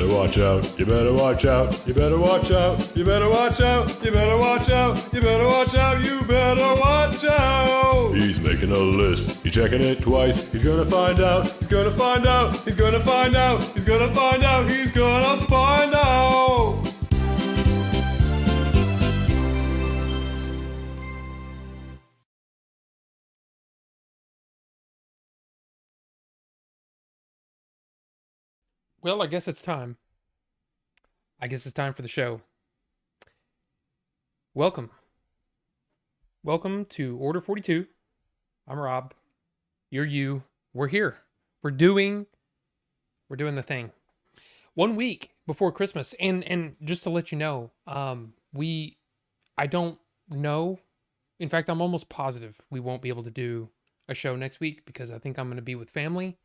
better watch out, you better watch out, you better watch out, you better watch out, you better watch out, you better watch out, you better watch out. He's making a list, he's checking it twice, he's gonna find out, he's gonna find out, he's gonna find out, he's gonna find out, he's gonna find out. Well, I guess it's time. I guess it's time for the show. Welcome. Welcome to Order 42. I'm Rob. You're you. We're here. We're doing the thing. 1 week before Christmas. And just to let you know, I don't know. In fact, I'm almost positive we won't be able to do a show next week because I think I'm going to be with family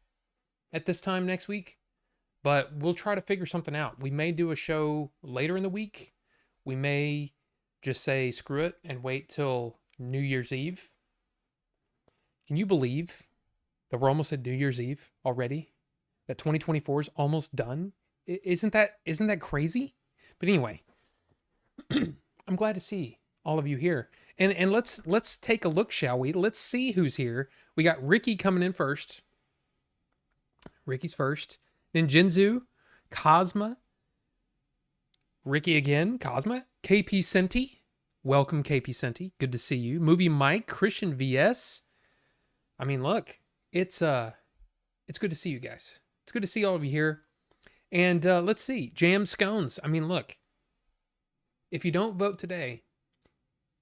at this time next week. But we'll try to figure something out. We may do a show later in the week. We may just say screw it and wait till New Year's Eve. Can you believe that we're almost at New Year's Eve already? That 2024 is almost done? Isn't that crazy? But anyway, I'm glad to see all of you here. And let's take a look, shall we? Let's see who's here. We got Ricky coming in first. Ricky's first. Then Jinzu, Cosma, Ricky again, Cosma, KP Senti. Welcome, KP Senti. Good to see you. Movie Mike, Christian VS. I mean, look, it's good to see you guys. It's good to see all of you here. And let's see, Jam Scones. I mean, look, if you don't vote today,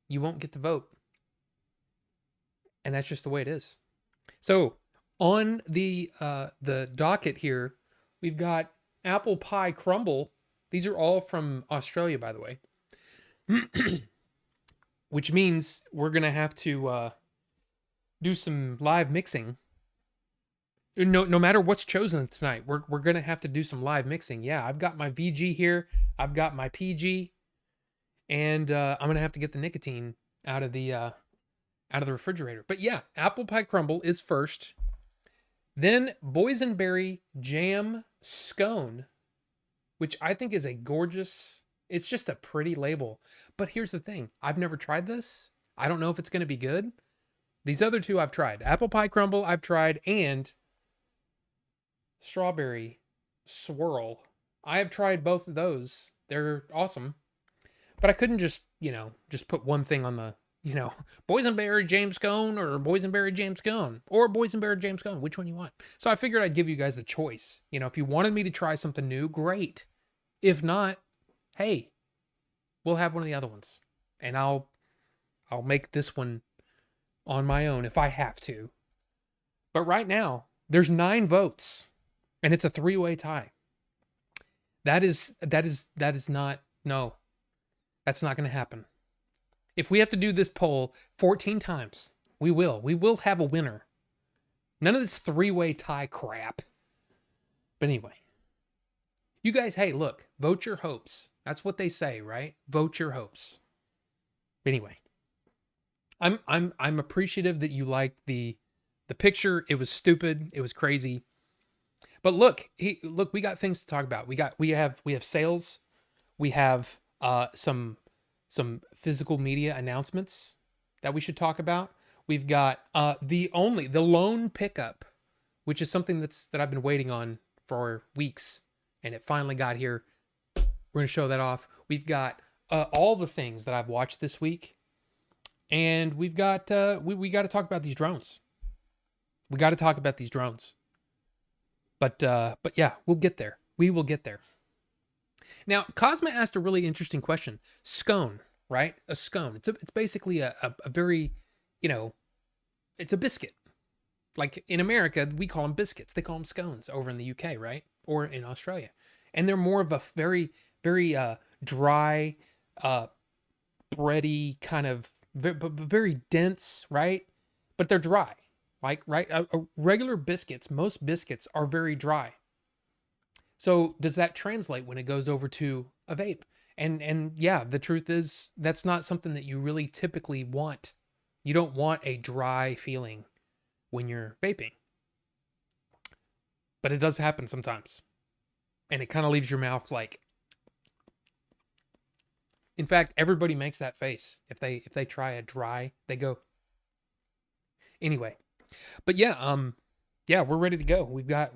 you won't get to vote. And that's just the way it is. So on the docket here, we've got Apple Pie Crumble. These are all from Australia, by the way. Which means we're going to have to do some live mixing. No matter what's chosen tonight, we're going to have to do some live mixing. Yeah, I've got my VG here. I've got my PG. And I'm going to have to get the nicotine out of the refrigerator. But yeah, Apple Pie Crumble is first. Then Boysenberry Jam Scone, which I think is a gorgeous, it's just a pretty label. But here's the thing. I've never tried this. I don't know if it's going to be good. These other two I've tried. Apple Pie Crumble I've tried, and Strawberry Swirl. I have tried both of those. They're awesome. But I couldn't just put one thing on the, Boysenberry James Scone or Boysenberry James Scone or Boysenberry James Scone. Which one you want? So I figured I'd give you guys the choice. If you wanted me to try something new, great. If not, hey, we'll have one of the other ones. And I'll make this one on my own if I have to. But right now, there's 9 votes. And it's a 3-way tie. That is not, no. That's not going to happen. If we have to do this poll 14 times, we will. We will have a winner. None of this 3-way tie crap. But anyway. You guys, hey, look. Vote your hopes. That's what they say, right? Vote your hopes. But anyway. I'm appreciative that you liked the picture. It was stupid. It was crazy. But look, we got things to talk about. We have sales. We have some physical media announcements that we should talk about. We've got the lone pickup, which is something that I've been waiting on for weeks, and it finally got here. We're going to show that off. We've got all the things that I've watched this week, and we've got we got to talk about these drones. We got to talk about these drones. But yeah, we'll get there. We will get there. Now, Cosma asked a really interesting question. Scone, right? A scone. It's basically a very, it's a biscuit. Like in America, we call them biscuits. They call them scones over in the UK, right? Or in Australia. And they're more of a very, very dry, bready kind of, very dense, right? But they're dry. Like, right? Regular biscuits, most biscuits are very dry. So does that translate when it goes over to a vape? And yeah, the truth is that's not something that you really typically want. You don't want a dry feeling when you're vaping. But it does happen sometimes. and it kind of leaves your mouth like. In fact, everybody makes that face if they try a dry. They go anyway. But yeah, yeah, we're ready to go. We've got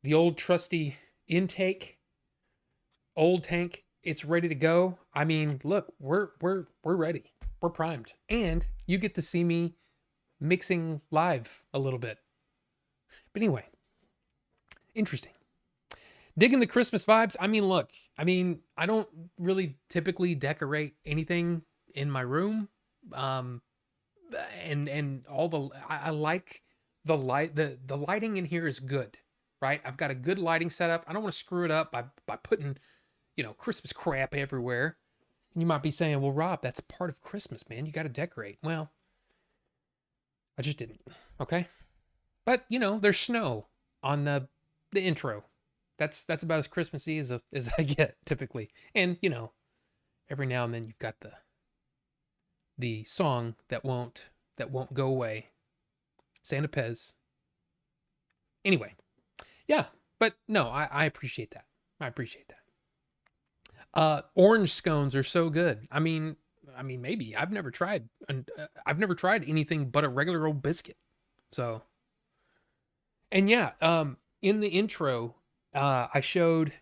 the old trusty intake, old tank. It's ready to go. I mean, look, we're ready. We're primed, and you get to see me mixing live a little bit. But anyway, interesting. Digging the Christmas vibes. I mean, look, I don't really typically decorate anything in my room. And all I like the light, the lighting in here is good, right? I've got a good lighting setup. I don't want to screw it up by putting, Christmas crap everywhere. And you might be saying, well, Rob, that's part of Christmas, man. You got to decorate. Well, I just didn't. Okay. But there's snow on the intro. That's about as Christmassy as I get typically. And every now and then you've got the song that won't go away. Santa Pez. Anyway, yeah, but no, I appreciate that. I appreciate that. Orange scones are so good. I mean, maybe I've never tried anything but a regular old biscuit. So, and yeah, in the intro, I showed.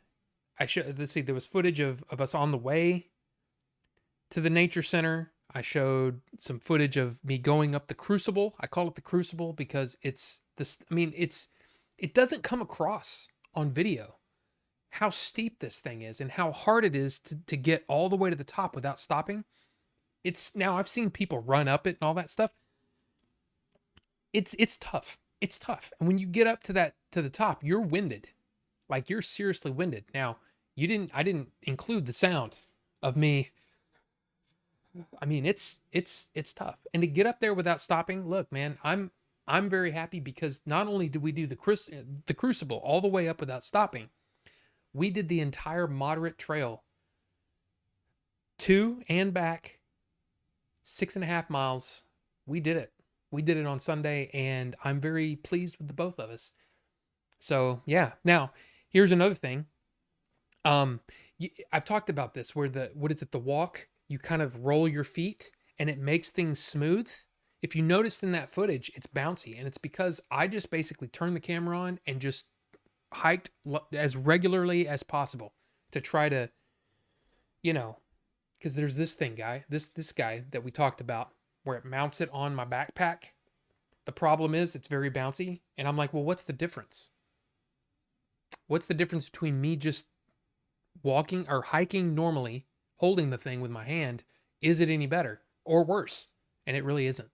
Let's see, there was footage of us on the way to the nature center. I showed some footage of me going up the Crucible. I call it the Crucible because it's this. I mean, it doesn't come across on video how steep this thing is and how hard it is to get all the way to the top without stopping. Now I've seen people run up it and all that stuff. It's tough. It's tough. And when you get up to the top, you're winded. Like you're seriously winded. Now, I didn't include the sound of me. I mean, it's tough. And to get up there without stopping, look, man, I'm very happy because not only did we do the Crucible all the way up without stopping, we did the entire moderate trail to and back 6.5 miles. We did it. We did it on Sunday, and I'm very pleased with the both of us. So yeah. Now, here's another thing. I've talked about this where the walk, you kind of roll your feet and it makes things smooth. If you noticed in that footage, it's bouncy, and it's because I just basically turned the camera on and just hiked as regularly as possible to try to, because there's this guy that we talked about where it mounts it on my backpack. The problem is it's very bouncy, and I'm like, well, what's the difference? What's the difference between me just walking or hiking normally, holding the thing with my hand? Is it any better or worse? And it really isn't.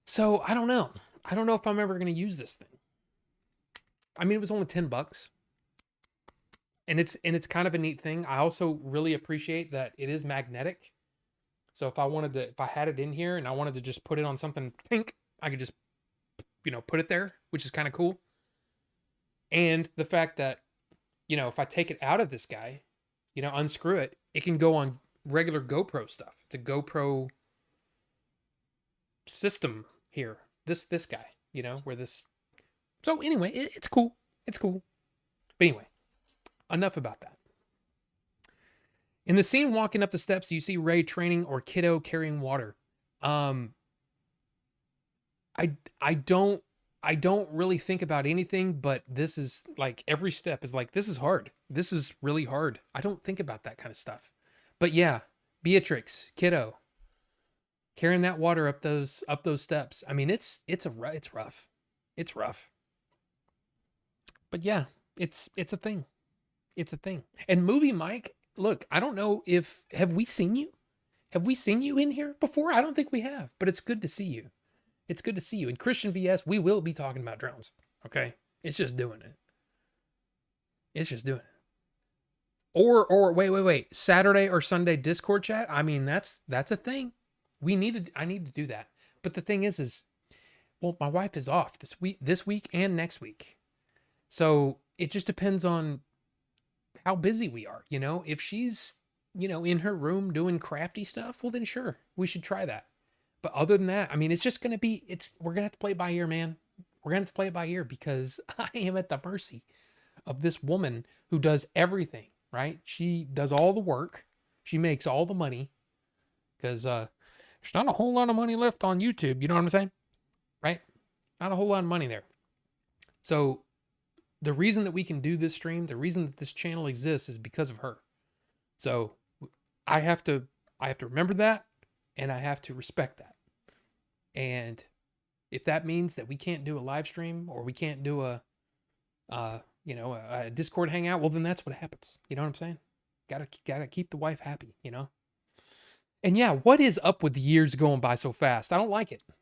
So I don't know. I don't know if I'm ever going to use this thing. I mean, it was only $10, and it's kind of a neat thing. I also really appreciate that it is magnetic. So if I had it in here and I wanted to just put it on something pink, I could just, put it there, which is kind of cool. And the fact that, if I take it out of this guy, unscrew it, it can go on regular GoPro stuff. It's a GoPro system here. This guy, where this. So anyway, it's cool. It's cool. But anyway, enough about that. In the scene walking up the steps, you see Ray training or Kiddo carrying water. I don't really think about anything, but this is like every step is like, this is hard. This is really hard. I don't think about that kind of stuff. But yeah, Beatrix, Kiddo, carrying that water up those steps. I mean, it's rough. It's rough. But yeah, it's a thing. It's a thing. And Movie Mike, look, I don't know have we seen you? Have we seen you in here before? I don't think we have, but it's good to see you. It's good to see you. In Christian VS, we will be talking about drones. Okay? It's just doing it. It's just doing it. Or wait. Saturday or Sunday Discord chat. I mean, that's a thing. I need to do that. But the thing is well, my wife is off this week and next week. So it just depends on how busy we are. If she's, in her room doing crafty stuff, well then sure, we should try that. But other than that, I mean, it's just going to be, we're going to have to play it by ear, man. We're going to have to play it by ear because I am at the mercy of this woman who does everything, right? She does all the work. She makes all the money because there's not a whole lot of money left on YouTube. You know what I'm saying? Right? Not a whole lot of money there. So the reason that we can do this stream, the reason that this channel exists is because of her. So I have to remember that, and I have to respect that. And if that means that we can't do a live stream or we can't do a Discord hangout, well, then that's what happens. You know what I'm saying? Gotta keep the wife happy, you know? And yeah, what is up with the years going by so fast? I don't like it. I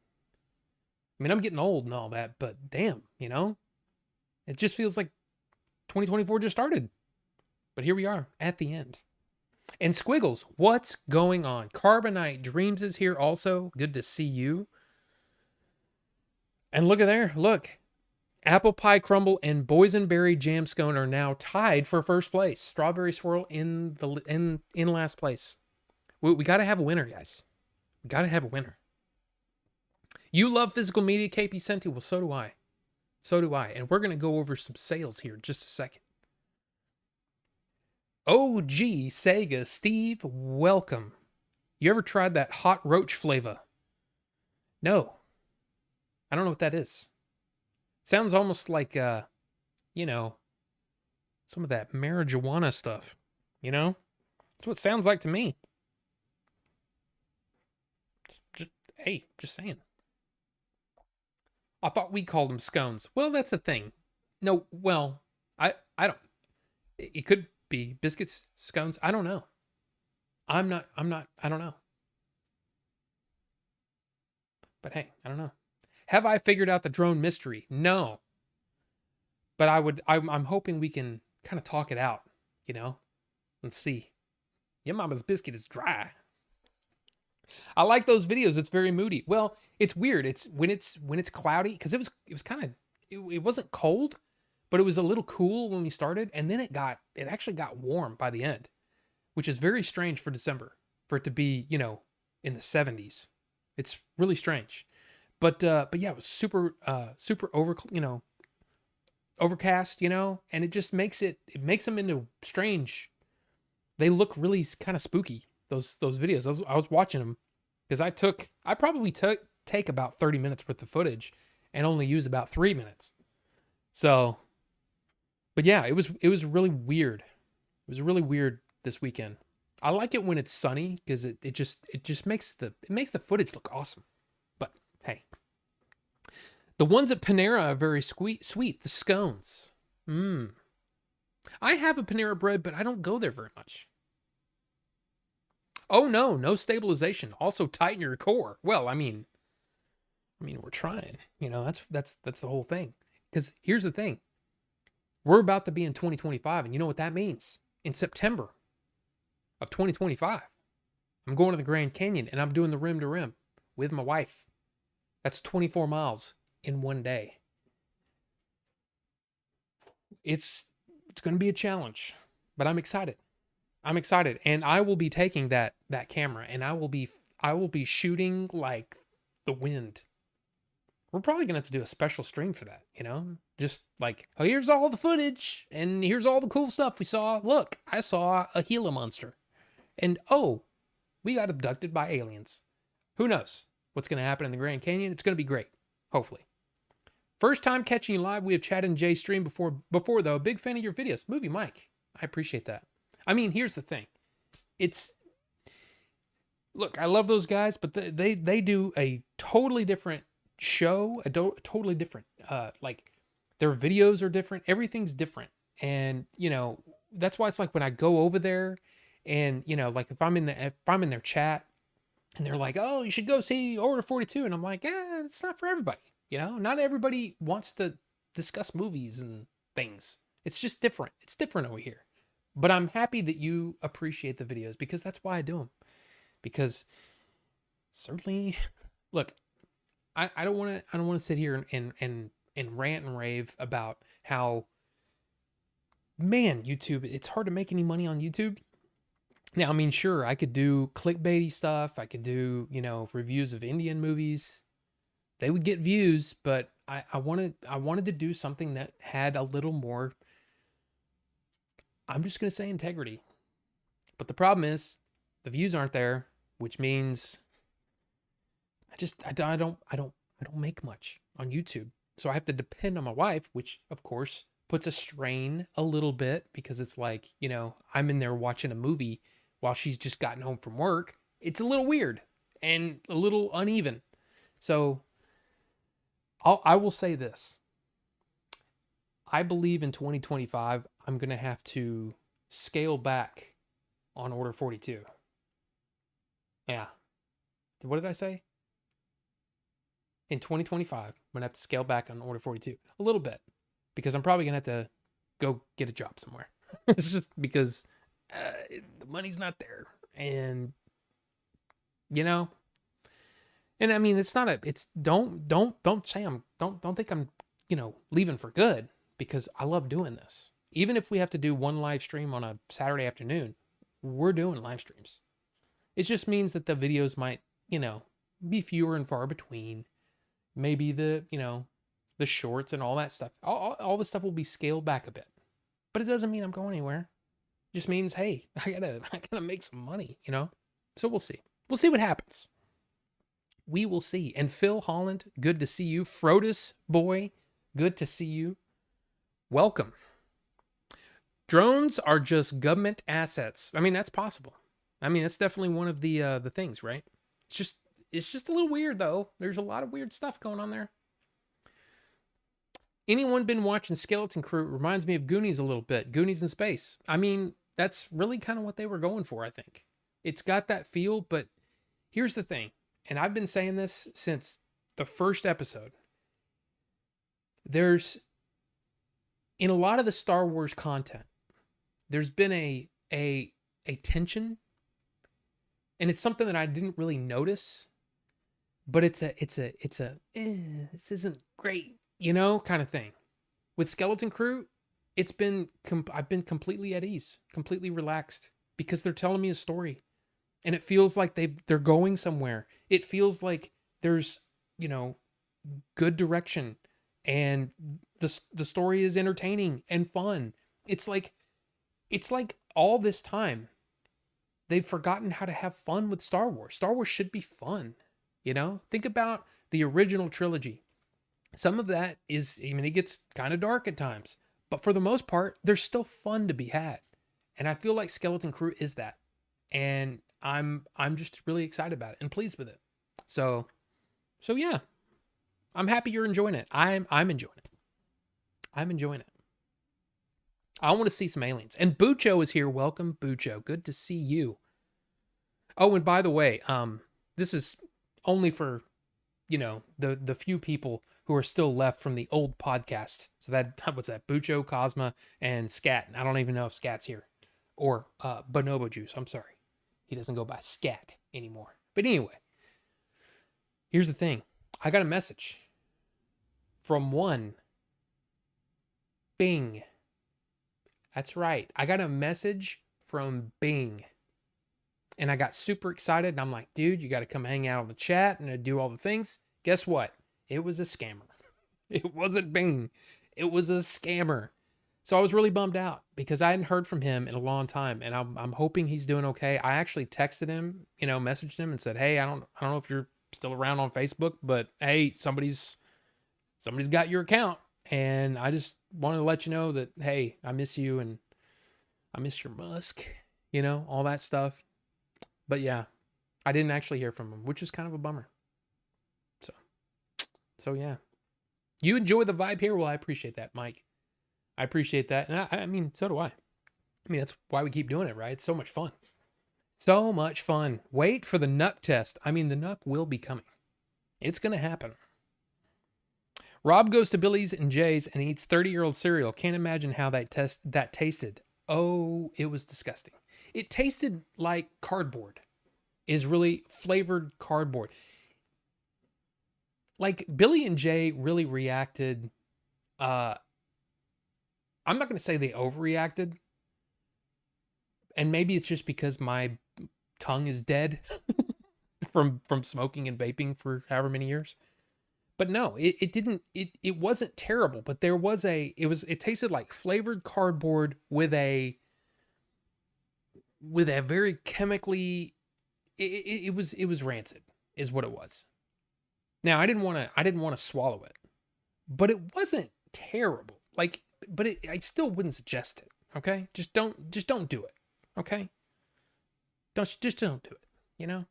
mean, I'm getting old and all that, but damn, you know? It just feels like 2024 just started. But here we are at the end. And Squiggles, what's going on? Carbonite Dreams is here also. Good to see you. And look at there. Look. Apple Pie Crumble and Boysenberry Jam Scone are now tied for first place. Strawberry Swirl in last place. We got to have a winner, guys. We got to have a winner. You love physical media, KP Senti. Well, so do I. So do I. And we're going to go over some sales here in just a second. OG Sega Steve, welcome. You ever tried that hot roach flavor? No. I don't know what that is. Sounds almost like, some of that marijuana stuff. You know? That's what it sounds like to me. Just saying. I thought we called them scones. Well, that's the thing. No, well, I don't. It could be biscuits, scones. I don't know. I don't know. But hey, I don't know. Have I figured out the drone mystery? No. But I'm hoping we can kind of talk it out, you know? Let's see. Your mama's biscuit is dry. I like those videos. It's very moody. Well, it's weird. It's when it's cloudy, because it was kind of, it wasn't cold, but it was a little cool when we started, and then it actually got warm by the end, which is very strange for December, for it to be, in the 70s. It's really strange. But yeah, it was super overcast, and it just makes them into strange. They look really kind of spooky. Those videos. I was watching them because I probably take about 30 minutes worth of footage and only use about 3 minutes. So, but yeah, it was really weird. It was really weird this weekend. I like it when it's sunny because it just makes the footage look awesome. But hey, the ones at Panera are very sweet. The scones. I have a Panera Bread, but I don't go there very much. Oh no stabilization. Also tighten your core. Well, I mean we're trying. That's the whole thing. Because here's the thing. We're about to be in 2025, and you know what that means? In September of 2025, I'm going to the Grand Canyon, and I'm doing the rim to rim with my wife. That's 24 miles in one day. It's going to be a challenge, but I'm excited. And I will be taking that camera, and I will be shooting like the wind. We're probably going to have to do a special stream for that, Just like, oh, here's all the footage, and here's all the cool stuff we saw. Look, I saw a Gila monster. And oh, we got abducted by aliens. Who knows what's going to happen in the Grand Canyon? It's going to be great, hopefully. First time catching you live. We have Chad and Jay stream before though. Big fan of your videos. Movie Mike. I appreciate that. I mean, here's the thing. Look, I love those guys, but they do a totally different show, totally different, like their videos are different. Everything's different. And, that's why it's like when I go over there and, like if I'm in their chat and they're like, oh, you should go see Order 42. And I'm like, it's not for everybody. Not everybody wants to discuss movies and things. It's just different. It's different over here. But I'm happy that you appreciate the videos because that's why I do them. Because certainly, look, I don't want to sit here and rant and rave about how, man, YouTube, it's hard to make any money on YouTube. Now, I mean, sure, I could do clickbaity stuff. I could do, reviews of Indian movies. They would get views, but I wanted to do something that had a little more I'm just going to say integrity. But the problem is the views aren't there, which means I don't make much on YouTube. So I have to depend on my wife, which of course puts a strain a little bit because it's like, I'm in there watching a movie while she's just gotten home from work. It's a little weird and a little uneven. So I will say this. I believe in 2025, I'm going to have to scale back on Order 42. Yeah. What did I say? In 2025, I'm going to have to scale back on Order 42 a little bit because I'm probably going to have to go get a job somewhere. It's just because the money's not there. And, and I mean, it's not don't say don't think I'm, leaving for good because I love doing this. Even if we have to do one live stream on a Saturday afternoon, we're doing live streams. It just means that the videos might, be fewer and far between. Maybe the shorts and all that stuff. All the stuff will be scaled back a bit. But it doesn't mean I'm going anywhere. It just means, hey, I gotta make some money, So we'll see. We'll see what happens. We will see. And Phil Holland, good to see you. Frodus boy, good to see you. Welcome. Drones are just government assets. I mean, that's possible. I mean, that's definitely one of the things, right? It's just a little weird though. There's a lot of weird stuff going on there. Anyone been watching Skeleton Crew? Reminds me of Goonies a little bit. Goonies in space. I mean, that's really kind of what they were going for, I think. It's got that feel, but here's the thing. And I've been saying this since the first episode. There's, in a lot of the Star Wars content, there's been a tension, and it's something that I didn't really notice, but it's a this isn't great, kind of thing. With Skeleton Crew, I've been completely at ease, completely relaxed because they're telling me a story, and it feels like they're going somewhere. It feels like there's, good direction, and the story is entertaining and fun. It's like all this time they've forgotten how to have fun with Star Wars. Star Wars should be fun, Think about the original trilogy. Some of that is, it gets kind of dark at times, but for the most part, there's still fun to be had. And I feel like Skeleton Crew is that. And I'm just really excited about it and pleased with it. So yeah. I'm happy you're enjoying it. I'm enjoying it. I'm enjoying it. I want to see some aliens. And Bucho is here. Welcome, Bucho. Good to see you. Oh, and by the way, this is only for, the few people who are still left from the old podcast. So what's that? Bucho, Cosma, and Scat. I don't even know if Scat's here. Or Bonobo Juice. I'm sorry. He doesn't go by Scat anymore. But anyway, here's the thing. I got a message from one Bing. That's right. I got a message from Bing. And I got super excited. And I'm like, dude, you got to come hang out on the chat and do all the things. Guess what? It was a scammer. It wasn't Bing. It was a scammer. So I was really bummed out because I hadn't heard from him in a long time. And I'm hoping he's doing okay. I actually texted him, messaged him and said, hey, I don't know if you're still around on Facebook, but hey, somebody's got your account. And I just wanted to let you know that, hey, I miss you and I miss your Musk, all that stuff. But yeah, I didn't actually hear from him, which is kind of a bummer. So yeah, you enjoy the vibe here. Well, I appreciate that, Mike. I appreciate that. And I mean, so do I. I mean, that's why we keep doing it, right? It's so much fun. So much fun. Wait for the Nuck test. I mean, the Nuck will be coming. It's going to happen. Rob goes to Billy's and Jay's and eats 30-year-old cereal. Can't imagine how that tasted. Oh, it was disgusting. It tasted like cardboard. Is really flavored cardboard. Like Billy and Jay really reacted. I'm not going to say they overreacted. And maybe it's just because my tongue is dead from smoking and vaping for however many years. But no, it wasn't terrible, but it tasted like flavored cardboard with a with a very chemically, it was rancid, is what it was. Now I didn't want to swallow it, but it wasn't terrible. Like, but I still wouldn't suggest it. Okay, just don't do it. Okay, don't do it. You know.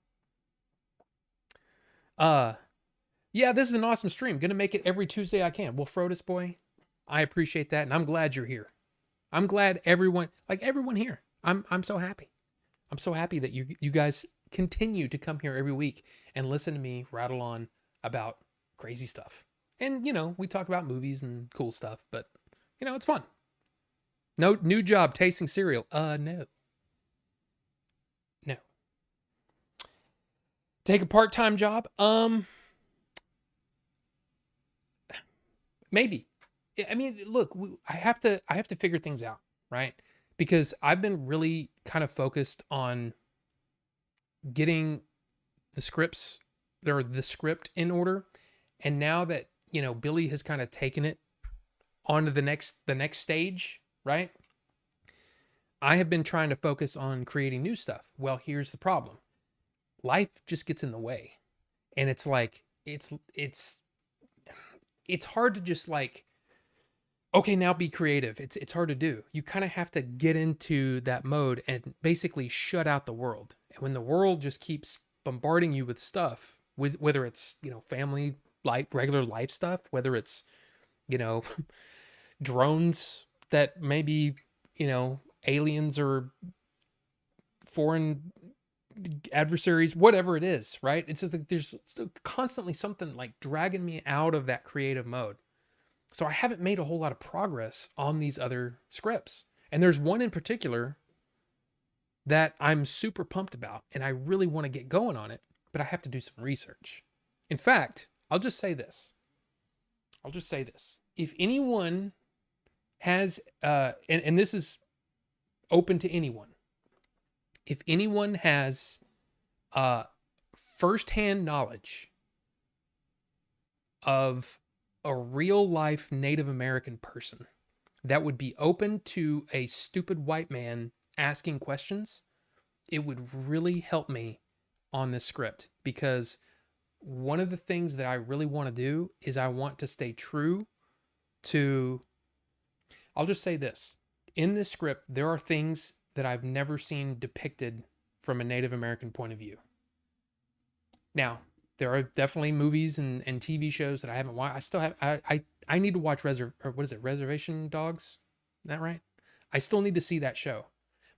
Yeah, this is an awesome stream. Gonna make it every Tuesday I can. Well, Frodus boy, I appreciate that, and I'm glad you're here. I'm glad everyone here. I'm so happy. I'm so happy that you guys continue to come here every week and listen to me rattle on about crazy stuff. And we talk about movies and cool stuff, but it's fun. No new job tasting cereal. No. No. Take a part-time job? Maybe. I mean, look, I have to figure things out, right? Because I've been really kind of focused on getting the script in order. And now that, Billy has kind of taken it on to the next stage, right? I have been trying to focus on creating new stuff. Well, here's the problem. Life just gets in the way. And it's like it's hard to just like, okay, now be creative. It's hard to do. You kind of have to get into that mode and basically shut out the world. And when the world just keeps bombarding you with stuff, with whether it's, family life, regular life stuff, whether it's, drones that maybe, aliens or foreign adversaries, whatever it is, right? It's just like there's constantly something like dragging me out of that creative mode. So I haven't made a whole lot of progress on these other scripts. And there's one in particular that I'm super pumped about, and I really want to get going on it, but I have to do some research. In fact, I'll just say this. If anyone has, and this is open to anyone, if anyone has firsthand knowledge of a real life Native American person that would be open to a stupid white man asking questions, it would really help me on this script, because one of the things that I really want to do is I want to stay true to, I'll just say this. In this script, there are things that I've never seen depicted from a Native American point of view. Now, there are definitely movies and TV shows that I haven't watched. I still have, I need to watch Reservation Dogs? Is that right? I still need to see that show.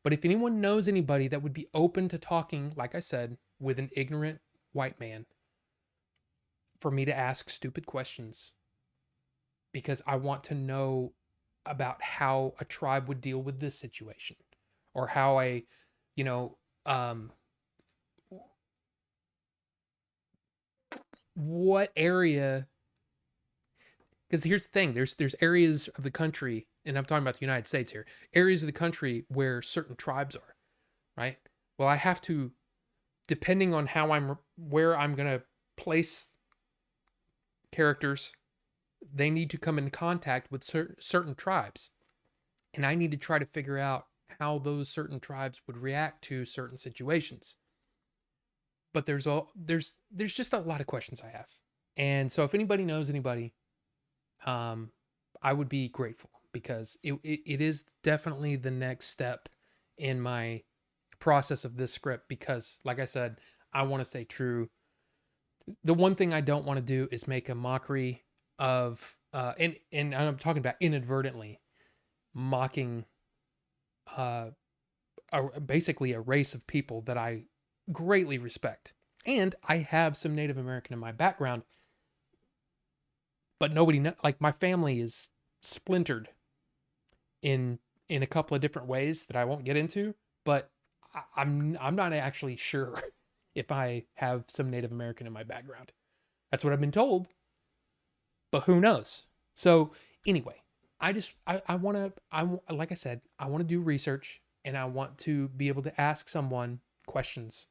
But if anyone knows anybody that would be open to talking, like I said, with an ignorant white man, for me to ask stupid questions, because I want to know about how a tribe would deal with this situation, or how what area, because here's the thing, there's areas of the country, and I'm talking about the United States here, areas of the country where certain tribes are, right? Well, I have to, depending on where I'm going to place characters, they need to come in contact with certain tribes. And I need to try to figure out how those certain tribes would react to certain situations. But there's just a lot of questions I have. And so if anybody knows anybody, I would be grateful, because it is definitely the next step in my process of this script, because like I said, I want to stay true. The one thing I don't want to do is make a mockery of, and I'm talking about inadvertently mocking, basically a race of people that I greatly respect. And I have some Native American in my background, but nobody like my family is splintered in a couple of different ways that I won't get into, but I'm not actually sure if I have some Native American in my background. That's what I've been told, but who knows? So anyway, I want to, like I said, I want to do research, and I want to be able to ask someone questions.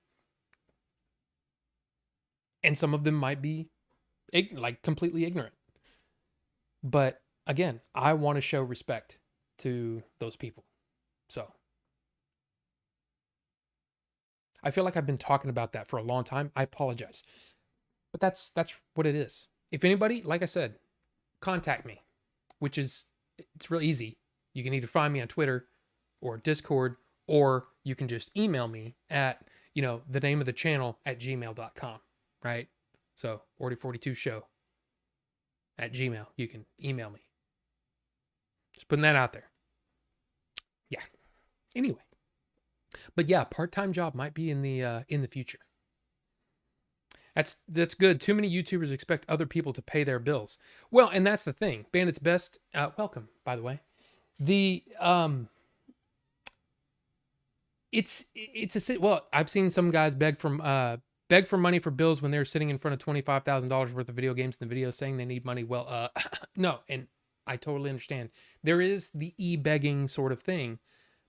And some of them might be like completely ignorant. But again, I want to show respect to those people. So I feel like I've been talking about that for a long time. I apologize. But that's what it is. If anybody, like I said, contact me, which is, it's real easy. You can either find me on Twitter or Discord, or you can just email me at, the name of the channel at gmail.com, right? So 4042show at Gmail. You can email me. Just putting that out there. Yeah. Anyway. But yeah, part-time job might be in the future. That's good. Too many YouTubers expect other people to pay their bills. Well, and that's the thing. Bandit's Best, welcome, by the way. Well, I've seen some guys beg for money for bills when they're sitting in front of $25,000 worth of video games in the video saying they need money. Well, no, and I totally understand. There is the e-begging sort of thing,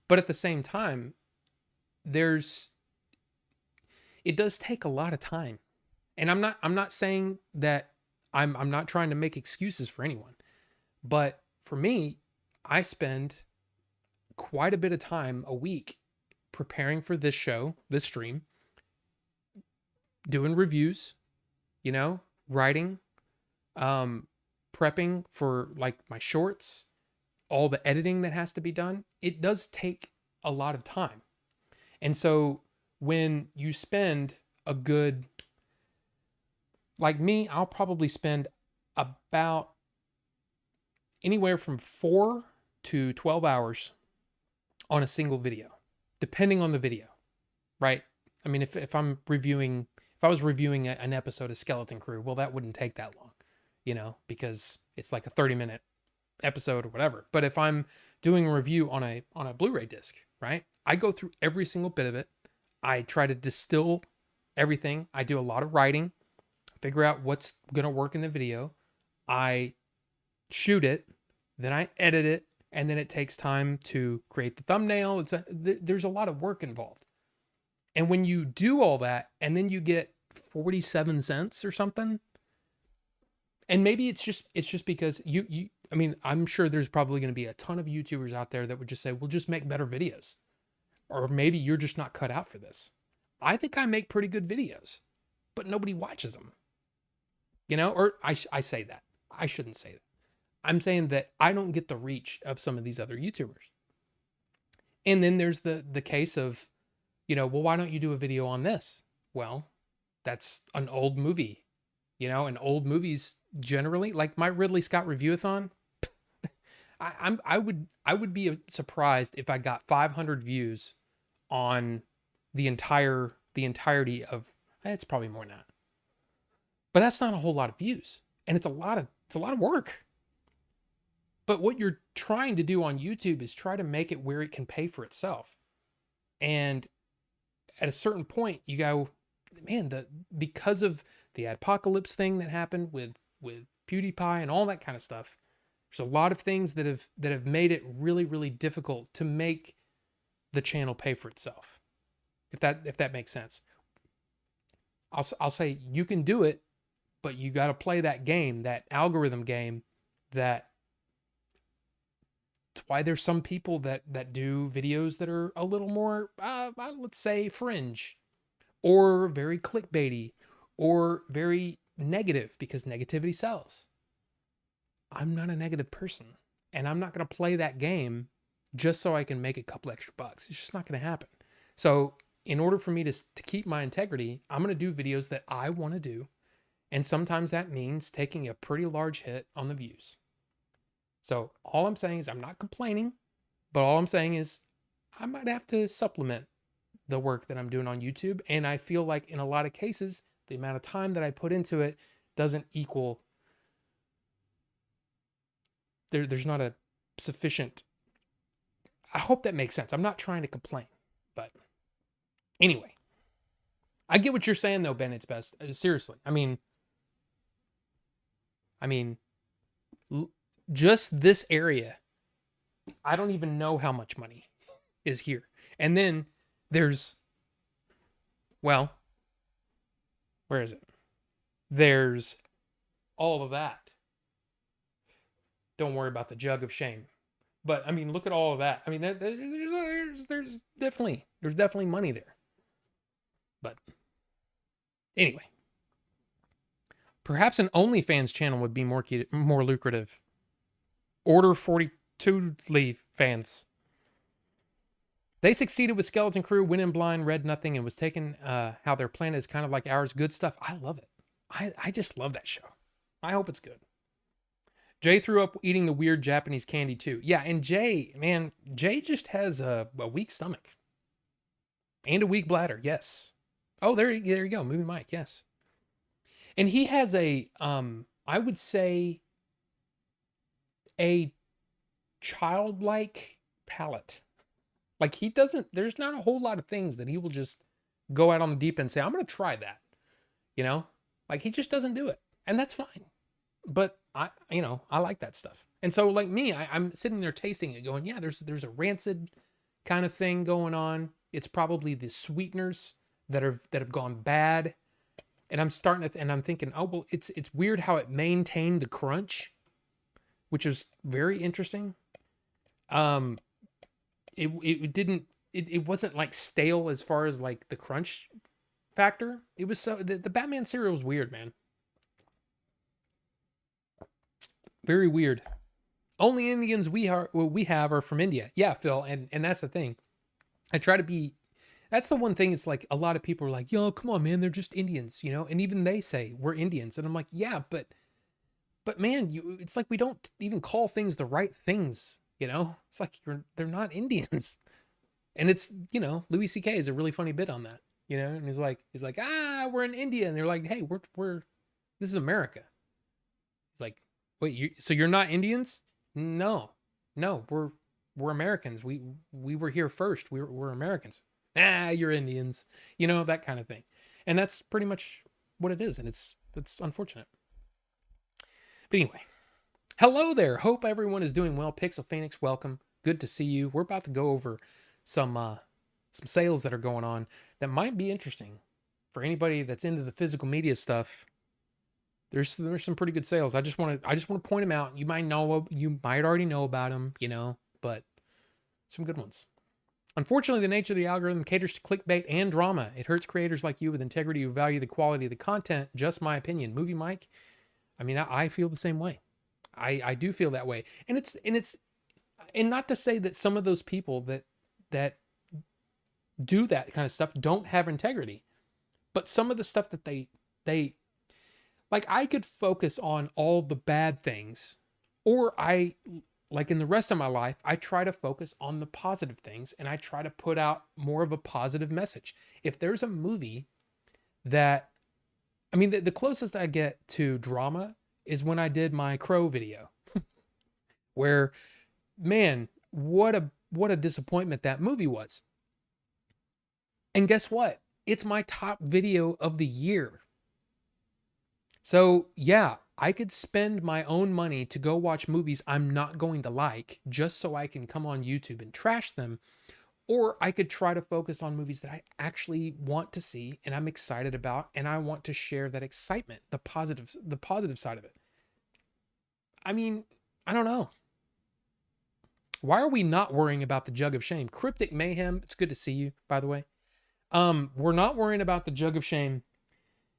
but at the same time, it does take a lot of time. And I'm not saying that I'm not trying to make excuses for anyone, but for me, I spend quite a bit of time a week preparing for this show, this stream, doing reviews, writing, prepping for like my shorts, all the editing that has to be done. It does take a lot of time. And so when you spend a good, like me, I'll probably spend about anywhere from 4 to 12 hours on a single video, depending on the video, right? I mean, if I was reviewing an episode of Skeleton Crew, well, that wouldn't take that long, because it's like a 30-minute episode or whatever. But if I'm doing a review on a Blu-ray disc, right? I go through every single bit of it. I try to distill everything. I do a lot of writing, figure out what's going to work in the video. I shoot it, then I edit it, and then it takes time to create the thumbnail. There's a lot of work involved. And when you do all that and then you get 47 cents or something, and maybe it's just because I'm sure there's probably going to be a ton of YouTubers out there that would just say, "We'll just make better videos." Or maybe you're just not cut out for this. I think I make pretty good videos, but nobody watches them. Or I say that. I shouldn't say that. I'm saying that I don't get the reach of some of these other YouTubers. And then there's the case of, well, why don't you do a video on this? Well, that's an old movie, and old movies generally, like my Ridley Scott review-a-thon, I would be surprised if I got 500 views on the entirety of, it's probably more than that. But that's not a whole lot of views, and it's a lot of work. But what you're trying to do on YouTube is try to make it where it can pay for itself. And at a certain point, you go, man, because of the adpocalypse thing that happened with PewDiePie and all that kind of stuff, there's a lot of things that have made it really, really difficult to make the channel pay for itself. If that makes sense. I'll say you can do it, but you got to play that game, that algorithm game. That's why there's some people that do videos that are a little more, let's say, fringe, or very clickbaity, or very negative, because negativity sells. I'm not a negative person, and I'm not going to play that game just so I can make a couple extra bucks. It's just not going to happen. So in order for me to keep my integrity, I'm going to do videos that I want to do. And sometimes that means taking a pretty large hit on the views. So all I'm saying is I'm not complaining, but all I'm saying is I might have to supplement the work that I'm doing on YouTube. And I feel like in a lot of cases, the amount of time that I put into it doesn't equal. There's not a sufficient. I hope that makes sense. I'm not trying to complain, but anyway, I get what you're saying though, Bandit's Best. Seriously. I mean, just this area, I don't even know how much money is here. And then there's, well, where is it? There's all of that. Don't worry about the jug of shame. But I mean, look at all of that. I mean, there's definitely money there. But anyway, perhaps an OnlyFans channel would be more lucrative. Order 42 leave fans. They succeeded with Skeleton Crew, went in blind, read nothing, and was taken how their planet is kind of like ours. Good stuff. I love it. I just love that show. I hope it's good. Jay threw up eating the weird Japanese candy too. Yeah, and Jay just has a weak stomach. And a weak bladder, yes. Oh, there you go. Movie Mike, yes. And he has I would say, a childlike palate. Like there's not a whole lot of things that he will just go out on the deep end and say, I'm going to try that. You know, like he just doesn't do it. And that's fine. But I like that stuff. And so like me, I'm sitting there tasting it going, yeah, there's a rancid kind of thing going on. It's probably the sweeteners that have gone bad. And I'm thinking, oh, well, it's weird how it maintained the crunch, which is very interesting. It wasn't like stale as far as like the crunch factor. It was the Batman cereal was weird, man. Very weird. Only Indians we have are from India. Yeah, Phil, and that's the thing. That's the one thing. It's like a lot of people are like, yo, come on, man, they're just Indians, you know? And even they say we're Indians. And I'm like, yeah, but man, it's like we don't even call things the right things, you know? It's like they're not Indians. And it's, you know, Louis C.K. is a really funny bit on that, you know? And he's like, we're in India. And they're like, hey, this is America. It's like, wait, so you're not Indians? No, we're Americans. We were here first. We're Americans. You're Indians, you know, that kind of thing. And that's pretty much what it is. And that's unfortunate. But anyway, hello there. Hope everyone is doing well. Pixel Phoenix, welcome. Good to see you. We're about to go over some sales that are going on that might be interesting for anybody that's into the physical media stuff. There's some pretty good sales. I just want to point them out. You might already know about them, you know, but some good ones. Unfortunately, the nature of the algorithm caters to clickbait and drama. It hurts creators like you with integrity who value the quality of the content. Just my opinion. Movie Mike, I mean, I feel the same way. I do feel that way. And not to say that some of those people that do that kind of stuff don't have integrity, but some of the stuff that they like, I could focus on all the bad things, or like in the rest of my life, I try to focus on the positive things and I try to put out more of a positive message. If there's a movie the closest I get to drama is when I did my Crow video where, man, what a disappointment that movie was. And guess what? It's my top video of the year. So yeah, I could spend my own money to go watch movies I'm not going to like just so I can come on YouTube and trash them. Or I could try to focus on movies that I actually want to see and I'm excited about, and I want to share that excitement, the positive side of it. I mean, I don't know. Why are we not worrying about the Jug of Shame? Cryptic Mayhem, it's good to see you, by the way. We're not worrying about the Jug of Shame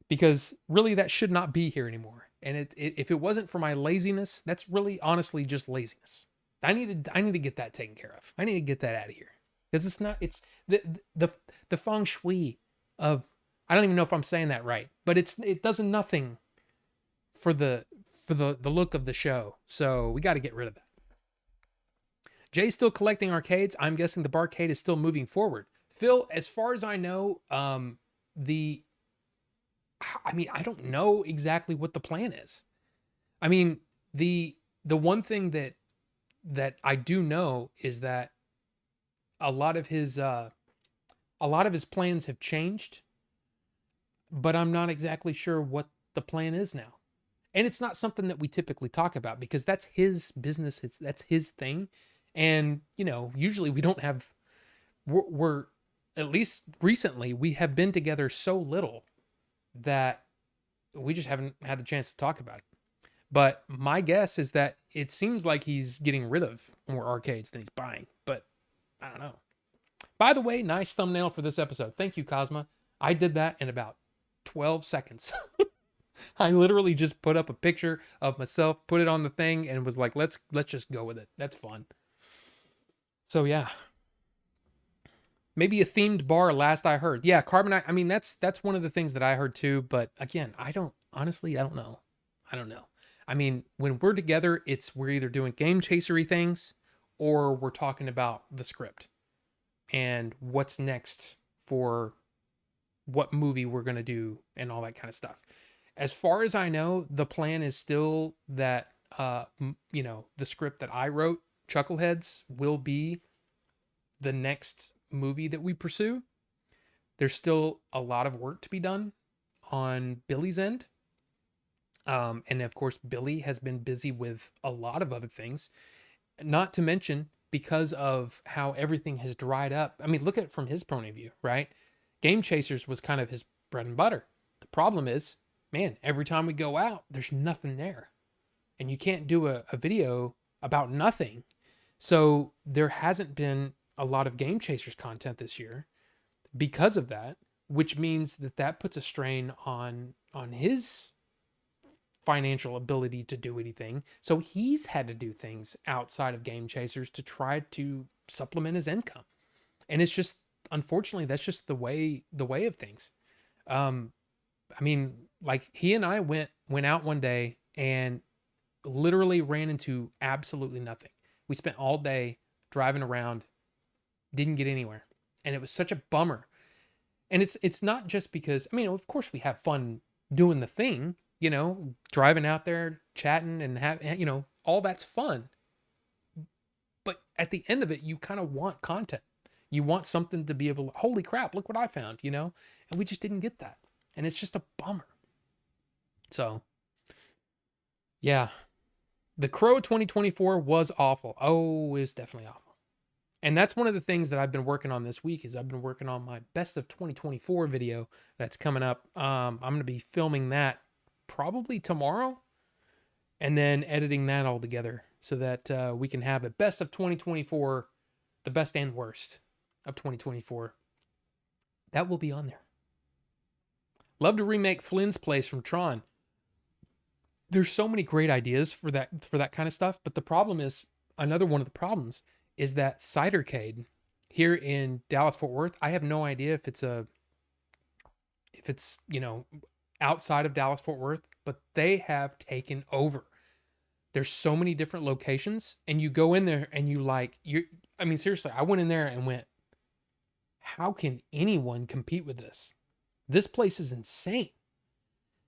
because really that should not be here anymore. And if it wasn't for my laziness, that's really honestly just laziness. I need to get that taken care of. I need to get that out of here. Because it's the feng shui of, I don't even know if I'm saying that right, but it does nothing for the look of the show. So we got to get rid of that. Jay's still collecting arcades. I'm guessing the barcade is still moving forward. Phil, as far as I know, I don't know exactly what the plan is. I mean, the one thing that I do know is that a lot of his plans have changed, but I'm not exactly sure what the plan is now. And it's not something that we typically talk about because that's his business. That's his thing. And, you know, usually we don't have, we're at least recently, we have been together so little that we just haven't had the chance to talk about it. But my guess is that it seems like he's getting rid of more arcades than he's buying, but I don't know. By the way, nice thumbnail for this episode. Thank you, Cosma. I did that in about 12 seconds. I literally just put up a picture of myself, put it on the thing, and was like, let's just go with it. That's fun. So yeah. Maybe a themed bar last I heard. Yeah, Carbonite. I mean, that's one of the things that I heard too, but again, I don't know. I don't know. I mean, when we're together, we're either doing game chasery things or we're talking about the script and what's next for what movie we're going to do and all that kind of stuff. As far as I know, the plan is still that the script that I wrote, Chuckleheads, will be the next movie that we pursue. There's still a lot of work to be done on Billy's end. And of course, Billy has been busy with a lot of other things, not to mention because of how everything has dried up. I mean, look at it from his point of view, right? Game Chasers was kind of his bread and butter. The problem is, man, every time we go out, there's nothing there. And you can't do a video about nothing. So there hasn't been a lot of Game Chasers content this year because of that, which means that puts a strain on his financial ability to do anything. So he's had to do things outside of Game Chasers to try to supplement his income. And it's just, unfortunately, that's just the way of things. I mean, like he and I went out one day and literally ran into absolutely nothing. We spent all day driving around, didn't get anywhere. And it was such a bummer. And it's not just because, I mean, of course we have fun doing the thing, driving out there, chatting and all that's fun. But at the end of it, you kind of want content. You want something to be able to, holy crap, look what I found, and we just didn't get that. And it's just a bummer. So, yeah. The Crow 2024 was awful. Oh, it was definitely awful. And that's one of the things that I've been working on this week is I've been working on my best of 2024 video that's coming up. I'm going to be filming that probably tomorrow and then editing that all together so that we can have a best of 2024, the best and worst of 2024. That will be on there. Love to remake Flynn's Place from Tron. There's so many great ideas for that kind of stuff, but the problem is, another one of the problems is that Cidercade here in Dallas Fort Worth, I have no idea if it's outside of Dallas Fort Worth, but they have taken over. There's so many different locations, and you go in there and seriously, I went in there and went, how can anyone compete with this? This place is insane.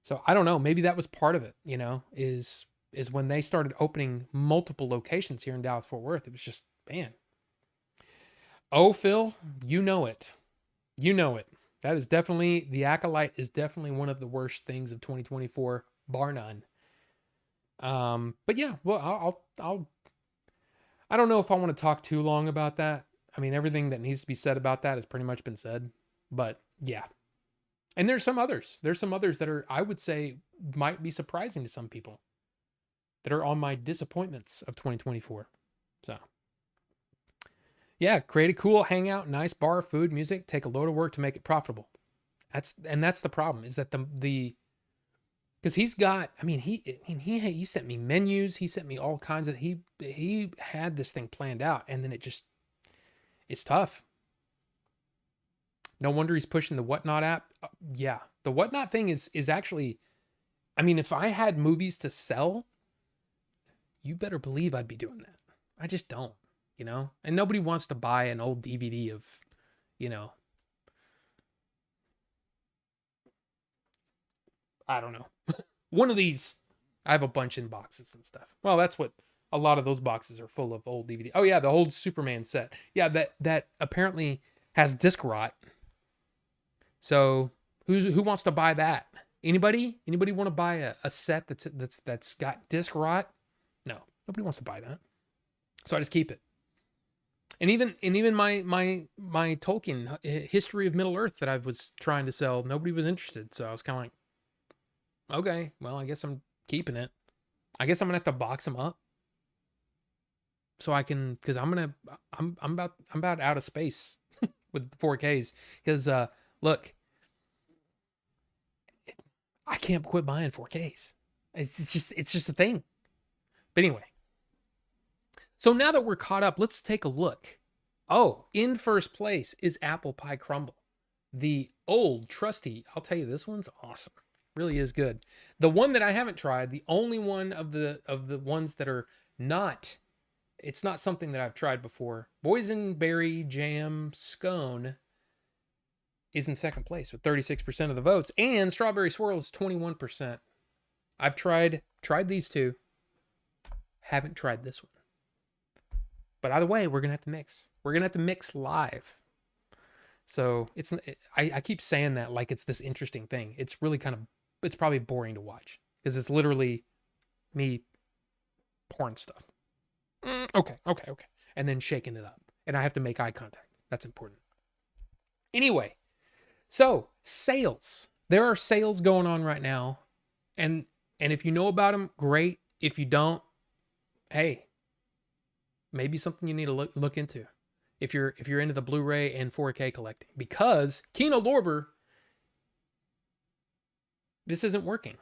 So I don't know, maybe that was part of it, is when they started opening multiple locations here in Dallas Fort Worth. It was just, man. Oh, Phil, you know it. That is definitely, the Acolyte is definitely one of the worst things of 2024, bar none. But yeah, well, I don't know if I want to talk too long about that. I mean, everything that needs to be said about that has pretty much been said, but yeah. And there's some others that are, I would say, might be surprising to some people that are on my disappointments of 2024. So yeah, create a cool hangout, nice bar, food, music, take a load of work to make it profitable. That's the problem, is that because he's got, he sent me menus, he sent me all kinds of, he had this thing planned out, and then it's tough. No wonder he's pushing the Whatnot app. Yeah, the Whatnot thing is actually, if I had movies to sell, you better believe I'd be doing that. I just don't, and nobody wants to buy an old DVD of, I don't know, one of these. I have a bunch in boxes and stuff. Well, that's what a lot of those boxes are full of, old DVD. Oh yeah, the old Superman set. Yeah, that apparently has disc rot. So who wants to buy that? Anybody want to buy a set that's got disc rot? No, nobody wants to buy that. So I just keep it. And even my Tolkien History of Middle Earth that I was trying to sell, nobody was interested. So I was kind of like, okay, well, I guess I'm keeping it. I guess I'm gonna have to box them up so I can, because I'm about out of space with 4Ks. Because look, I can't quit buying 4Ks. It's just a thing. But anyway, so now that we're caught up, let's take a look. Oh, in first place is Apple Pie Crumble. The old trusty, I'll tell you, this one's awesome. Really is good. The one that I haven't tried, the only one of the ones that are not, it's not something that I've tried before. Boysenberry Jam Scone is in second place with 36% of the votes, and Strawberry Swirl is 21%. I've tried these two. Haven't tried this one. But either way, we're gonna have to mix. We're gonna have to mix live. So I keep saying that like it's this interesting thing. It's really it's probably boring to watch because it's literally me pouring stuff. Okay. And then shaking it up. And I have to make eye contact. That's important. Anyway, so sales. There are sales going on right now. And if you know about them, great. If you don't, hey, maybe something you need to look into. If you're into the Blu-ray and 4K collecting, because Kino Lorber, this isn't working.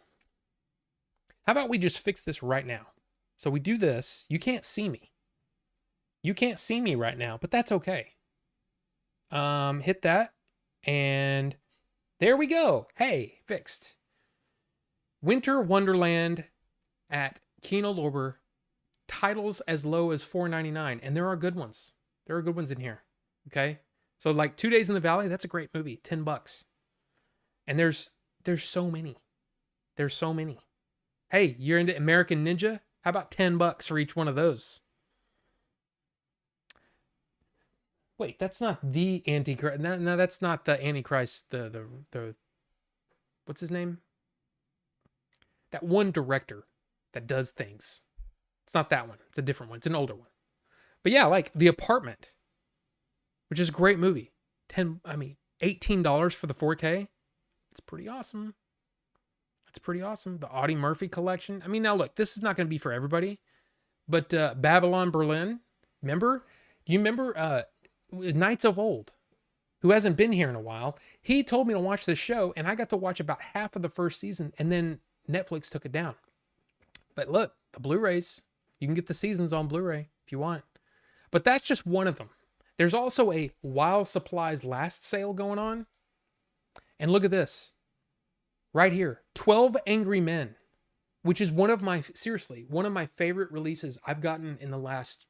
How about we just fix this right now? So we do this. You can't see me. You can't see me right now, but that's okay. Hit that, and there we go. Hey, fixed. Winter Wonderland at Kino Lorber, titles as low as $4.99, and there are good ones. There are good ones in here. Okay, so like 2 Days in the Valley, that's a great movie, $10. And there's so many. There's so many. Hey, you're into American Ninja? How about $10 for each one of those? Wait, that's not the Antichrist. No, that's not the Antichrist. The what's his name? That one director that does things. It's not that one. It's a different one. It's an older one. But yeah, like The Apartment, which is a great movie. $18 for the 4K. It's pretty awesome. That's pretty awesome. The Audie Murphy collection. I mean, now look, this is not going to be for everybody, but Babylon Berlin. Remember? Do you remember Knights of Old, who hasn't been here in a while? He told me to watch this show, and I got to watch about half of the first season, and then Netflix took it down. But look, the Blu-rays, you can get the seasons on Blu-ray if you want. But that's just one of them. There's also a While Supplies Last sale going on. And look at this. Right here. 12 Angry Men, which is one of my favorite releases I've gotten in the last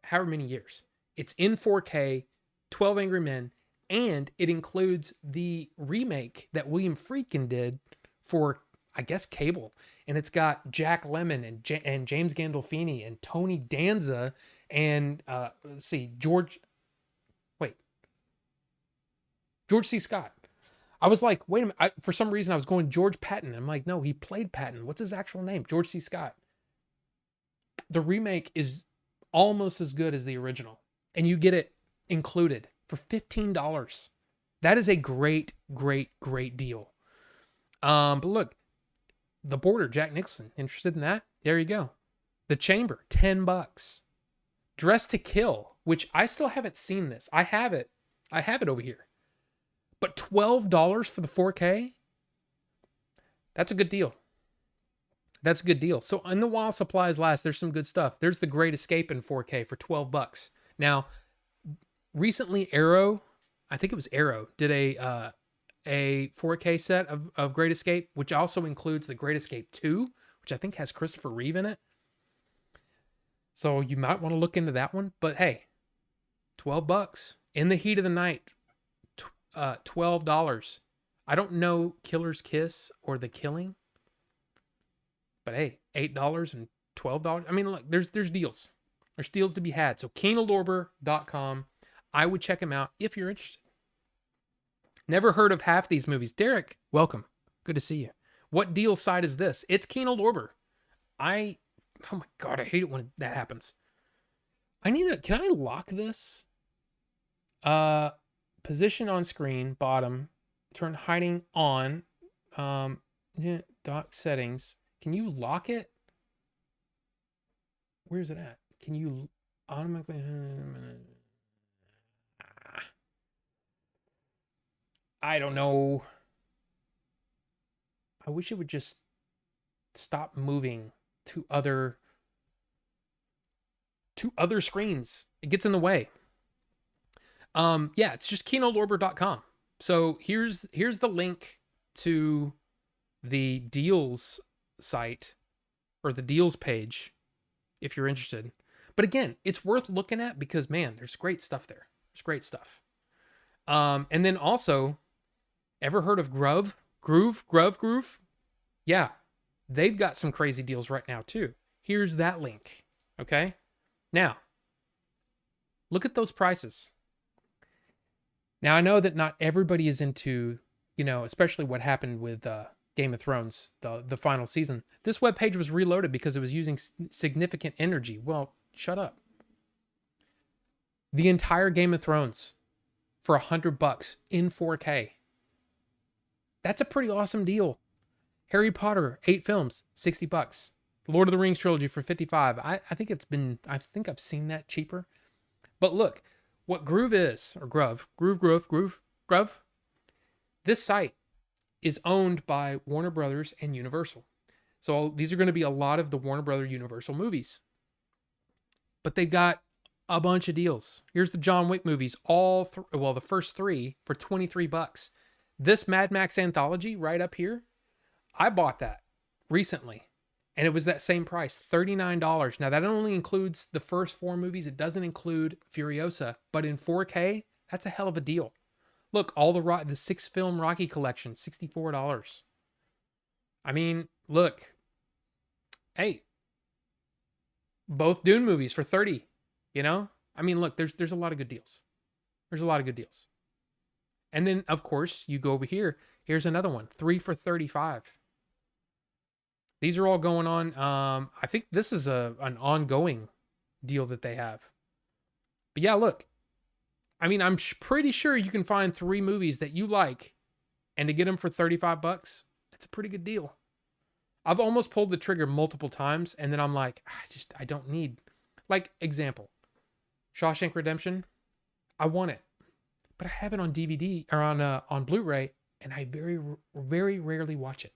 however many years. It's in 4K, 12 Angry Men, and it includes the remake that William Friedkin did for, I guess, cable. And it's got Jack Lemmon and James Gandolfini and Tony Danza and George C. Scott. I was like, wait a minute. For some reason, I was going George Patton. I'm like, no, he played Patton. What's his actual name? George C. Scott. The remake is almost as good as the original, and you get it included for $15. That is a great, great, great deal. But look, The Border, Jack Nicholson. Interested in that? There you go. The Chamber, $10. Dress to Kill, which I still haven't seen this. I have it over here. But $12 for the 4K? That's a good deal. That's a good deal. So in the While Supplies Last, there's some good stuff. There's The Great Escape in 4K for $12. Now, recently Arrow, I think it was Arrow, did a 4K set of Great Escape, which also includes The Great Escape 2, which I think has Christopher Reeve in it. So you might want to look into that one. But hey, $12. In the Heat of the Night, $12. I don't know Killer's Kiss or The Killing, but hey, $8 and $12. I mean, look, there's deals. There's deals to be had. So KinoLorber.com. I would check him out if you're interested. Never heard of half these movies. Derek, welcome. Good to see you. What deal site is this? It's Kino Lorber. Oh my God, I hate it when that happens. Can I lock this? Position on screen, bottom, turn hiding on, dock settings. Can you lock it? Where's it at? Can you automatically? I don't know. I wish it would just stop moving to other screens. It gets in the way. Yeah, it's just keynotelorber.com. So here's the link to the deals site, or the deals page, if you're interested. But again, it's worth looking at because, man, there's great stuff there. There's great stuff. And then also, ever heard of Groove? Yeah, they've got some crazy deals right now too. Here's that link. Okay. Now, look at those prices. Now, I know that not everybody is into, especially what happened with Game of Thrones, the final season. This webpage was reloaded because it was using significant energy. Well, shut up. The entire Game of Thrones for $100 in 4K. That's a pretty awesome deal. Harry Potter, 8 films, $60. Lord of the Rings trilogy for $55. I think I've seen that cheaper. But look, what Groove is, or Groove. This site is owned by Warner Brothers and Universal. So these are going to be a lot of the Warner Brothers Universal movies. But they've got a bunch of deals. Here's the John Wick movies, the first 3 for $23. This Mad Max anthology right up here, I bought that recently. And it was that same price, $39. Now, that only includes the first 4 movies. It doesn't include Furiosa. But in 4K, that's a hell of a deal. Look, all the 6-film Rocky collection, $64. I mean, look. Hey. Both Dune movies for $30. I mean, look, there's a lot of good deals. There's a lot of good deals. And then, of course, you go over here. Here's another one, 3 for $35. These are all going on. I think this is an ongoing deal that they have. But yeah, look. I mean, I'm pretty sure you can find 3 movies that you like, and to get them for $35, that's a pretty good deal. I've almost pulled the trigger multiple times, and then I'm like, I don't need. Like, example, Shawshank Redemption. I want it, but I have it on DVD or on Blu-ray, and I very, very rarely watch it.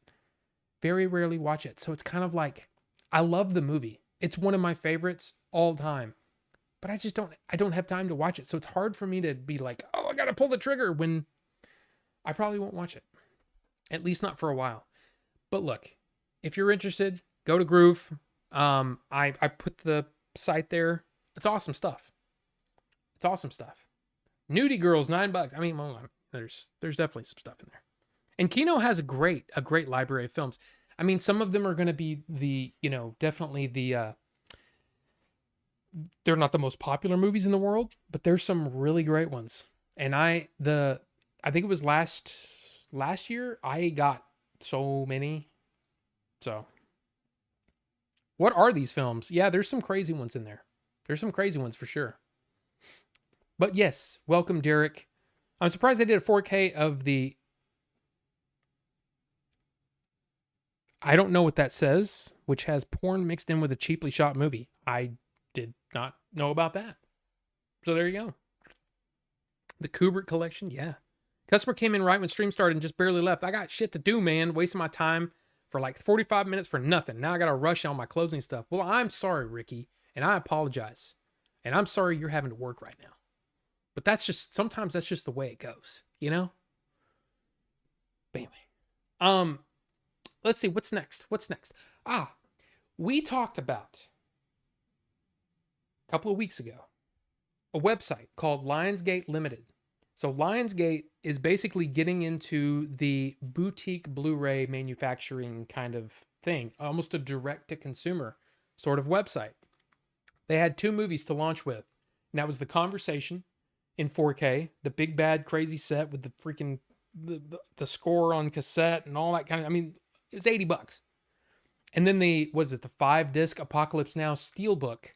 Very rarely watch it. So it's kind of like, I love the movie. It's one of my favorites all time. But I don't have time to watch it. So it's hard for me to be like, oh, I got to pull the trigger when I probably won't watch it. At least not for a while. But look, if you're interested, go to Groove. I put the site there. It's awesome stuff. It's awesome stuff. Nudie Girls, $9. I mean, well, there's definitely some stuff in there. And Kino has a great library of films. I mean, some of them are going to be definitely they're not the most popular movies in the world, but there's some really great ones. And I think it was last year I got so many. So what are these films? Yeah, there's some crazy ones in there. There's some crazy ones for sure. But yes, welcome, Derek. I'm surprised they did a 4K of the. I don't know what that says, which has porn mixed in with a cheaply shot movie. I did not know about that. So there you go. The Kubrick collection, yeah. Customer came in right when stream started and just barely left. I got shit to do, man. Wasting my time for like 45 minutes for nothing. Now I got to rush on my closing stuff. Well, I'm sorry, Ricky, and I apologize. And I'm sorry you're having to work right now. But sometimes that's just the way it goes, But anyway. Let's see, what's next? We talked about a couple of weeks ago a website called Lionsgate Limited. So Lionsgate is basically getting into the boutique Blu-ray manufacturing kind of thing, almost a direct-to-consumer sort of website. They had 2 movies to launch with, and that was The Conversation in 4K, the big bad crazy set with the freaking the score on cassette and all that kind of. I mean, it was $80. And then the 5-disc Apocalypse Now Steelbook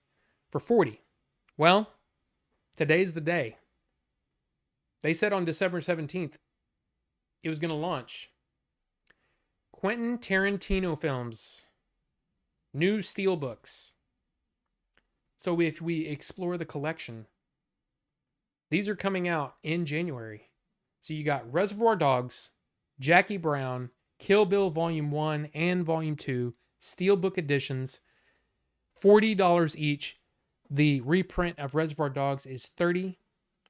for $40. Well, today's the day. They said on December 17th it was going to launch. Quentin Tarantino films, new Steelbooks. So if we explore the collection, these are coming out in January. So you got Reservoir Dogs, Jackie Brown, Kill Bill Volume 1 and Volume 2, Steelbook editions, $40 each. The reprint of Reservoir Dogs is $30.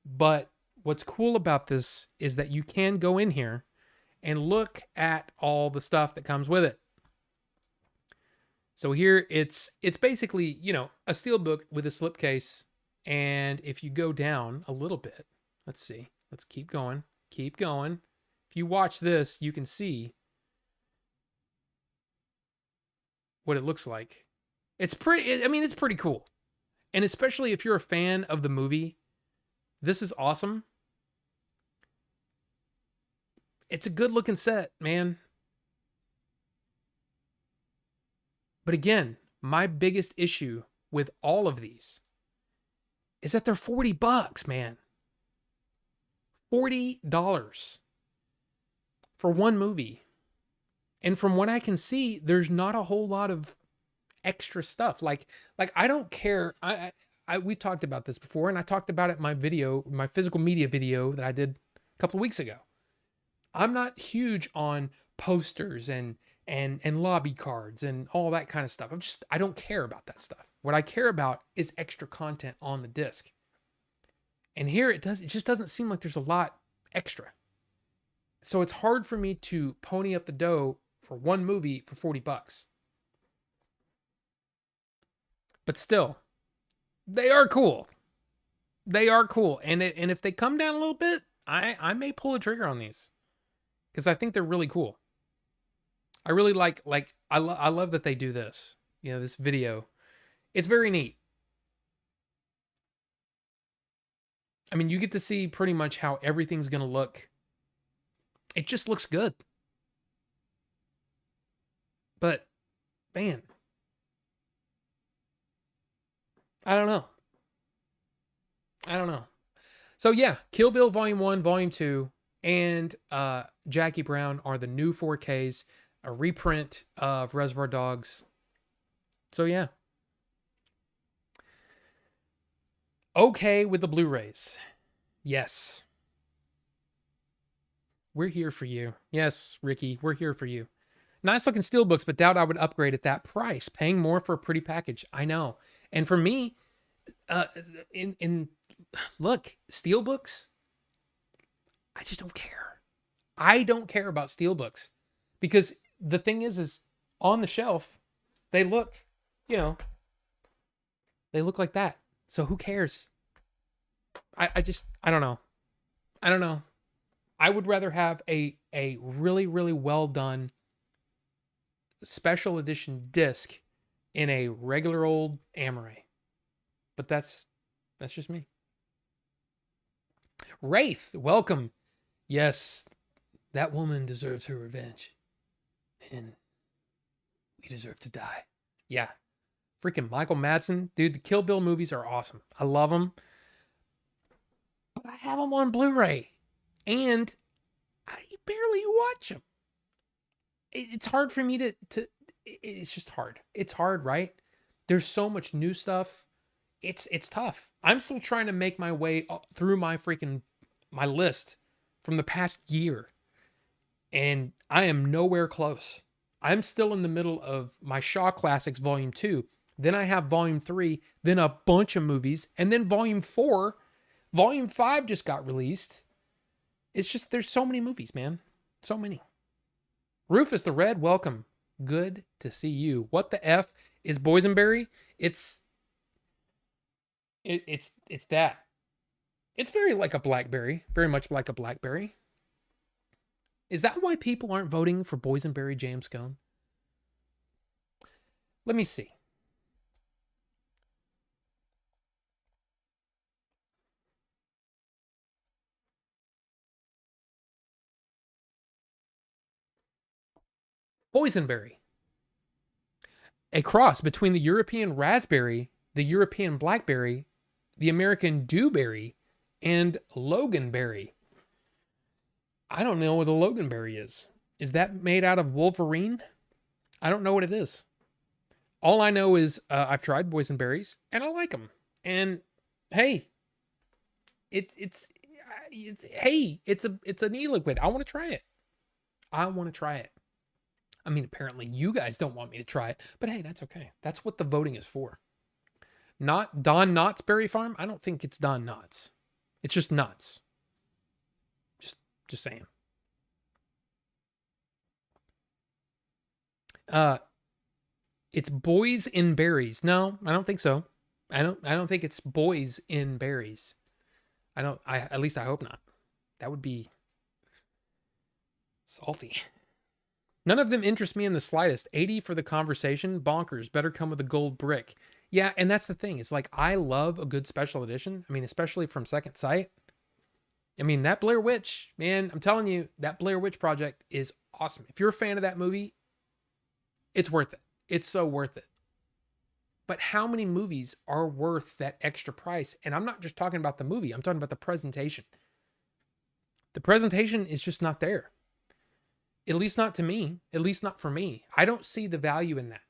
But what's cool about this is that you can go in here and look at all the stuff that comes with it. So here it's basically, a steelbook with a slipcase. And if you go down a little bit, let's see. Let's keep going. Keep going. If you watch this, you can see what it looks like. It's pretty cool. And especially if you're a fan of the movie, this is awesome. It's a good looking set, man. But again, my biggest issue with all of these is that they're $40, man. $40 for one movie. And from what I can see, there's not a whole lot of extra stuff. Like I don't care. We've talked about this before, and I talked about it in my physical media video that I did a couple of weeks ago. I'm not huge on posters and lobby cards and all that kind of stuff. I don't care about that stuff. What I care about is extra content on the disc. And here it just doesn't seem like there's a lot extra. So it's hard for me to pony up the dough for one movie for $40. But still, they are cool. They are cool. And if they come down a little bit, I may pull the trigger on these, because I think they're really cool. I really I love that they do this. This video. It's very neat. I mean, you get to see pretty much how everything's going to look. It just looks good. But, man, I don't know. So yeah, Kill Bill Volume 1, Volume 2, and Jackie Brown are the new 4Ks, a reprint of Reservoir Dogs. So yeah. Okay with the Blu-rays. Yes. We're here for you. Yes, Ricky, we're here for you. Nice looking steelbooks, but doubt I would upgrade at that price. Paying more for a pretty package. I know. And for me, look, steelbooks, I just don't care. I don't care about steelbooks, because the thing is on the shelf, they look, they look like that. So who cares? I don't know. I would rather have a really, really well done special edition disc in a regular old Amaray. But that's just me. Wraith, welcome. Yes, that woman deserves her revenge. And we deserve to die. Yeah. Freaking Michael Madsen. Dude, the Kill Bill movies are awesome. I love them. But I have them on Blu-ray. And I barely watch them. It's hard for me to it's just hard. It's hard, right? There's so much new stuff. It's tough. I'm still trying to make my way through my list from the past year. And I am nowhere close. I'm still in the middle of my Shaw Classics Volume 2. Then I have Volume 3, then a bunch of movies, and then Volume 4. Volume 5 just got released. It's just, there's so many movies, man. So many. Rufus the Red, welcome. Good to see you. What the F is Boysenberry? It's that. It's very like a blackberry. Very much like a blackberry. Is that why people aren't voting for Boysenberry James Cone? Let me see. Boysenberry. A cross between the European raspberry, the European blackberry, the American dewberry, and loganberry. I don't know what a loganberry is. Is that made out of Wolverine? I don't know what it is. All I know is I've tried boysenberries and I like them. And hey, it's an e-liquid. I want to try it. I mean, apparently you guys don't want me to try it, but hey, that's okay. That's what the voting is for. Not Don Knotts Berry Farm. I don't think it's Don Knotts. It's just nuts. Just saying. It's Boys in Berries. No, I don't think so. I don't think it's Boys in Berries. At least I hope not. That would be salty. None of them interest me in the slightest. 80 for the conversation. Bonkers. Better come with a gold brick. Yeah, and that's the thing. It's like, I love a good special edition. I mean, especially from Second Sight. I mean, that Blair Witch, man, I'm telling you, that Blair Witch Project is awesome. If you're a fan of that movie, it's worth it. It's so worth it. But how many movies are worth that extra price? And I'm not just talking about the movie. I'm talking about the presentation. The presentation is just not there. At least not to me. At least not for me. I don't see the value in that.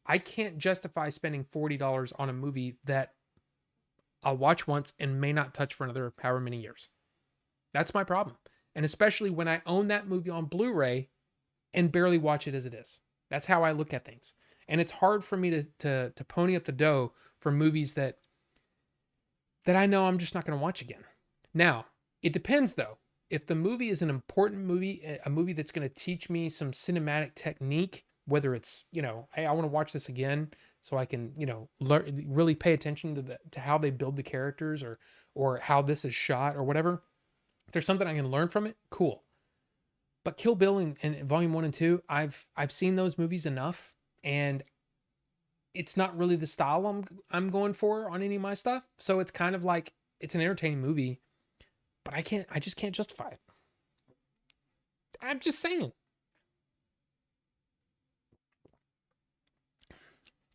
I can't justify spending $40 on a movie that I'll watch once and may not touch for another however many years. That's my problem. And especially when I own that movie on Blu-ray and barely watch it as it is. That's how I look at things. And it's hard for me to pony up the dough for movies that I know I'm just not going to watch again. Now, it depends though. If the movie is an important movie, a movie that's going to teach me some cinematic technique, whether it's, hey, I want to watch this again so I can, really pay attention to how they build the characters or how this is shot or whatever. If there's something I can learn from it, cool. But Kill Bill and Volume 1 and 2, I've seen those movies enough, and it's not really the style I'm going for on any of my stuff. So it's kind of like, it's an entertaining movie, but I just can't justify it. I'm just saying.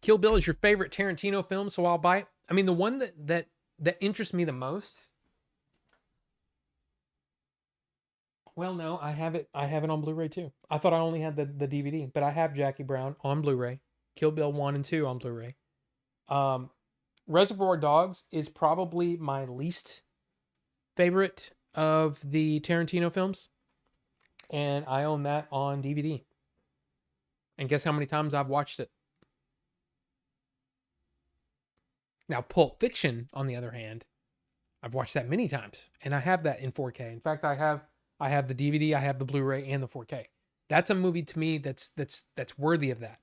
Kill Bill is your favorite Tarantino film, so I'll buy it. I mean, the one that interests me the most. Well, no, I have it on Blu-ray too. I thought I only had the DVD, but I have Jackie Brown on Blu-ray. Kill Bill 1 and 2 on Blu-ray. Reservoir Dogs is probably my least favorite of the Tarantino films. And I own that on DVD. And guess how many times I've watched it? Now, Pulp Fiction, on the other hand, I've watched that many times. And I have that in 4K. In fact, I have the DVD, I have the Blu-ray, and the 4K. That's a movie to me that's worthy of that.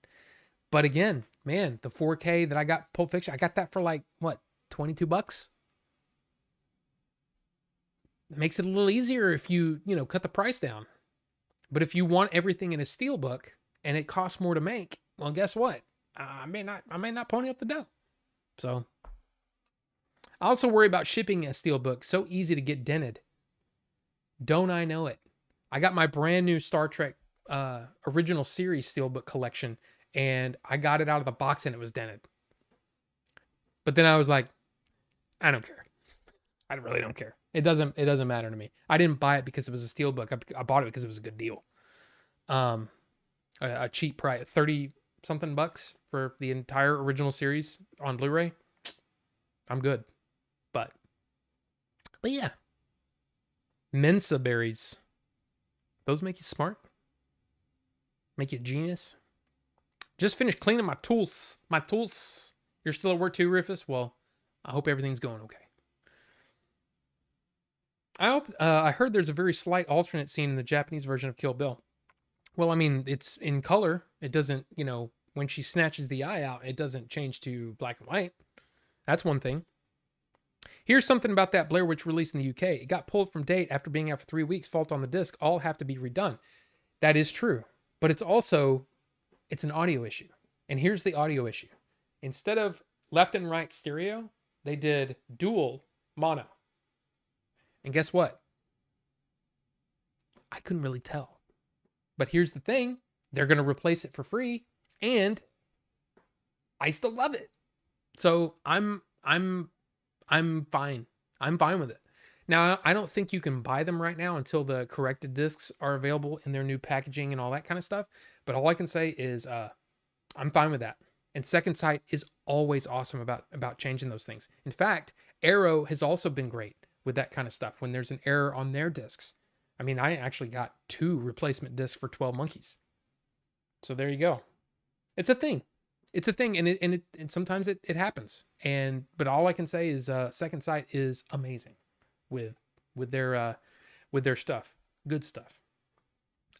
But again, man, the 4K that I got, Pulp Fiction, I got that for like, what, $22? It makes it a little easier if you cut the price down. But if you want everything in a steelbook and it costs more to make, well, guess what? I may not pony up the dough. So I also worry about shipping a steelbook. So easy to get dented. Don't I know it? I got my brand new Star Trek original series steelbook collection, and I got it out of the box and it was dented. But then I was like, I don't care. I really don't care. It doesn't matter to me. I didn't buy it because it was a steelbook. I bought it because it was a good deal. A cheap price, 30 something bucks for the entire original series on Blu-ray. I'm good. But yeah. Mensa berries. Those make you smart. Make you a genius. Just finished cleaning my tools. You're still at work too, Rufus? Well, I hope everything's going okay. I heard there's a very slight alternate scene in the Japanese version of Kill Bill. Well, I mean, it's in color. It doesn't, when she snatches the eye out, it doesn't change to black and white. That's one thing. Here's something about that Blair Witch release in the UK. It got pulled from date after being out for 3 weeks. Fault on the disc. All have to be redone. That is true. But it's an audio issue. And here's the audio issue. Instead of left and right stereo, they did dual mono. And guess what? I couldn't really tell. But here's the thing. They're going to replace it for free. And I still love it. So I'm fine. I'm fine with it. Now, I don't think you can buy them right now until the corrected discs are available in their new packaging and all that kind of stuff. But all I can say is I'm fine with that. And Second Sight is always awesome about changing those things. In fact, Arrow has also been great with that kind of stuff when there's an error on their discs. I mean, I actually got 2 replacement discs for 12 Monkeys. So there you go. It's a thing. It's a thing, and sometimes it happens. But all I can say is Second Sight is amazing with with their with their stuff. Good stuff.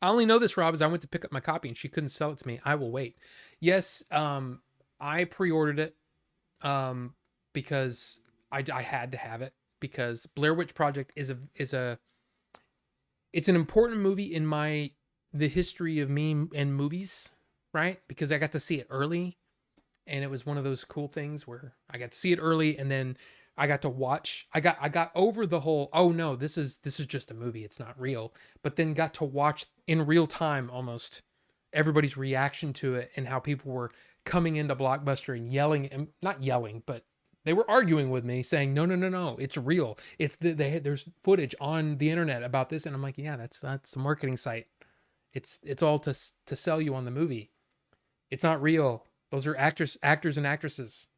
I only know this, Rob, as I went to pick up my copy and she couldn't sell it to me. I will wait. Yes, I pre-ordered it because I had to have it, because Blair Witch Project is it's an important movie in the history of me and movies, right? Because I got to see it early, and it was one of those cool things where I got to see it early, and then I got to watch. I got over the whole, oh no, this is just a movie, it's not real. But then got to watch in real time almost everybody's reaction to it, and how people were coming into Blockbuster and yelling, and not yelling, but they were arguing with me, saying, no, it's real. It's there's footage on the internet about this, and I'm like, yeah, that's a marketing site. It's all to sell you on the movie. It's not real. Those are actors and actresses.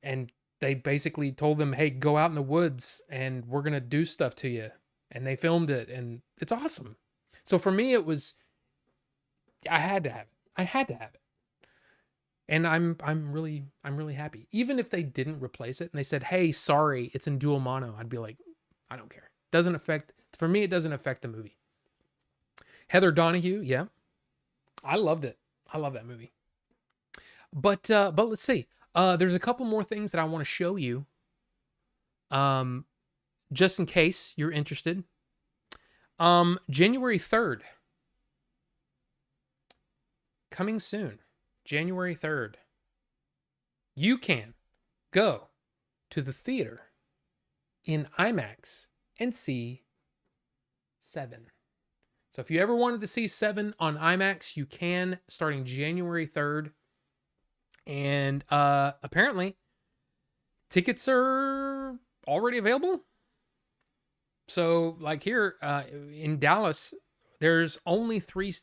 And they basically told them, hey, go out in the woods and we're going to do stuff to you. And they filmed it, and it's awesome. So for me, I had to have it. I had to have it. And I'm really happy. Even if they didn't replace it and they said, hey, sorry, it's in dual mono, I'd be like, I don't care. For me, it doesn't affect the movie. Heather Donahue, yeah. I loved it. I love that movie. But let's see. There's a couple more things that I want to show you. Just in case you're interested. January 3rd. Coming soon. January 3rd. You can go to the theater in IMAX and see Seven. So if you ever wanted to see Seven on IMAX, you can, starting January 3rd. And apparently tickets are already available. So like here in Dallas, there's only three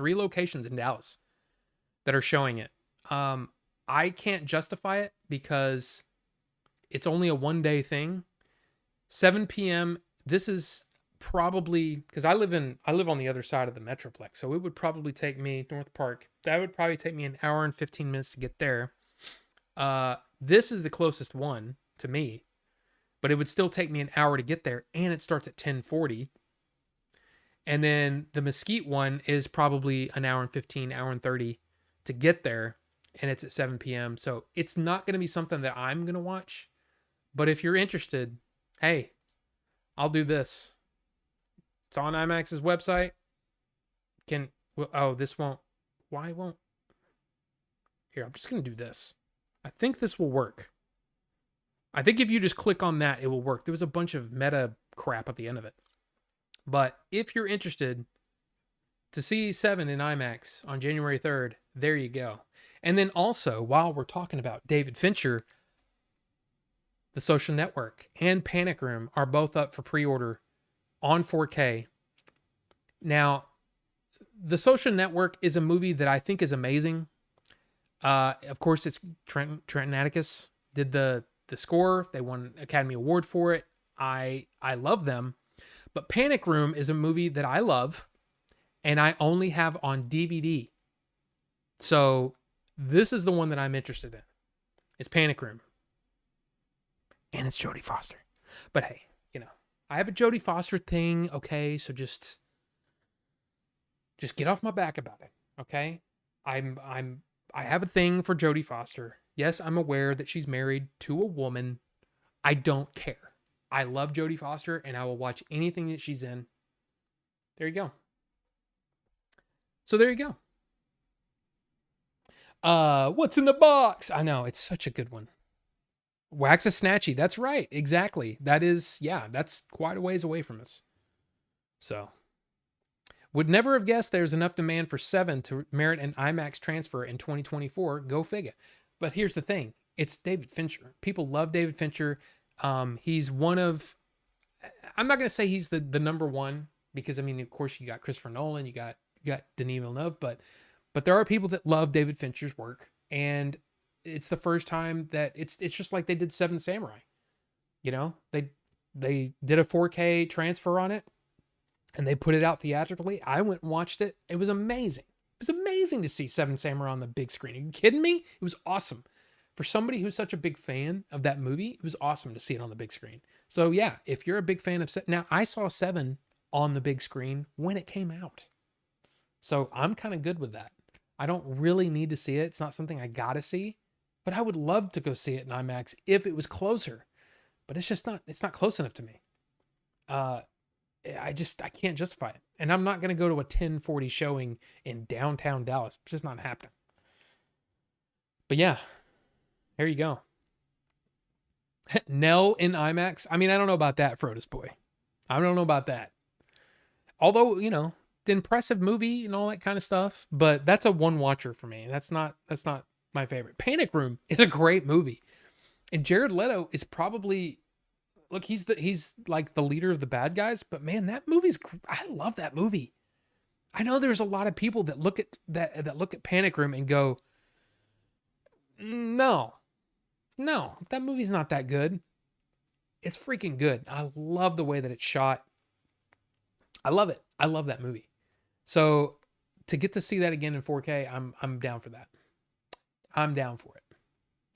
locations in Dallas that are showing it. I can't justify it because it's only a one-day thing. 7 p.m. This is probably, because I live on the other side of the Metroplex, so it would probably take me, North Park, that would probably take me an hour and 15 minutes to get there. This is the closest one to me, but it would still take me an hour to get there, and it starts at 10:40. And then the Mesquite one is probably an hour and 15, hour and 30 to get there, and it's at 7 p.m. So it's not going to be something that I'm going to watch. But if you're interested, hey, I'll do this. It's on IMAX's website. This won't. Why won't? Here, I'm just going to do this. I think this will work. I think if you just click on that, it will work. There was a bunch of meta crap at the end of it. But if you're interested to see Seven in IMAX on January 3rd, there you go. And then also, while we're talking about David Fincher, The Social Network and Panic Room are both up for pre-order on 4K. Now, The Social Network is a movie that I think is amazing. Of course, it's Trent Atticus did the score. They won an Academy Award for it. I love them. But Panic Room is a movie that I love, and I only have on DVD. So this is the one that I'm interested in. It's Panic Room. And it's Jodie Foster. But hey, I have a Jodie Foster thing, okay? So just get off my back about it, okay? I have a thing for Jodie Foster. Yes, I'm aware that she's married to a woman. I don't care. I love Jodie Foster, and I will watch anything that she's in. There you go. So there you go. What's in the box? I know, it's such a good one. Wax-a-Snatchy. That's right. Exactly. That's quite a ways away from us. So, would never have guessed there's enough demand for Seven to merit an IMAX transfer in 2024. Go figure. But here's the thing. It's David Fincher. People love David Fincher. He's one of, I'm not going to say he's the number one, because of course you got Christopher Nolan, you got Denis Villeneuve, but there are people that love David Fincher's work, and it's the first time that it's just like they did Seven Samurai. They did a 4K transfer on it, and they put it out theatrically. I went and watched it. It was amazing. It was amazing to see Seven Samurai on the big screen. Are you kidding me? It was awesome. For somebody who's such a big fan of that movie, it was awesome to see it on the big screen. So yeah, if you're a big fan of now, I saw Seven on the big screen when it came out. So I'm kind of good with that. I don't really need to see it. It's not something I gotta see, but I would love to go see it in IMAX if it was closer. But it's not close enough to me. I can't justify it. And I'm not going to go to a 1040 showing in downtown Dallas. It's just not happening. But yeah, there you go. Nell in IMAX. I mean, I don't know about that, Frodus Boy. I don't know about that. Although, you know, the impressive movie and all that kind of stuff, but that's a one watcher for me. That's not my favorite. Panic Room is a great movie. And Jared Leto is probably, look, he's like the leader of the bad guys, but man, I love that movie. I know there's a lot of people that look at Panic Room and go, no, that movie's not that good. It's freaking good. I love the way that it's shot. I love it. I love that movie. So to get to see that again in 4K, I'm down for that. I'm down for it.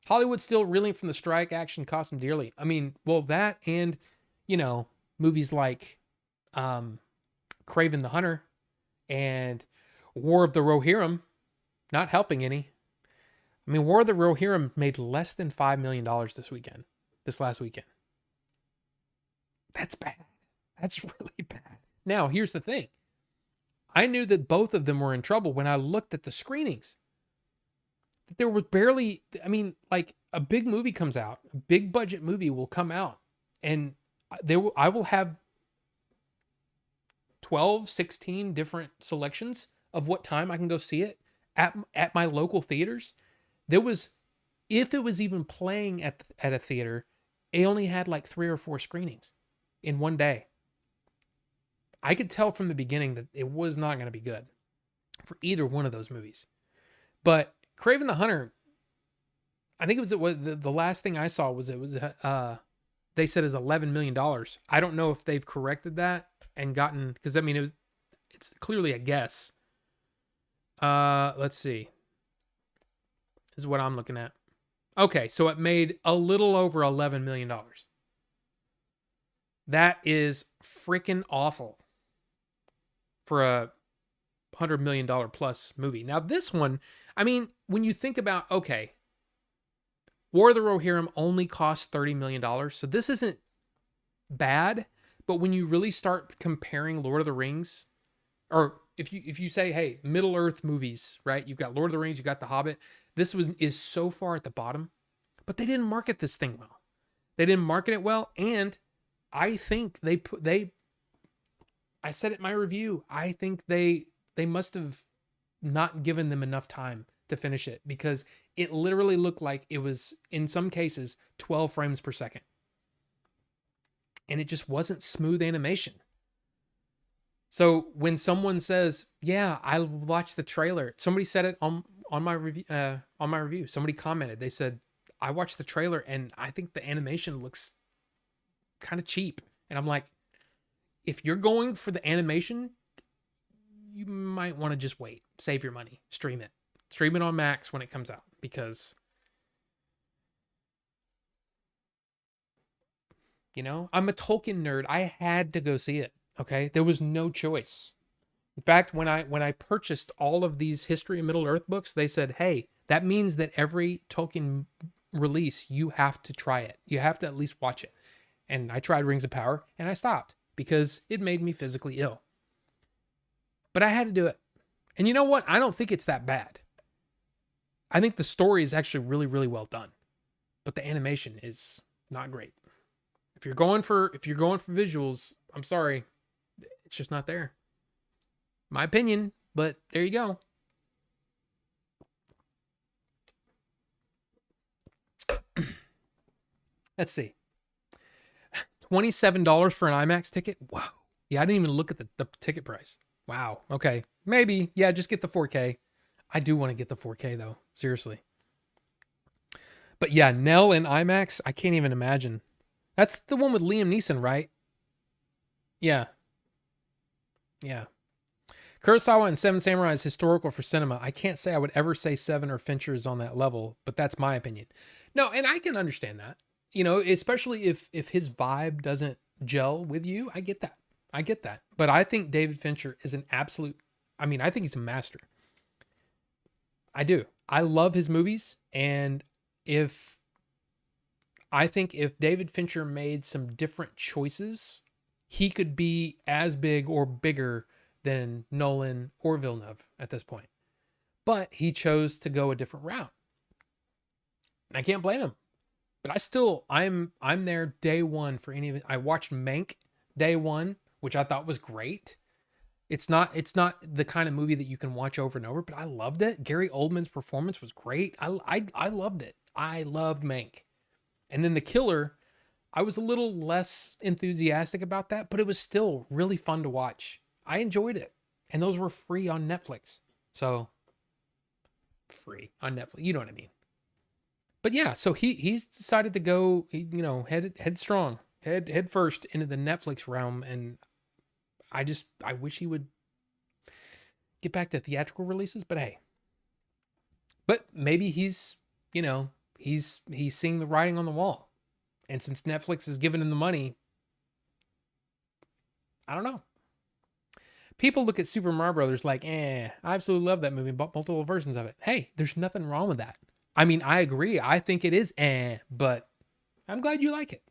Hollywood's still reeling from the strike. Action cost them dearly. I mean, well, that and, you know, movies like Kraven the Hunter and War of the Rohirrim not helping any. I mean, War of the Rohirrim made less than $5 million this last weekend. That's bad. That's really bad. Now, here's the thing. I knew that both of them were in trouble when I looked at the screenings. There was barely, I mean, like a big movie comes out, a big budget movie will come out, and I will have 12, 16 different selections of what time I can go see it at my local theaters. There was, if it was even playing at a theater, it only had like 3 or 4 screenings in one day. I could tell from the beginning that it was not going to be good for either one of those movies. But Kraven the Hunter, I think it was the last thing I saw was they said is $11 million. I don't know if they've corrected that and gotten, because I mean it's clearly a guess. Let's see. This is what I'm looking at. Okay, so it made a little over $11 million. That is freaking awful for a $100 million plus movie. Now this one, I mean, when you think about, okay, War of the Rohirrim only cost $30 million. So this isn't bad, but when you really start comparing Lord of the Rings, or if you say, hey, Middle Earth movies, right? You've got Lord of the Rings, you got The Hobbit. This is so far at the bottom, but they didn't market this thing well. They didn't market it well, and I think I said it in my review, I think they must have not given them enough time to finish it, because it literally looked like it was, in some cases, 12 frames per second. And it just wasn't smooth animation. So when someone says, yeah, I watched the trailer, somebody said it on my review. Somebody commented, they said, I watched the trailer and I think the animation looks kind of cheap. And I'm like, if you're going for the animation, you might want to just wait, save your money, stream it on Max when it comes out, because, you know, I'm a Tolkien nerd. I had to go see it. Okay. There was no choice. In fact, when I purchased all of these History of Middle Earth books, they said, hey, that means that every Tolkien release, you have to try it. You have to at least watch it. And I tried Rings of Power and I stopped because it made me physically ill. But I had to do it. And you know what? I don't think it's that bad. I think the story is actually really, really well done. But the animation is not great. If you're going for visuals, I'm sorry. It's just not there. My opinion, but there you go. Let's see. $27 for an IMAX ticket? Wow. Yeah, I didn't even look at the ticket price. Wow. Okay. Maybe. Yeah, just get the 4K. I do want to get the 4K though. Seriously. But yeah, Nell in IMAX, I can't even imagine. That's the one with Liam Neeson, right? Yeah. Yeah. Kurosawa and Seven Samurai is historical for cinema. I can't say I would ever say Seven or Fincher is on that level, but that's my opinion. No, and I can understand that. Especially if his vibe doesn't gel with you, I get that. I get that. But I think David Fincher is an absolute, I think he's a master. I do. I love his movies, and I think if David Fincher made some different choices, he could be as big or bigger than Nolan or Villeneuve at this point. But he chose to go a different route. And I can't blame him. But I'm there day one for any of it. I watched Mank day one, which I thought was great. It's not the kind of movie that you can watch over and over, but I loved it. Gary Oldman's performance was great. I loved it. I loved Mank. And then The Killer, I was a little less enthusiastic about that, but it was still really fun to watch. I enjoyed it. And those were free on Netflix. So free on Netflix. You know what I mean? But yeah, so he's decided to go, head strong, head first into the Netflix realm. And I wish he would get back to theatrical releases, but hey. But maybe he's seeing the writing on the wall. And since Netflix is giving him the money, I don't know. People look at Super Mario Brothers like, I absolutely love that movie, bought multiple versions of it. Hey, there's nothing wrong with that. I agree. I think it is but I'm glad you like it.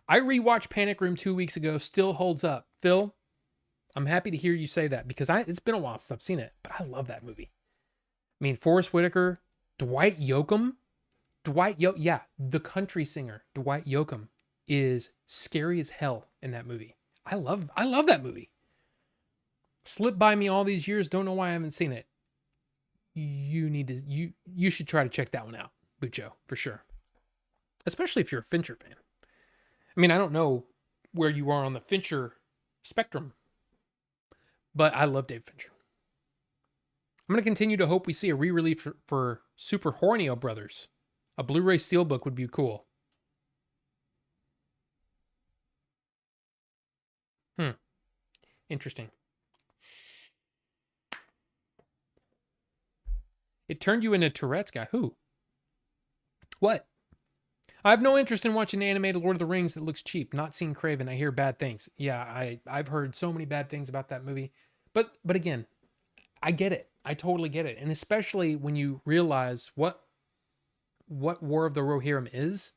I rewatched Panic Room 2 weeks ago, still holds up. Phil, I'm happy to hear you say that because it's been a while since I've seen it, but I love that movie. Forrest Whitaker, Dwight Yoakam, the country singer, Dwight Yoakam is scary as hell in that movie. I love that movie. Slipped by me all these years. Don't know why I haven't seen it. You should try to check that one out, Bucho, for sure. Especially if you're a Fincher fan. I don't know where you are on the Fincher spectrum, but I love Dave Fincher. I'm going to continue to hope we see a re-release for Super Hornio Brothers. A Blu-ray steelbook would be cool. Interesting. It turned you into Tourette's guy. Who? What? I have no interest in watching animated Lord of the Rings that looks cheap. Not seen Craven. I hear bad things. Yeah, I've heard so many bad things about that movie. But again, I get it. I totally get it. And especially when you realize what War of the Rohirrim is.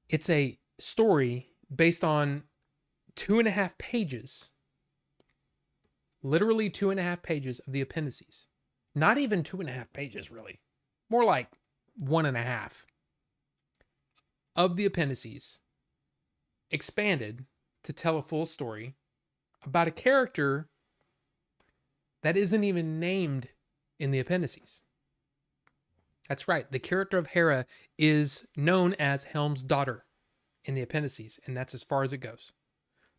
It's a story based on 2.5 pages. Literally 2.5 pages of the appendices. Not even 2.5 pages, really. More like 1.5 of the appendices expanded to tell a full story about a character that isn't even named in the appendices. That's right. The character of Hera is known as Helm's daughter in the appendices, and that's as far as it goes.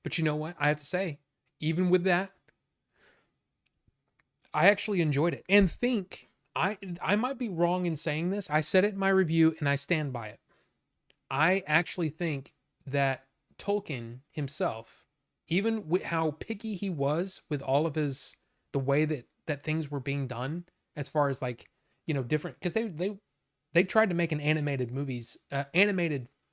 But you know what? I have to say, even with that, I actually enjoyed it and think I might be wrong in saying this. I said it in my review and I stand by it. I actually think that Tolkien himself, even with how picky he was with all of the way that things were being done, as far as different, because they tried to make an animated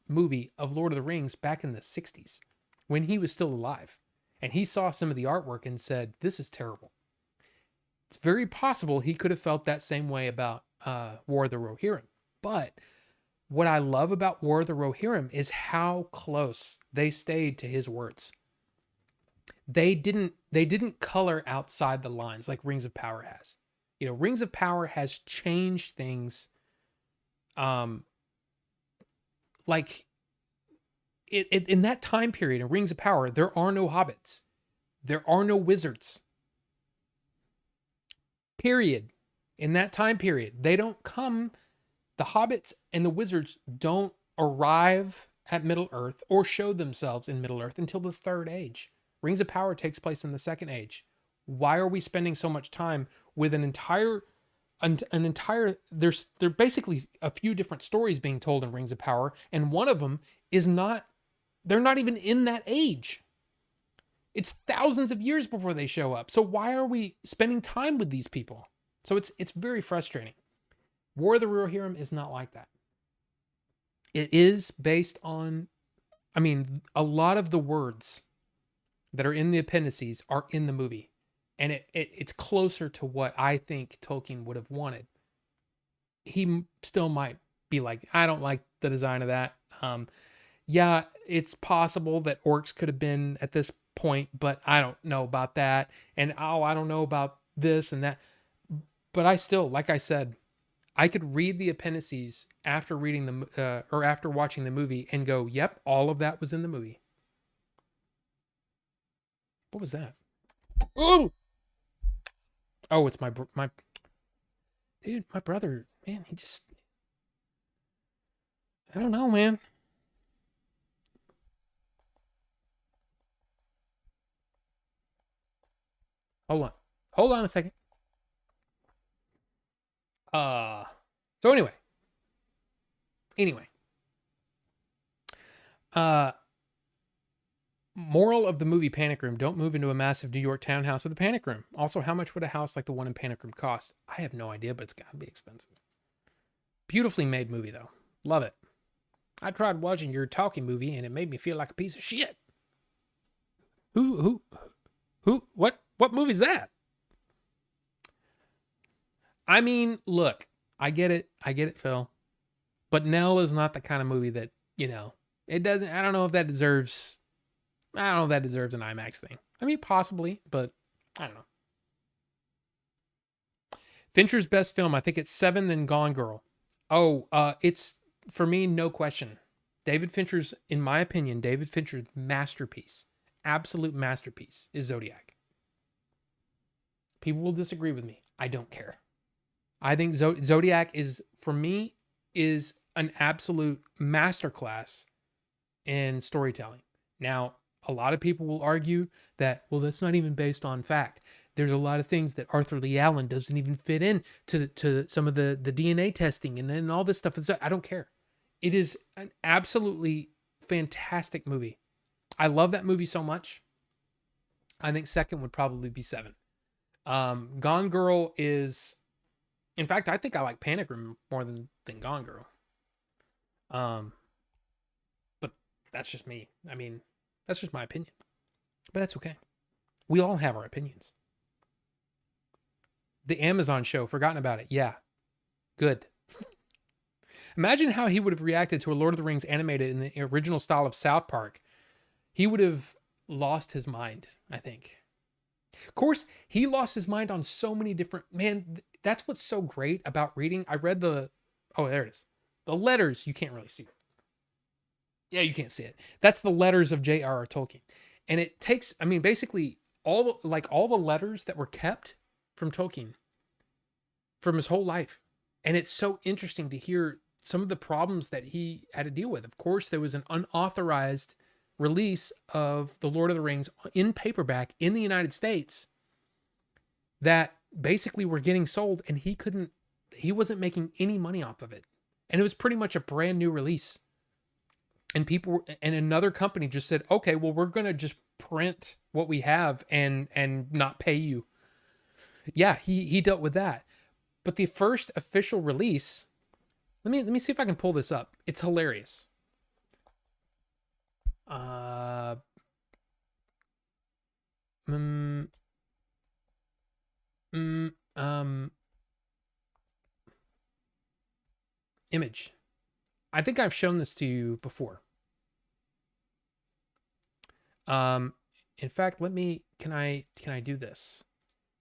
movie of Lord of the Rings back in the 60s when he was still alive, and he saw some of the artwork and said, "This is terrible." It's very possible he could have felt that same way about War of the Rohirrim. But what I love about War of the Rohirrim is how close they stayed to his words. They didn't color outside the lines like Rings of Power has. Rings of Power has changed things. In that time period in Rings of Power, there are no hobbits. There are no wizards. Period. In that time period, they don't come. The hobbits and the wizards don't arrive at Middle-earth or show themselves in Middle-earth until the Third Age. Rings of Power takes place in the Second Age. Why are we spending so much time with an entire there's basically a few different stories being told in Rings of Power, and one of them is they're not even in that age. It's thousands of years before they show up. So why are we spending time with these people? So it's very frustrating. War of the Rohirrim is not like that. It is based on, I mean, a lot of the words that are in the appendices are in the movie. And it's closer to what I think Tolkien would have wanted. He still might be like, I don't like the design of that. Yeah, it's possible that orcs could have been at this point, but I don't know about that. And I don't know about this and that. But I still, like I said, I could read the appendices after reading the or after watching the movie and go, yep, all of that was in the movie. What was that? Oh, it's my dude, my brother, man, he just, I don't know, man. Hold on a second. So anyway. Moral of the movie Panic Room: don't move into a massive New York townhouse with a panic room. Also, how much would a house like the one in Panic Room cost? I have no idea, but it's got to be expensive. Beautifully made movie though. Love it. I tried watching your talking movie and it made me feel like a piece of shit. What movie's that? I mean, look, I get it, Phil. But Nell is not the kind of movie that, it doesn't, I don't know if that deserves an IMAX thing. I mean, possibly, but I don't know. Fincher's best film, I think it's 7, then Gone Girl. Oh, it's, for me, no question. In my opinion, David Fincher's masterpiece, absolute masterpiece, is Zodiac. People will disagree with me. I don't care. I think Zodiac is, for me, is an absolute masterclass in storytelling. Now, a lot of people will argue that, well, that's not even based on fact. There's a lot of things that Arthur Lee Allen doesn't even fit in to some of the DNA testing and then all this stuff. I don't care. It is an absolutely fantastic movie. I love that movie so much. I think second would probably be 7. Gone Girl is, in fact, I think I like Panic Room more than Gone Girl. But that's just me. I mean, that's just my opinion. But that's okay. We all have our opinions. The Amazon show, forgotten about it. Yeah. Good. Imagine how he would have reacted to a Lord of the Rings animated in the original style of South Park. He would have lost his mind, I think. Of course, he lost his mind on so many different... Man, that's what's so great about reading. I read the... Oh, there it is. The letters, you can't really see it. Yeah, you can't see it. That's the letters of J.R.R. Tolkien. And it takes... I mean, basically, all the letters that were kept from Tolkien from his whole life. And it's so interesting to hear some of the problems that he had to deal with. Of course, there was an unauthorized release of The Lord of the Rings in paperback in the United States that basically were getting sold, and he wasn't making any money off of it. And it was pretty much a brand new release. And another company just said, okay, well, we're going to just print what we have and not pay you. Yeah, he dealt with that. But the first official release, let me see if I can pull this up. It's hilarious. Image. I think I've shown this to you before. In fact, can I do this?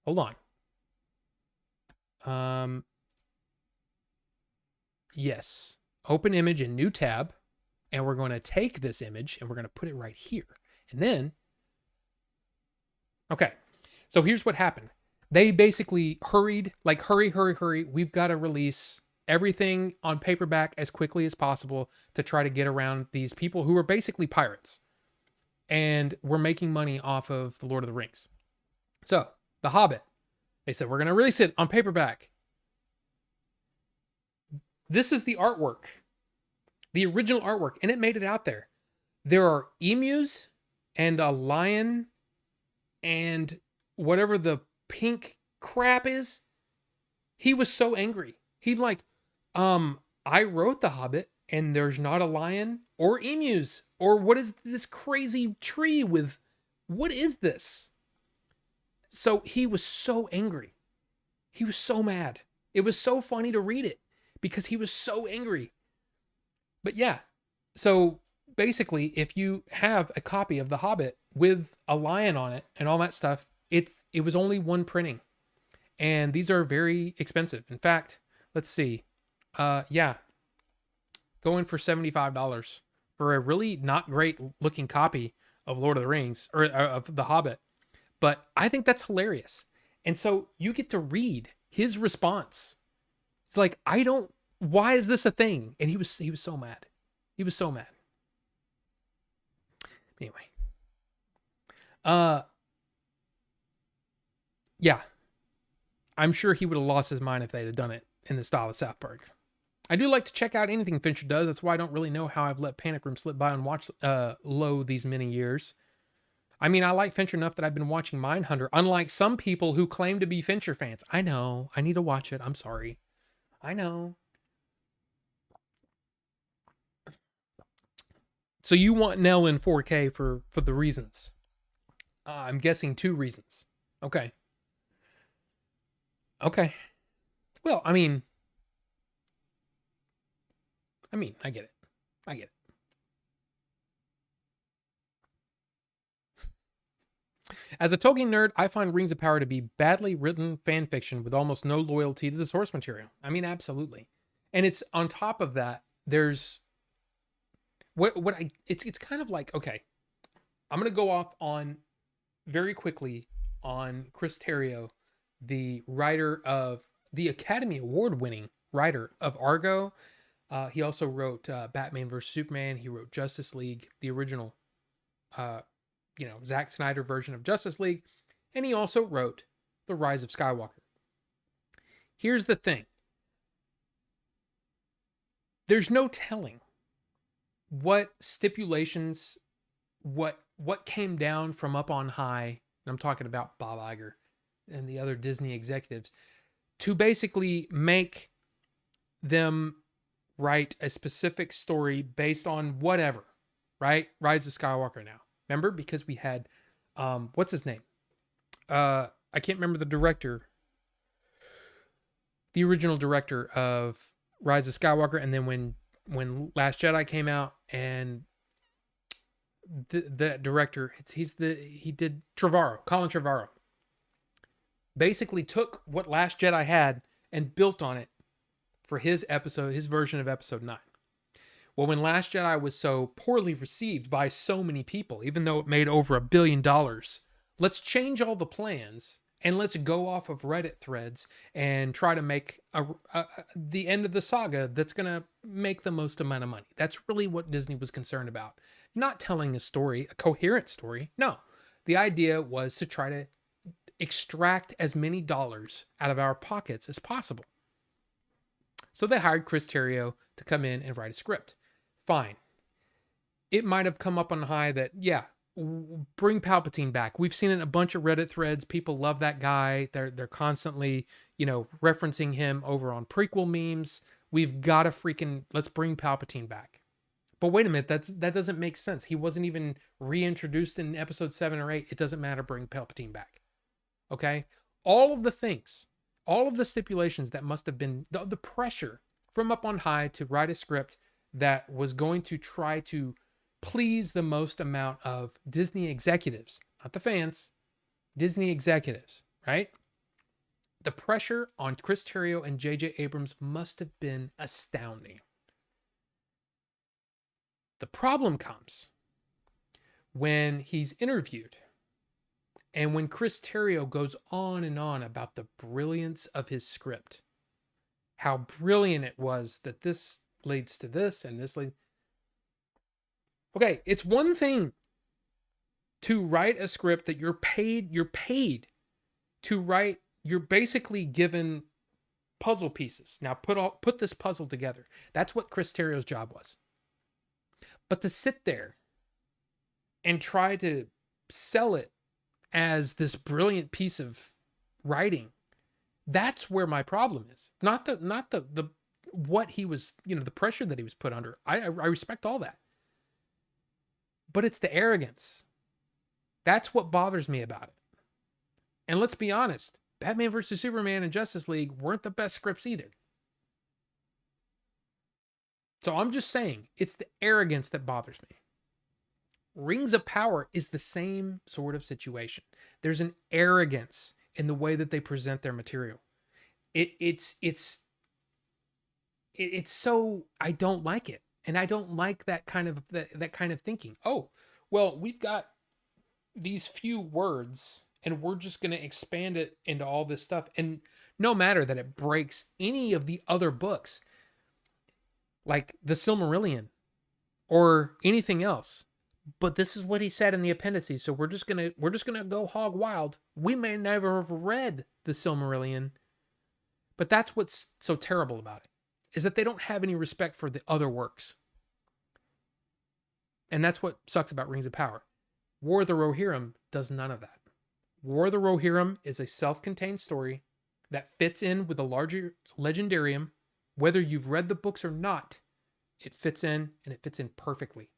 Hold on. Yes. Open image in new tab. And we're going to take this image and we're going to put it right here. And then, okay. So here's what happened. They basically hurried, like hurry. We've got to release everything on paperback as quickly as possible to try to get around these people who are basically pirates. And we're making money off of The Lord of the Rings. So, The Hobbit. They said, we're going to release it on paperback. This is the artwork. The original artwork. And it made it out there. There are emus and a lion and whatever the pink crap is, he was so angry. He'd like, I wrote The Hobbit and there's not a lion or emus or what is this crazy tree with, what is this? So he was so angry. He was so mad. It was so funny to read it because he was so angry. But yeah, so basically, if you have a copy of The Hobbit with a lion on it and all that stuff, it was only one printing, and these are very expensive. In fact, let's see, yeah, going for $75 for a really not great looking copy of Lord of the Rings or of The Hobbit. But I think that's hilarious, and so you get to read his response. It's like, I don't. Why is this a thing? And he was so mad. He was so mad. Anyway. Yeah. I'm sure he would have lost his mind if they'd have done it in the style of South Park. I do like to check out anything Fincher does. That's why I don't really know how I've let Panic Room slip by and watch Low these many years. I mean, I like Fincher enough that I've been watching Mindhunter, unlike some people who claim to be Fincher fans. I know. I need to watch it. I'm sorry. I know. So you want Nell in 4K for the reasons. I'm guessing 2 reasons. Okay. Okay. Well, I mean, I get it. I get it. As a Tolkien nerd, I find Rings of Power to be badly written fan fiction with almost no loyalty to the source material. I mean, absolutely. And it's on top of that, there's it's kind of like, okay, I'm going to go off on very quickly on Chris Terrio, the writer of the Academy Award winning writer of Argo. He also wrote Batman vs Superman. He wrote Justice League, the original, Zack Snyder version of Justice League. And he also wrote The Rise of Skywalker. Here's the thing. There's no telling what stipulations, what came down from up on high, and I'm talking about Bob Iger and the other Disney executives, to basically make them write a specific story based on whatever, right? Rise of Skywalker now. Remember? Because we had, what's his name? I can't remember the director. The original director of Rise of Skywalker, and then when Last Jedi came out, and the director, he did Trevorrow, Colin Trevorrow, basically took what Last Jedi had and built on it for his version of episode 9. Well, when Last Jedi was so poorly received by so many people, even though it made over $1 billion, let's change all the plans and let's go off of Reddit threads and try to make the end of the saga that's going to make the most amount of money. That's really what Disney was concerned about. Not telling a story, a coherent story. No, the idea was to try to extract as many dollars out of our pockets as possible. So they hired Chris Terrio to come in and write a script. Fine. It might have come up on high that, yeah, bring Palpatine back. We've seen it in a bunch of Reddit threads. People love that guy. They're constantly, referencing him over on prequel memes. We've got to let's bring Palpatine back. But wait a minute, that doesn't make sense. He wasn't even reintroduced in episode 7 or 8. It doesn't matter. Bring Palpatine back. Okay? All of the things, all of the stipulations that must have been the pressure from up on high to write a script that was going to try to please the most amount of Disney executives, not the fans, Disney executives, right? The pressure on Chris Terrio and J.J. Abrams must have been astounding. The problem comes when he's interviewed and when Chris Terrio goes on and on about the brilliance of his script, how brilliant it was that this leads to this and this leads. Okay, it's one thing to write a script that you're paid to write. You're basically given puzzle pieces. Now put this puzzle together. That's what Chris Terrio's job was. But to sit there and try to sell it as this brilliant piece of writing. That's where my problem is. Not the what he was, the pressure that he was put under. I respect all that. But it's the arrogance. That's what bothers me about it. And let's be honest, Batman vs. Superman and Justice League weren't the best scripts either. So I'm just saying, it's the arrogance that bothers me. Rings of Power is the same sort of situation. There's an arrogance in the way that they present their material. It's so, I don't like it. And I don't like that kind of thinking. Oh, well, we've got these few words and we're just going to expand it into all this stuff. And no matter that it breaks any of the other books, like the Silmarillion or anything else. But this is what he said in the appendices, so we're just gonna go hog wild. We may never have read the Silmarillion, but that's what's so terrible about it, is that they don't have any respect for the other works. And that's what sucks about Rings of Power. War of the Rohirrim does none of that. War of the Rohirrim is a self-contained story that fits in with a larger legendarium. Whether you've read the books or not, it fits in, and it fits in perfectly.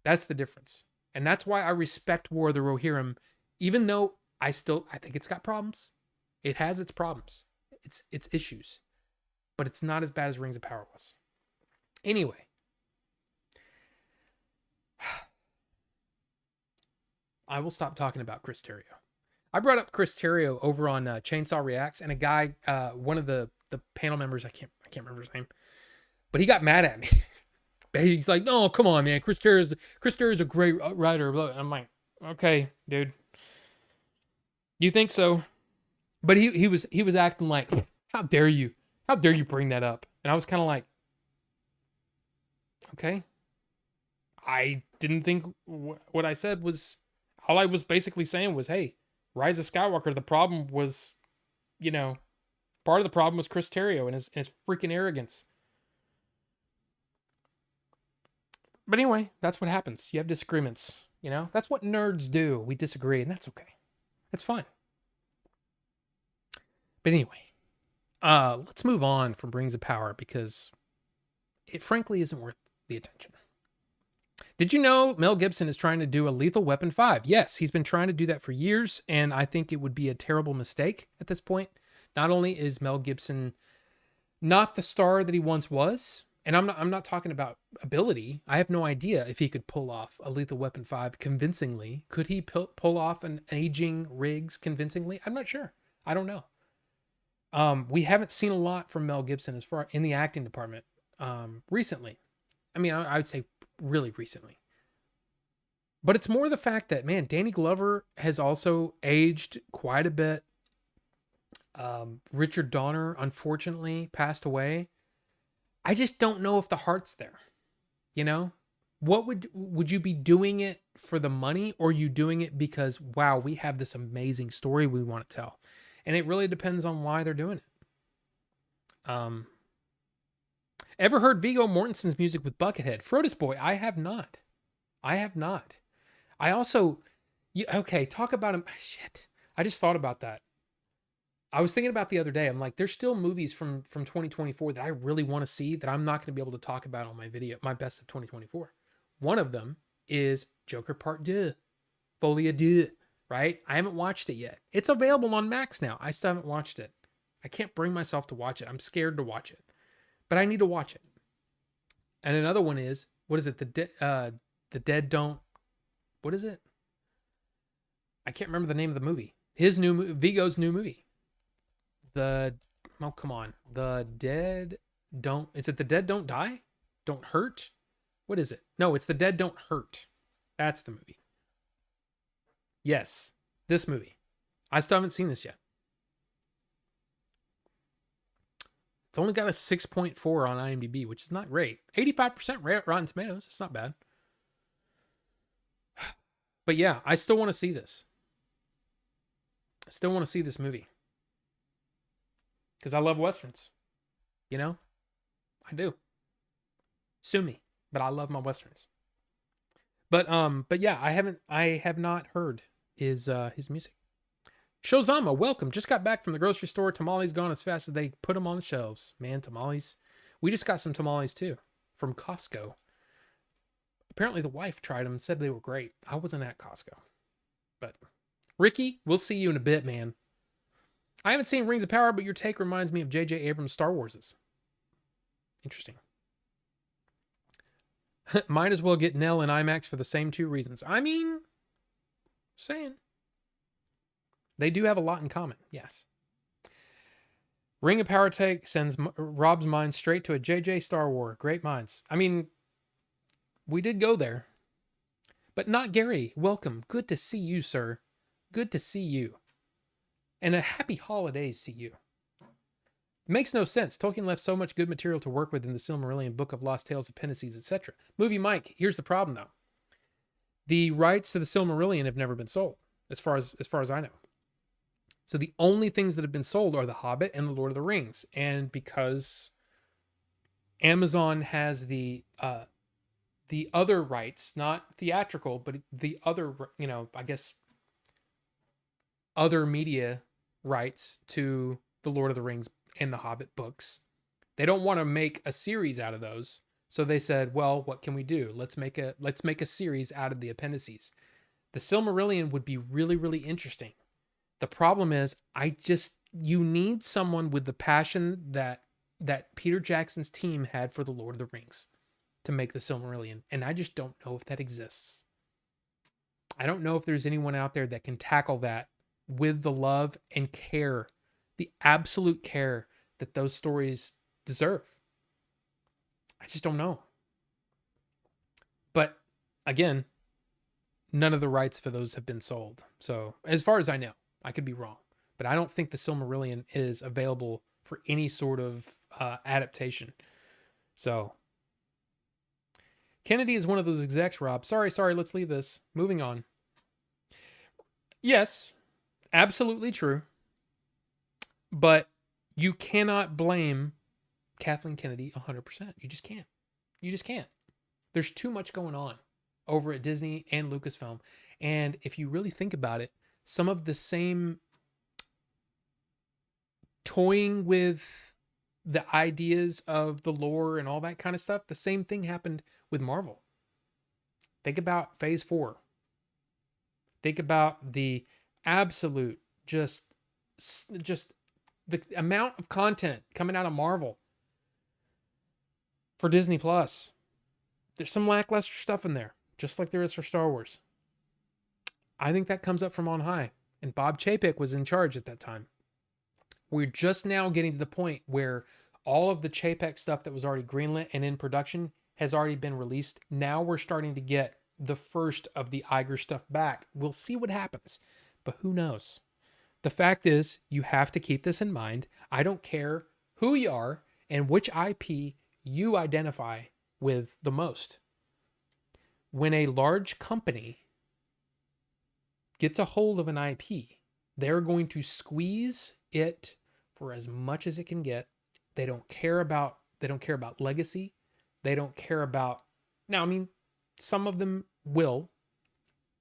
That's the difference. And that's why I respect War of the Rohirrim, even though I think it's got problems. It has its problems. Its issues. But it's not as bad as Rings of Power was. Anyway. I will stop talking about Chris Terrio. I brought up Chris Terrio over on Chainsaw Reacts, and a guy, one of the panel members, I can't remember his name, but he got mad at me. He's like, "No, come on, man. Chris Terrio is a great writer." And I'm like, "Okay, dude, you think so?" But he was acting like, "How dare you? How dare you bring that up?" And I was kind of like, "Okay." I didn't think what I said was, all I was basically saying was, "Hey, Rise of Skywalker. The problem was, part of the problem was Chris Terrio and his freaking arrogance." But anyway, that's what happens. You have disagreements, That's what nerds do. We disagree, and that's okay. That's fine. But anyway, let's move on from Rings of Power because it frankly isn't worth the attention. Did you know Mel Gibson is trying to do a Lethal Weapon 5? Yes, he's been trying to do that for years, and I think it would be a terrible mistake at this point. Not only is Mel Gibson not the star that he once was, and I'm not talking about ability. I have no idea if he could pull off a Lethal Weapon 5 convincingly. Could he pull off an aging Riggs convincingly? I'm not sure. I don't know. We haven't seen a lot from Mel Gibson as far in the acting department recently. I mean, I would say really recently. But it's more the fact that, man, Danny Glover has also aged quite a bit. Richard Donner, unfortunately, passed away. I just don't know if the heart's there. What would you be doing it for the money, or are you doing it because, wow, we have this amazing story we want to tell? And it really depends on why they're doing it. Ever heard Viggo Mortensen's music with Buckethead? Frodus Boy, I have not. I also, talk about him. Shit. I just thought about that. I was thinking about the other day. I'm like, there's still movies from 2024 that I really want to see that I'm not going to be able to talk about on my video, my best of 2024. One of them is Joker Part 2, Folie à Deux, right? I haven't watched it yet. It's available on Max now. I still haven't watched it. I can't bring myself to watch it. I'm scared to watch it, but I need to watch it. And another one is, what is it? The Dead Don't, what is it? I can't remember the name of the movie. Viggo's new movie. Come on. The Dead Don't, is it The Dead Don't Die? Don't Hurt? What is it? No, it's The Dead Don't Hurt. That's the movie. Yes, this movie. I still haven't seen this yet. It's only got a 6.4 on IMDb, which is not great. 85% Rotten Tomatoes. It's not bad. But yeah, I still want to see this. I still want to see this movie. Because I love Westerns. I do. Sue me. But I love my Westerns. But yeah, I have not heard his music. Shozama, welcome. Just got back from the grocery store. Tamales gone as fast as they put them on the shelves. Man, tamales. We just got some tamales too from Costco. Apparently the wife tried them and said they were great. I wasn't at Costco. But Ricky, we'll see you in a bit, man. I haven't seen Rings of Power, but your take reminds me of J.J. Abrams' Star Wars's. Interesting. Might as well get Nell in IMAX for the same two reasons. I mean, saying. They do have a lot in common, yes. Ring of Power take sends Rob's mind straight to a JJ Star Wars. Great minds. I mean, we did go there. But not Gary. Welcome. Good to see you, sir. Good to see you. And a happy holidays to you. It makes no sense. Tolkien left so much good material to work with in the Silmarillion, Book of Lost Tales, Appendices, etc. Movie Mike, here's the problem though. The rights to the Silmarillion have never been sold, as far as I know. So the only things that have been sold are The Hobbit and The Lord of the Rings. And because Amazon has the other rights, not theatrical, but the other, I guess, other media rights to The Lord of the Rings and The Hobbit books, they don't want to make a series out of those. So they said, well, what can we do? Let's make a series out of the appendices. The Silmarillion would be really, really interesting. The problem is, you need someone with the passion that Peter Jackson's team had for The Lord of the Rings to make the Silmarillion. And I just don't know if that exists. I don't know if there's anyone out there that can tackle that with the love and care, the absolute care that those stories deserve. I just don't know. But again, none of the rights for those have been sold. So as far as I know, I could be wrong, but I don't think the Silmarillion is available for any sort of adaptation. So Kennedy is one of those execs, Rob. Sorry, let's leave this. Moving on. Yes, absolutely true. But you cannot blame Kathleen Kennedy 100%. You just can't. You just can't. There's too much going on over at Disney and Lucasfilm. And if you really think about it, some of the same toying with the ideas of the lore and all that kind of stuff, the same thing happened with Marvel. Think about Phase 4. Think about the absolute just the amount of content coming out of Marvel for Disney Plus. There's some lackluster stuff in there, just like there is for Star Wars. I think that comes up from on high, and Bob Chapek was in charge at that time. We're just now getting to the point where all of the Chapek stuff that was already greenlit and in production has already been released. Now we're starting to get the first of the Iger stuff back. We'll see what happens, but who knows? The fact is, you have to keep this in mind. I don't care who you are and which IP you identify with the most. When a large company gets a hold of an IP, they're going to squeeze it for as much as it can get. They don't care about legacy. They don't care about, now, I mean, some of them will,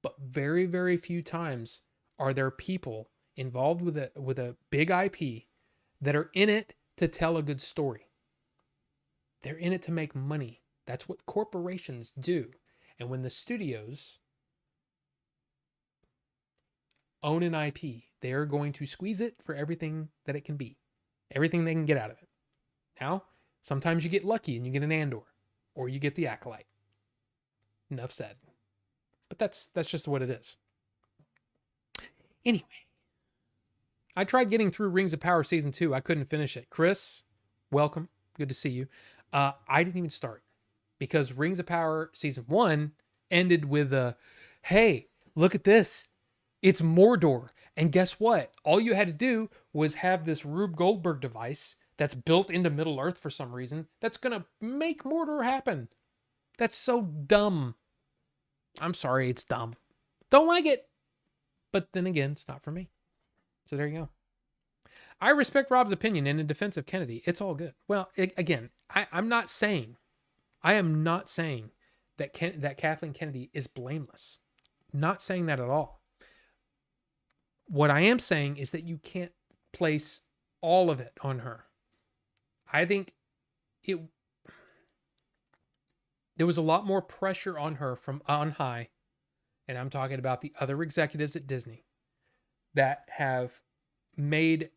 but very, very few times are there people involved with a big IP that are in it to tell a good story. They're in it to make money. That's what corporations do. And when the studios own an IP, they are going to squeeze it for everything that it can be, everything they can get out of it. Now, sometimes you get lucky and you get an Andor, or you get the Acolyte. Enough said. But that's just what it is. Anyway, I tried getting through Rings of Power Season 2. I couldn't finish it. Chris, welcome. Good to see you. I didn't even start because Rings of Power Season 1 ended with a, hey, look at this. It's Mordor. And guess what? All you had to do was have this Rube Goldberg device that's built into Middle Earth for some reason that's going to make Mordor happen. That's so dumb. I'm sorry, it's dumb. Don't like it. But then again, it's not for me. So there you go. I respect Rob's opinion, and in defense of Kennedy, it's all good. Well, again, I am not saying that Kathleen Kennedy is blameless. Not saying that at all. What I am saying is that you can't place all of it on her. I think there was a lot more pressure on her from on high, and I'm talking about the other executives at Disney that have made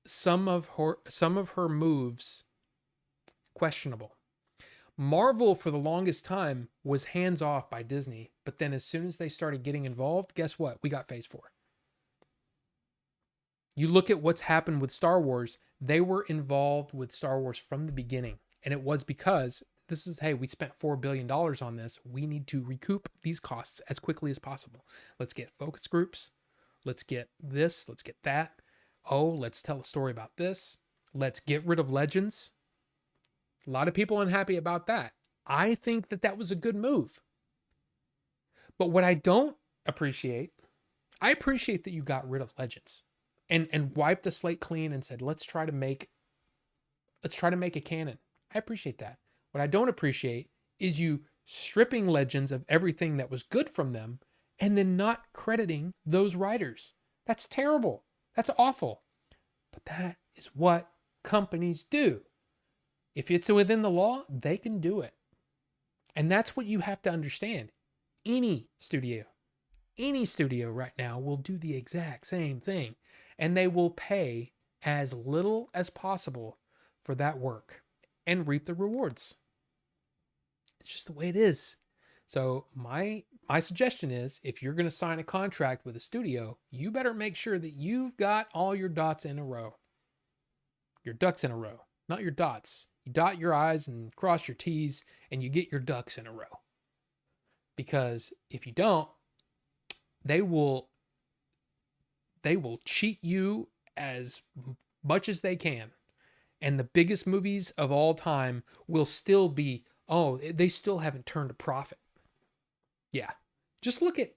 some of her moves questionable. Marvel for the longest time was hands off by Disney, but then as soon as they started getting involved, guess what? We got Phase 4. You look at what's happened with Star Wars, they were involved with Star Wars from the beginning, and it was because this is, hey, we spent $4 billion on this. We need to recoup these costs as quickly as possible. Let's get focus groups. Let's get this. Let's get that. Oh, let's tell a story about this. Let's get rid of Legends. A lot of people unhappy about that. I think that was a good move. But what I don't appreciate, I appreciate that you got rid of Legends and wiped the slate clean and said, let's try to make a canon. I appreciate that. What I don't appreciate is you stripping Legends of everything that was good from them and then not crediting those writers. That's terrible. That's awful. But that is what companies do. If it's within the law, they can do it. And that's what you have to understand. Any studio right now will do the exact same thing. And they will pay as little as possible for that work and reap the rewards. It's just the way it is. So my suggestion is, if you're going to sign a contract with a studio, you better make sure that you've got all your dots in a row. Your ducks in a row, not your dots. You dot your I's and cross your T's, and you get your ducks in a row. Because if you don't, they will cheat you as much as they can. And the biggest movies of all time will still be, oh, they still haven't turned a profit. Yeah. Just look at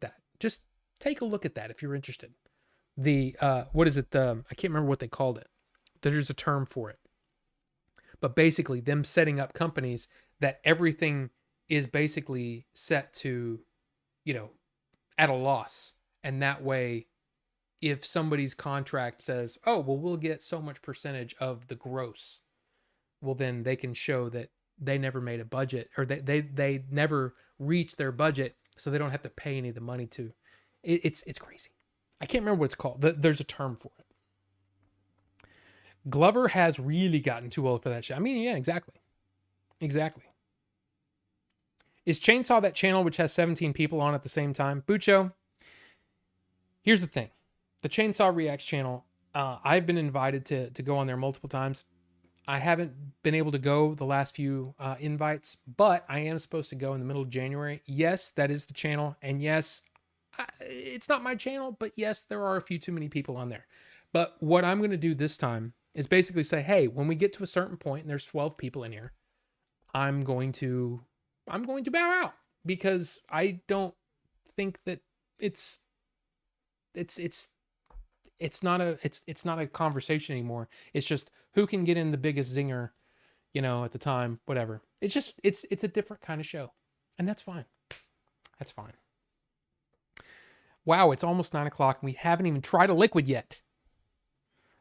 that. Just take a look at that if you're interested. What is it? I can't remember what they called it. There's a term for it. But basically them setting up companies that everything is basically set to, at a loss. And that way, if somebody's contract says, oh, well, we'll get so much percentage of the gross, well, then they can show that they never made a budget, or they never reached their budget, so they don't have to pay any of the money to. It's crazy. I can't remember what it's called. There's a term for it. Glover has really gotten too old for that shit. I mean, yeah, exactly. Is Chainsaw that channel which has 17 people on at the same time? Bucho, here's the thing. The Chainsaw Reacts channel, I've been invited to go on there multiple times. I haven't been able to go the last few invites, but I am supposed to go in the middle of January. Yes, that is the channel. And yes, it's not my channel, but yes, there are a few too many people on there. But what I'm going to do this time is basically say, hey, when we get to a certain point and there's 12 people in here, I'm going to bow out, because I don't think that it's not a conversation anymore. It's just who can get in the biggest zinger, at the time, whatever. It's just, it's a different kind of show, and that's fine. That's fine. Wow. It's almost 9:00 and we haven't even tried a liquid yet.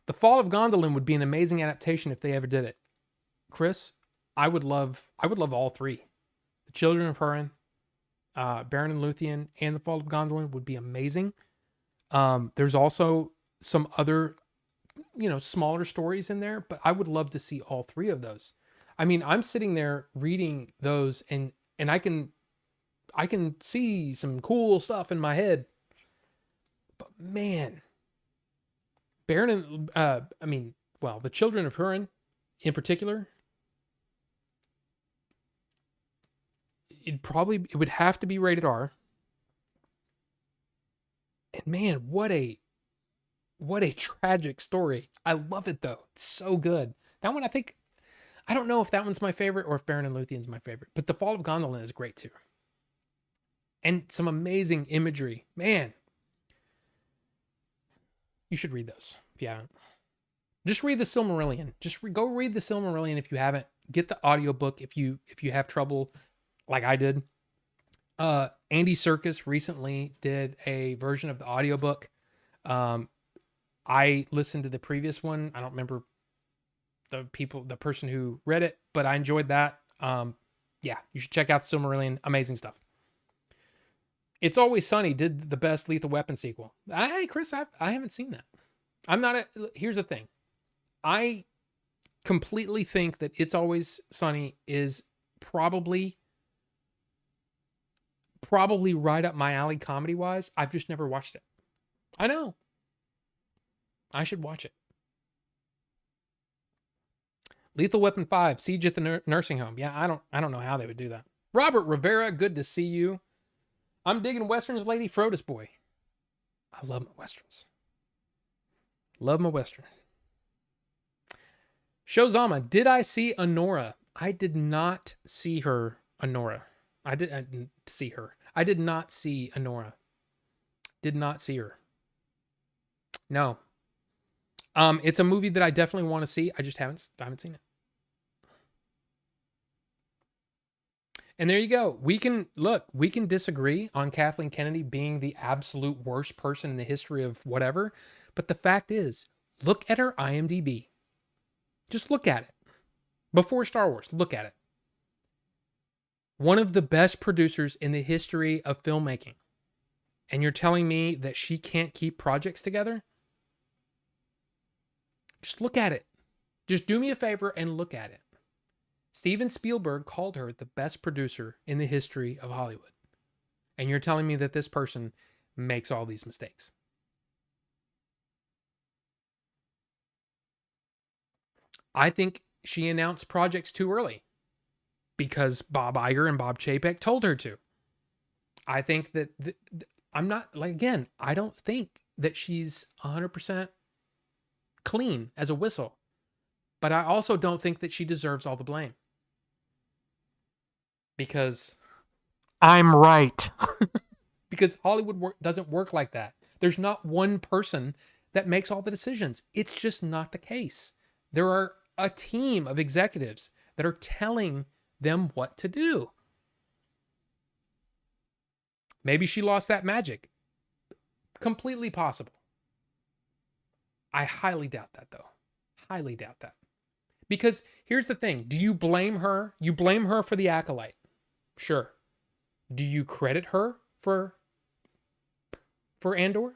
The Fall of Gondolin would be an amazing adaptation if they ever did it. Chris, I would love all three. The Children of Hurin, Baron and Luthien, and The Fall of Gondolin would be amazing. There's also some other, smaller stories in there, but I would love to see all three of those. I mean, I'm sitting there reading those and I can see some cool stuff in my head, but man, Baron and, the Children of Hurin in particular, it would have to be rated R. And man, what a tragic story. I love it though. It's so good. That one, I don't know if that one's my favorite or if Baron and Luthien's my favorite, but The Fall of Gondolin is great too. And some amazing imagery. Man, you should read those if you haven't. Just read the Silmarillion. Go read the Silmarillion if you haven't. Get the audiobook if you have trouble like I did. Andy Serkis recently did a version of the audiobook. I listened to the previous one. I don't remember the person who read it, but I enjoyed that. Yeah, you should check out Silmarillion. Amazing stuff. It's Always Sunny did the best Lethal Weapon sequel. Hey, Chris, I haven't seen that. Here's the thing. I completely think that It's Always Sunny is probably right up my alley comedy wise. I've just never watched it. I know. I should watch it. Lethal Weapon 5, Siege at the Nursing Home. Yeah, I don't know how they would do that. Robert Rivera, good to see you. I'm digging Westerns, Lady Frodus Boy. I love my Westerns. Love my Westerns. Shozama, did I see Honora? I did not see her, Honora. I didn't see her. I did not see Honora. Did not see her. No. It's a movie that I definitely want to see. I just haven't seen it. And there you go. We can disagree on Kathleen Kennedy being the absolute worst person in the history of whatever. But the fact is, look at her IMDb. Just look at it. Before Star Wars, look at it. One of the best producers in the history of filmmaking. And you're telling me that she can't keep projects together? Just look at it. Just do me a favor and look at it. Steven Spielberg called her the best producer in the history of Hollywood. And you're telling me that this person makes all these mistakes. I think she announced projects too early because Bob Iger and Bob Chapek told her to. I think that I'm not, like, again, I don't think that she's 100% clean as a whistle. But I also don't think that she deserves all the blame. Because I'm right. Because Hollywood doesn't work like that. There's not one person that makes all the decisions. It's just not the case. There are a team of executives that are telling them what to do. Maybe she lost that magic. Completely possible. I highly doubt that, though. Highly doubt that. Because here's the thing. Do you blame her? You blame her for The Acolyte. Sure. Do you credit her for Andor?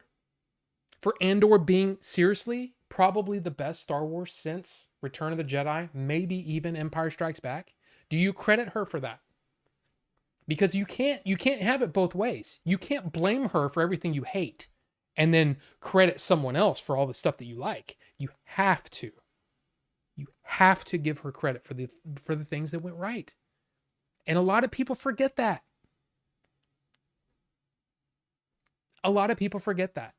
For Andor being, seriously, probably the best Star Wars since Return of the Jedi, maybe even Empire Strikes Back? Do you credit her for that? Because you can't have it both ways. You can't blame her for everything you hate and then credit someone else for all the stuff that you like. You have to. You have to give her credit for the things that went right. And a lot of people forget that. A lot of people forget that.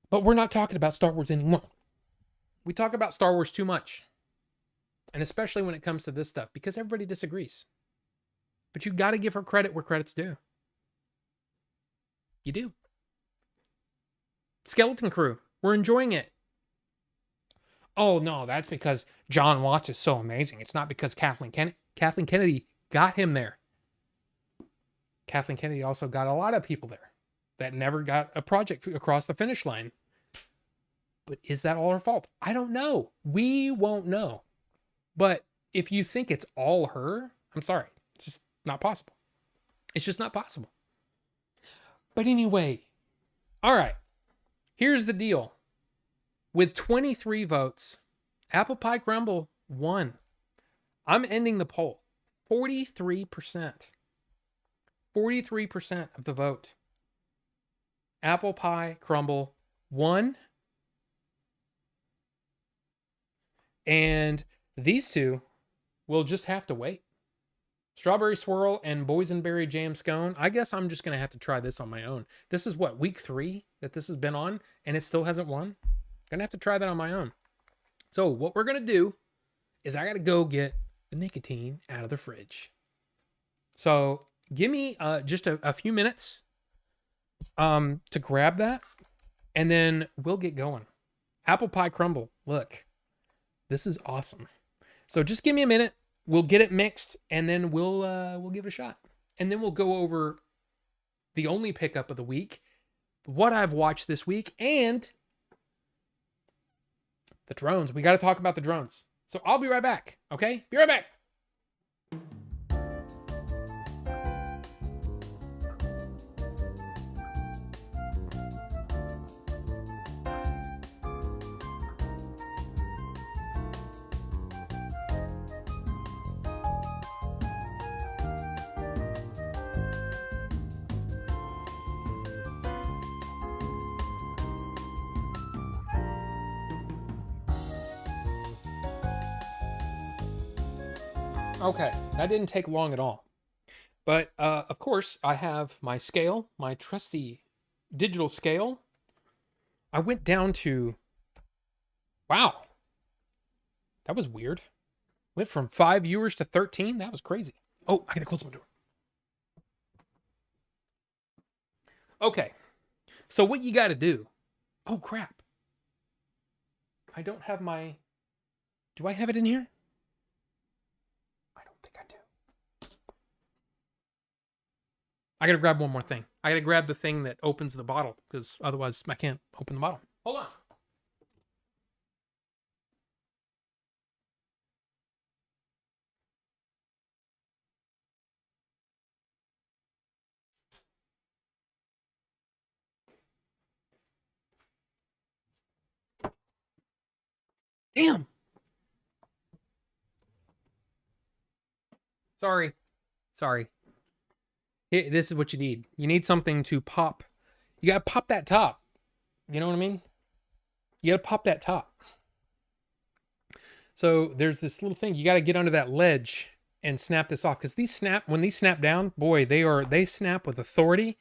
But we're not talking about Star Wars anymore. We talk about Star Wars too much. And especially when it comes to this stuff, because everybody disagrees. But you got to give her credit where credit's due. You do. Skeleton Crew, we're enjoying it. Oh, no, that's because John Watts is so amazing. It's not because Kathleen Kennedy got him there. Kathleen Kennedy also got a lot of people there that never got a project across the finish line. But is that all her fault? I don't know. We won't know. But if you think it's all her, I'm sorry. It's just not possible. It's just not possible. But anyway, all right. Here's the deal. With 23 votes, Apple Pie Crumble won. I'm ending the poll. 43%. 43% of the vote. Apple Pie Crumble won. And these two will just have to wait. Strawberry Swirl and Boysenberry Jam Scone. I guess I'm just going to have to try this on my own. This is what, week 3 that this has been on, and it still hasn't won? Gonna have to try that on my own. So what we're going to do is I got to go get the nicotine out of the fridge. So give me just a few minutes to grab that, and then we'll get going. Apple Pie Crumble. Look, this is awesome. So just give me a minute. we'll get it mixed, and then we'll give it a shot. And then we'll go over the only pickup of the week, what I've watched this week, and the drones. We got to talk about the drones. So I'll be right back. Okay? Be right back. Okay, that didn't take long at all. But of course, I have my scale, my trusty digital scale. I went down to, wow, that was weird. Went from 5 viewers to 13. That was crazy. Oh, I gotta close my door. Okay, so what you gotta do? Oh crap! I don't have my. Do I have it in here? I don't think I do. I gotta grab one more thing. I gotta grab the thing that opens the bottle, because otherwise I can't open the bottle. Hold on. Damn. Sorry. Here, this is what you need. You need something to pop. You gotta pop that top. You know what I mean? You gotta pop that top. So there's this little thing. You gotta get under that ledge and snap this off. Because when these snap down, boy, they snap with authority.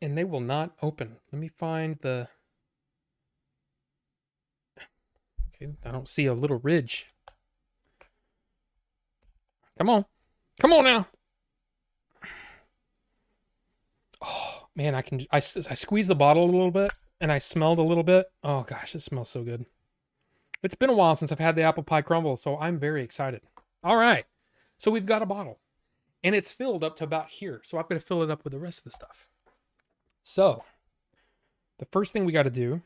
And they will not open. Let me find the. Okay, I don't see a little ridge. Come on. Come on now. Oh, man, I squeezed the bottle a little bit and I smelled a little bit. Oh gosh, it smells so good. It's been a while since I've had the apple pie crumble, so I'm very excited. All right. So we've got a bottle and it's filled up to about here. So I'm going to fill it up with the rest of the stuff. So the first thing we got to do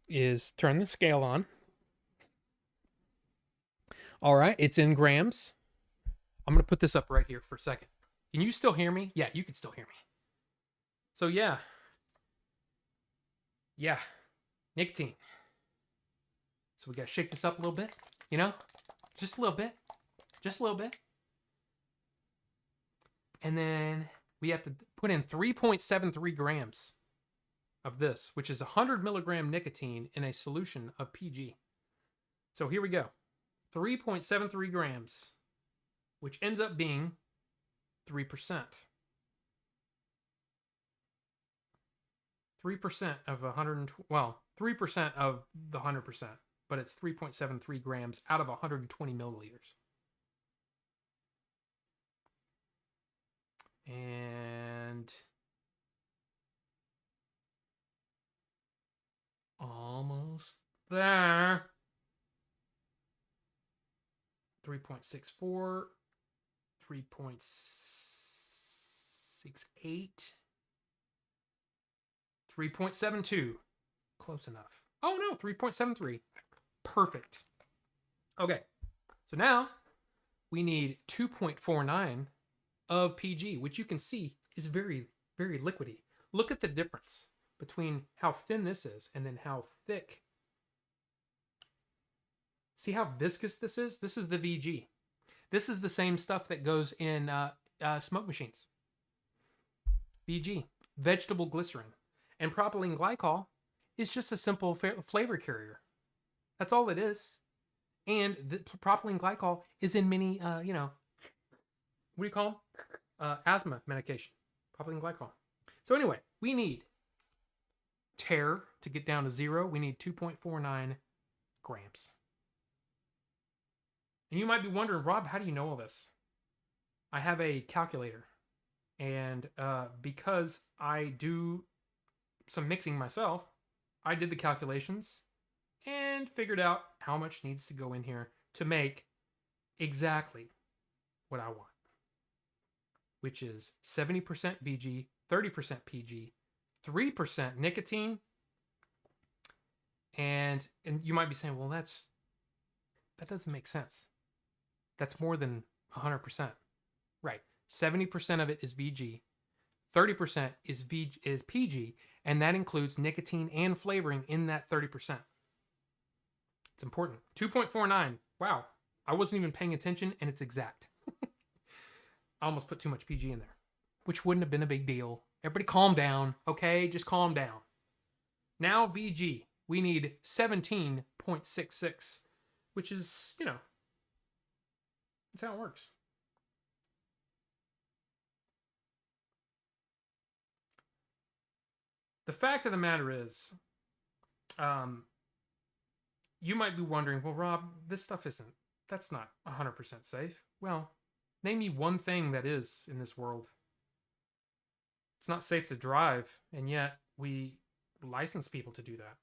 is turn the scale on. All right. It's in grams. I'm going to put this up right here for a second. Can you still hear me? Yeah, you can still hear me. So yeah. Yeah. Nicotine. So we got to shake this up a little bit, you know? Just a little bit. Just a little bit. And then we have to put in 3.73 grams of this, which is 100 milligram nicotine in a solution of PG. So here we go. 3.73 grams, which ends up being 3%. 3% of 3% of the 100%, but it's 3.73 grams out of 120 milliliters. And almost there. 3.64, 3.68, 3.72. Close enough. Oh no, 3.73. Perfect. Okay, so now we need 2.49 of PG, which you can see is very, very liquidy. Look at the difference between how thin this is and then how thick. See how viscous this is? This is the VG. This is the same stuff that goes in smoke machines. VG, vegetable glycerin. And propylene glycol is just a simple flavor carrier. That's all it is. And the propylene glycol is in many, what do you call them? Asthma medication. Propylene glycol. So anyway, we need tear to get down to 0. We need 2.49 grams. And you might be wondering, Rob, how do you know all this? I have a calculator. And because I do some mixing myself, I did the calculations and figured out how much needs to go in here to make exactly what I want, which is 70% VG, 30% PG, 3% nicotine. And you might be saying, well, that doesn't make sense. That's more than 100%. Right. 70% of it is VG, 30% is PG, and that includes nicotine and flavoring in that 30%. It's important. 2.49. Wow. I wasn't even paying attention, and it's exact. I almost put too much PG in there, which wouldn't have been a big deal. Everybody calm down, okay? Just calm down. Now VG, we need 17.66, which is, that's how it works. The fact of the matter is, you might be wondering, well, Rob, that's not 100% safe. Well, name me one thing that is in this world. It's not safe to drive, and yet we license people to do that.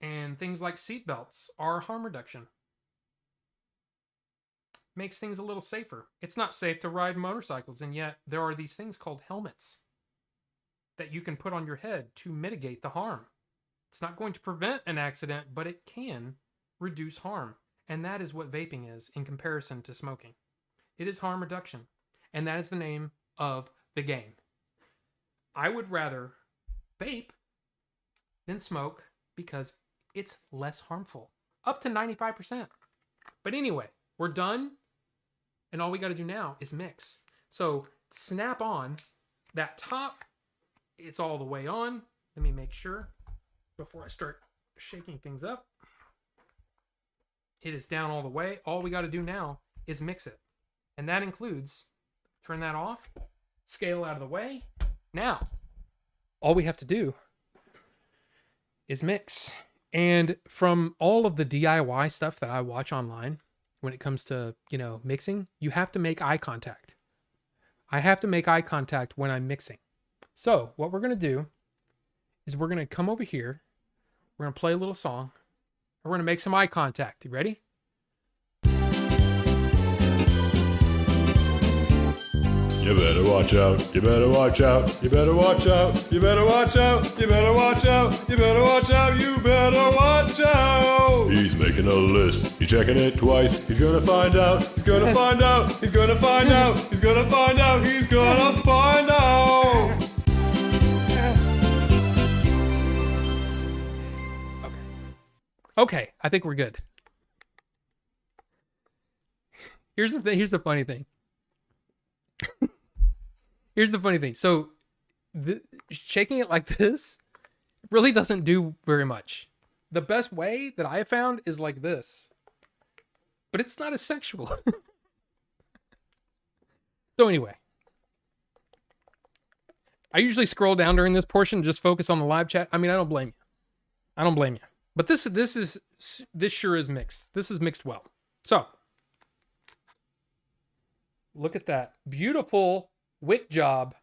And things like seatbelts are harm reduction. Makes things a little safer. It's not safe to ride motorcycles, and yet there are these things called helmets that you can put on your head to mitigate the harm. It's not going to prevent an accident, but it can reduce harm. And that is what vaping is in comparison to smoking. It is harm reduction. And that is the name of the game. I would rather vape than smoke because it's less harmful. Up to 95%. But anyway, we're done. And all we got to do now is mix. So snap on that top. It's all the way on. Let me make sure before I start shaking things up. It is down all the way. All we got to do now is mix it. And that includes, turn that off, scale out of the way. Now, all we have to do is mix. And from all of the DIY stuff that I watch online, when it comes to, mixing, you have to make eye contact. I have to make eye contact when I'm mixing. So what we're going to do is we're going to come over here. We're going to play a little song. And we're going to make some eye contact. You ready? You better watch out, you better watch out, you better watch out, you better watch out, you better watch out, you better watch out, you better watch out. He's making a list, he's checking it twice, he's gonna find out, he's gonna find out, he's gonna find out, he's gonna find out, he's gonna find out. Okay, I think we're good. Here's the thing, here's the funny thing. Here's the funny thing. So, shaking it like this really doesn't do very much. The best way that I have found is like this. But it's not as sexual. So anyway. I usually scroll down during this portion and just focus on the live chat. I mean, I don't blame you. I don't blame you. But this sure is mixed. This is mixed well. So, look at that. Beautiful wick job.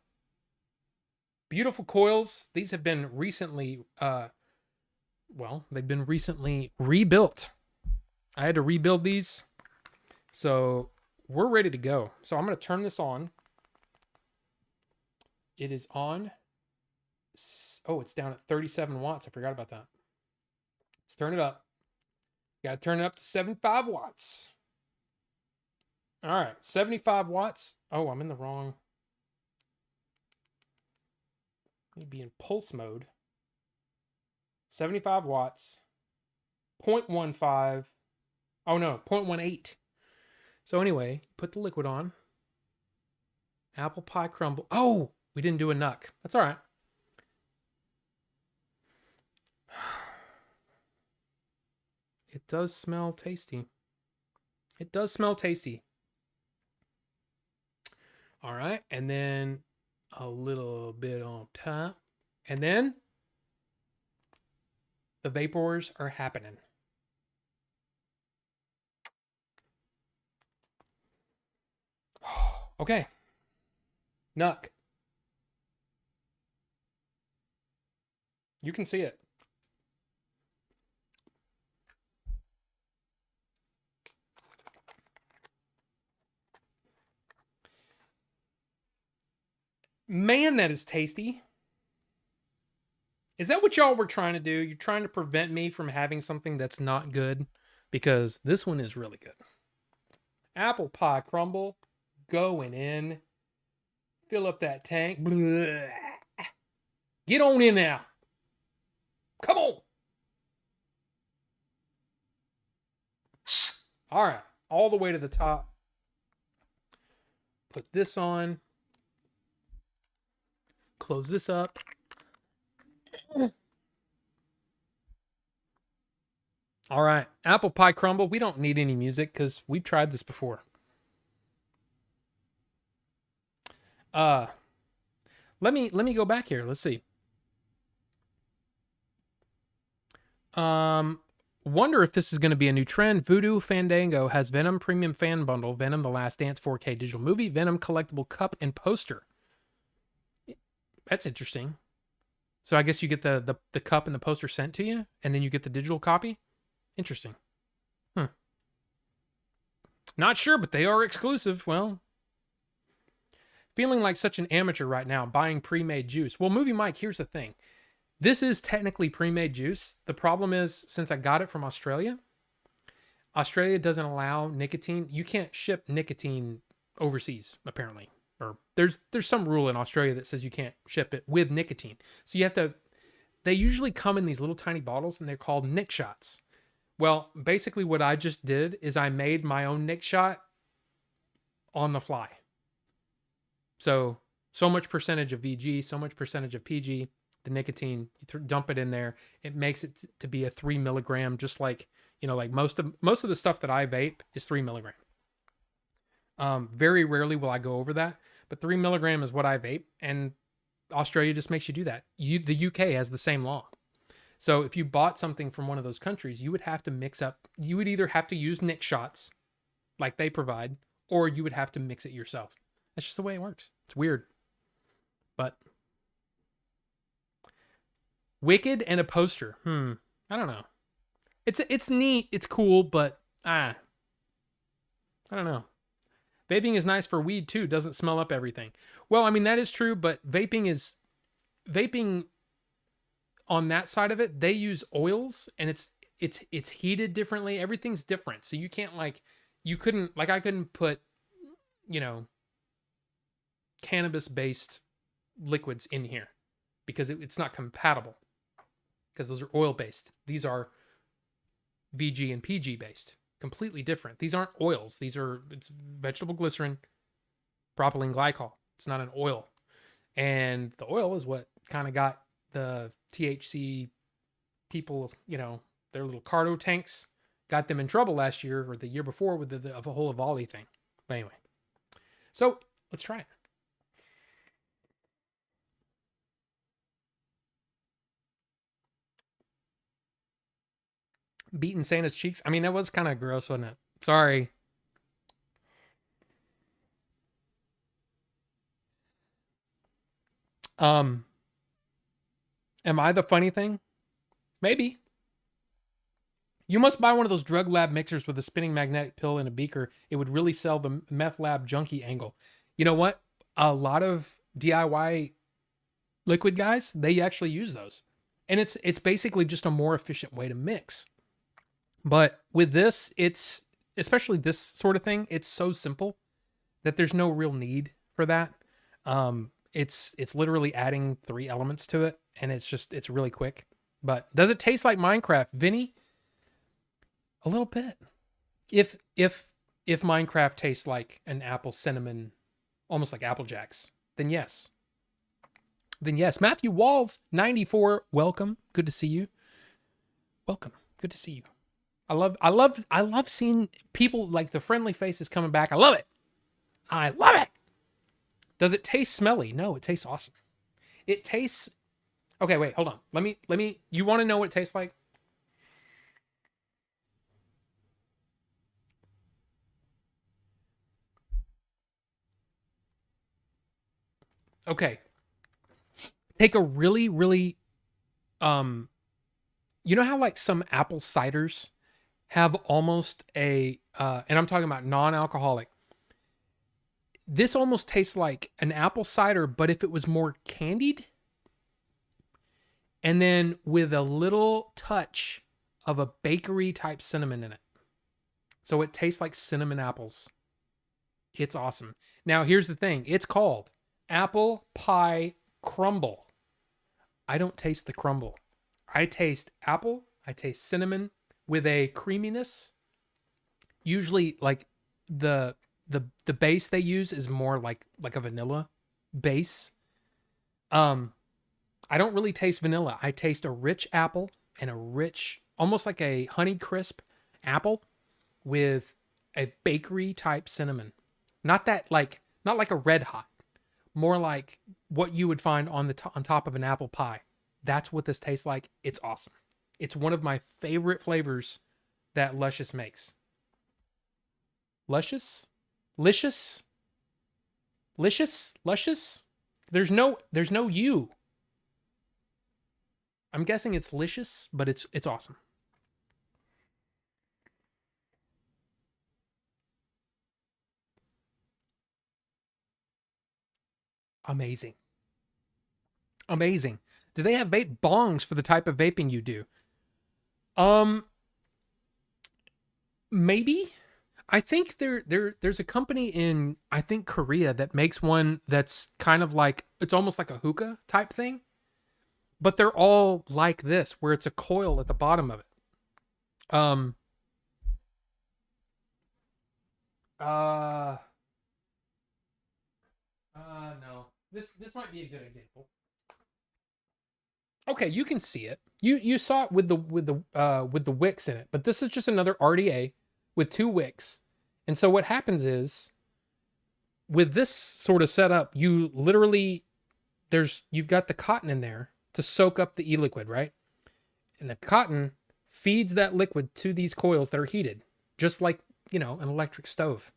Beautiful coils. These have been recently, they've been recently rebuilt. I had to rebuild these. So we're ready to go. So I'm going to turn this on. It is on. Oh, it's down at 37 watts. I forgot about that. Let's turn it up. Got to turn it up to 75 watts. All right, 75 watts. Oh, I'm in the wrong. Need to be in pulse mode. 75 watts. 0.15. Oh no, 0.18. So anyway, put the liquid on. Apple pie crumble. Oh, we didn't do a nuck. That's all right. It does smell tasty. It does smell tasty. All right, and then a little bit on top. And then the vapors are happening. Okay. Nuck. You can see it. Man, that is tasty. Is that what y'all were trying to do? You're trying to prevent me from having something that's not good? Because this one is really good. Apple pie crumble going in. Fill up that tank. Blah. Get on in there. Come on. All right. All the way to the top. Put this on. Close this up. All right. Apple pie crumble. We don't need any music because we've tried this before. Let me go back here. Let's see. Wonder if this is going to be a new trend. Voodoo Fandango has Venom Premium Fan Bundle, Venom The Last Dance 4K digital movie, Venom collectible cup and poster. That's interesting. So I guess you get the cup and the poster sent to you, and then you get the digital copy. Interesting. Not sure, but they are exclusive. Well, feeling like such an amateur right now, buying pre-made juice. Well, Movie Mike, here's the thing. This is technically pre-made juice. The problem is, since I got it from Australia, Australia doesn't allow nicotine. You can't ship nicotine overseas, apparently. Or there's some rule in Australia that says you can't ship it with nicotine. So you have to, they usually come in these little tiny bottles and they're called Nick shots. Well, basically what I just did is I made my own Nick shot on the fly. So much percentage of VG, so much percentage of PG, the nicotine, you dump it in there. It makes it to be a 3 milligram, just like, like most of the stuff that I vape is 3 milligram. Very rarely will I go over that, but 3 milligram is what I vape, and Australia just makes you do that. The UK has the same law. So if you bought something from one of those countries, you would have to mix up, you would either have to use Nick shots like they provide, or you would have to mix it yourself. That's just the way it works. It's weird. But Wicked and a poster. I don't know. It's neat, it's cool, but I don't know. Vaping is nice for weed too, doesn't smell up everything. Well, I mean that is true, but vaping on that side of it, they use oils and it's heated differently. Everything's different. So you can't I couldn't put, cannabis based liquids in here because it's not compatible because those are oil based. These are VG and PG based, completely different. These aren't oils. It's vegetable glycerin, propylene glycol. It's not an oil. And the oil is what kind of got the THC people, their little cardo tanks, got them in trouble last year or the year before with the whole Avali thing. But anyway, so let's try it. Beating Santa's cheeks. I mean, that was kind of gross, wasn't it? Sorry. Am I the funny thing? Maybe. You must buy one of those drug lab mixers with a spinning magnetic pill in a beaker. It would really sell the meth lab junkie angle. You know what? A lot of DIY liquid guys, they actually use those. And it's basically just a more efficient way to mix. But with this, it's, especially this sort of thing, it's so simple that there's no real need for that. It's literally adding 3 elements to it, and it's really quick. But does it taste like Minecraft, Vinny? A little bit. If Minecraft tastes like an apple cinnamon, almost like Apple Jacks, then yes. Matthew Walls 94, welcome. Good to see you. Welcome. Good to see you. I love seeing people like the friendly faces coming back. I love it. Does it taste smelly? No, it tastes awesome. It tastes... Okay, wait, hold on. Let me, you want to know what it tastes like? Okay. Take a really, really, you know how like some apple ciders have almost a, and I'm talking about non-alcoholic, This almost tastes like an apple cider, but if it was more candied, and then with a little touch of a bakery type cinnamon in it. So it tastes like cinnamon apples. It's awesome. Now, here's the thing. It's called apple pie crumble. I don't taste the crumble. I taste apple. I taste cinnamon with a creaminess. Usually, like the base they use is more like a vanilla base. I don't really taste vanilla. I taste a rich apple and a rich, almost like a Honey Crisp apple with a bakery type cinnamon. Not like a Red Hot, more like what you would find on on top of an apple pie. That's what this tastes like. It's awesome. It's one of my favorite flavors that Luscious makes. Luscious? Licious? Licious? Luscious? There's no U. I'm guessing it's licious, but it's awesome. Amazing. Amazing. Do they have vape bongs for the type of vaping you do? Maybe. I think there's a company in, I think, Korea that makes one that's kind of like, it's almost like a hookah type thing, but they're all like this, where it's a coil at the bottom of it. No. This might be a good example. Okay, you can see it. You saw it with the wicks in it, but this is just another RDA with 2 wicks. And so what happens is, with this sort of setup, you literally, you've got the cotton in there to soak up the e-liquid, right? And the cotton feeds that liquid to these coils that are heated, just like, an electric stove.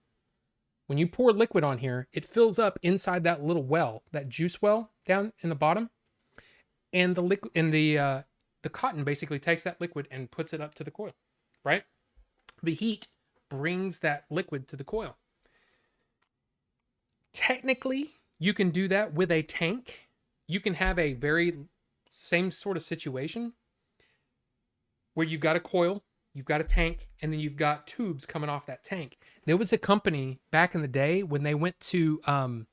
When you pour liquid on here, it fills up inside that little well, that juice well down in the bottom. And the liquid and the cotton basically takes that liquid and puts it up to the coil, right? The heat brings that liquid to the coil. Technically, you can do that with a tank. You can have a very same sort of situation where you've got a coil, you've got a tank, and then you've got tubes coming off that tank. There was a company back in the day when they went to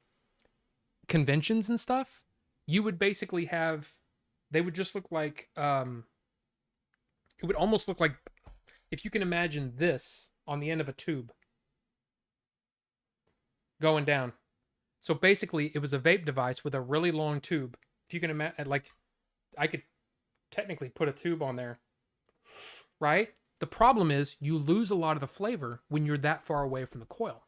conventions and stuff, you would basically have, they would just look like, it would almost look like, if you can imagine this on the end of a tube going down. So basically, it was a vape device with a really long tube. If you can imagine, like, I could technically put a tube on there, right? The problem is you lose a lot of the flavor when you're that far away from the coil,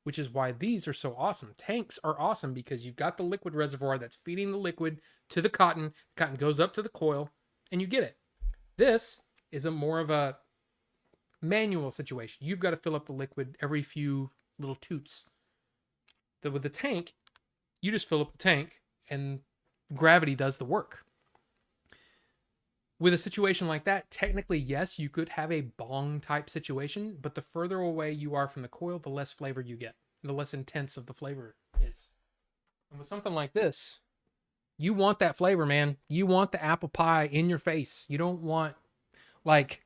which is why these are so awesome. Tanks are awesome because you've got the liquid reservoir that's feeding the liquid to the cotton goes up to the coil, and you get it. This is a more of a manual situation. You've got to fill up the liquid every few little toots. With the tank, you just fill up the tank and gravity does the work. With a situation like that, technically, yes, you could have a bong type situation, but the further away you are from the coil, the less flavor you get, the less intense of the flavor is. And with something like this, you want that flavor, man. You want the apple pie in your face. You don't want, like,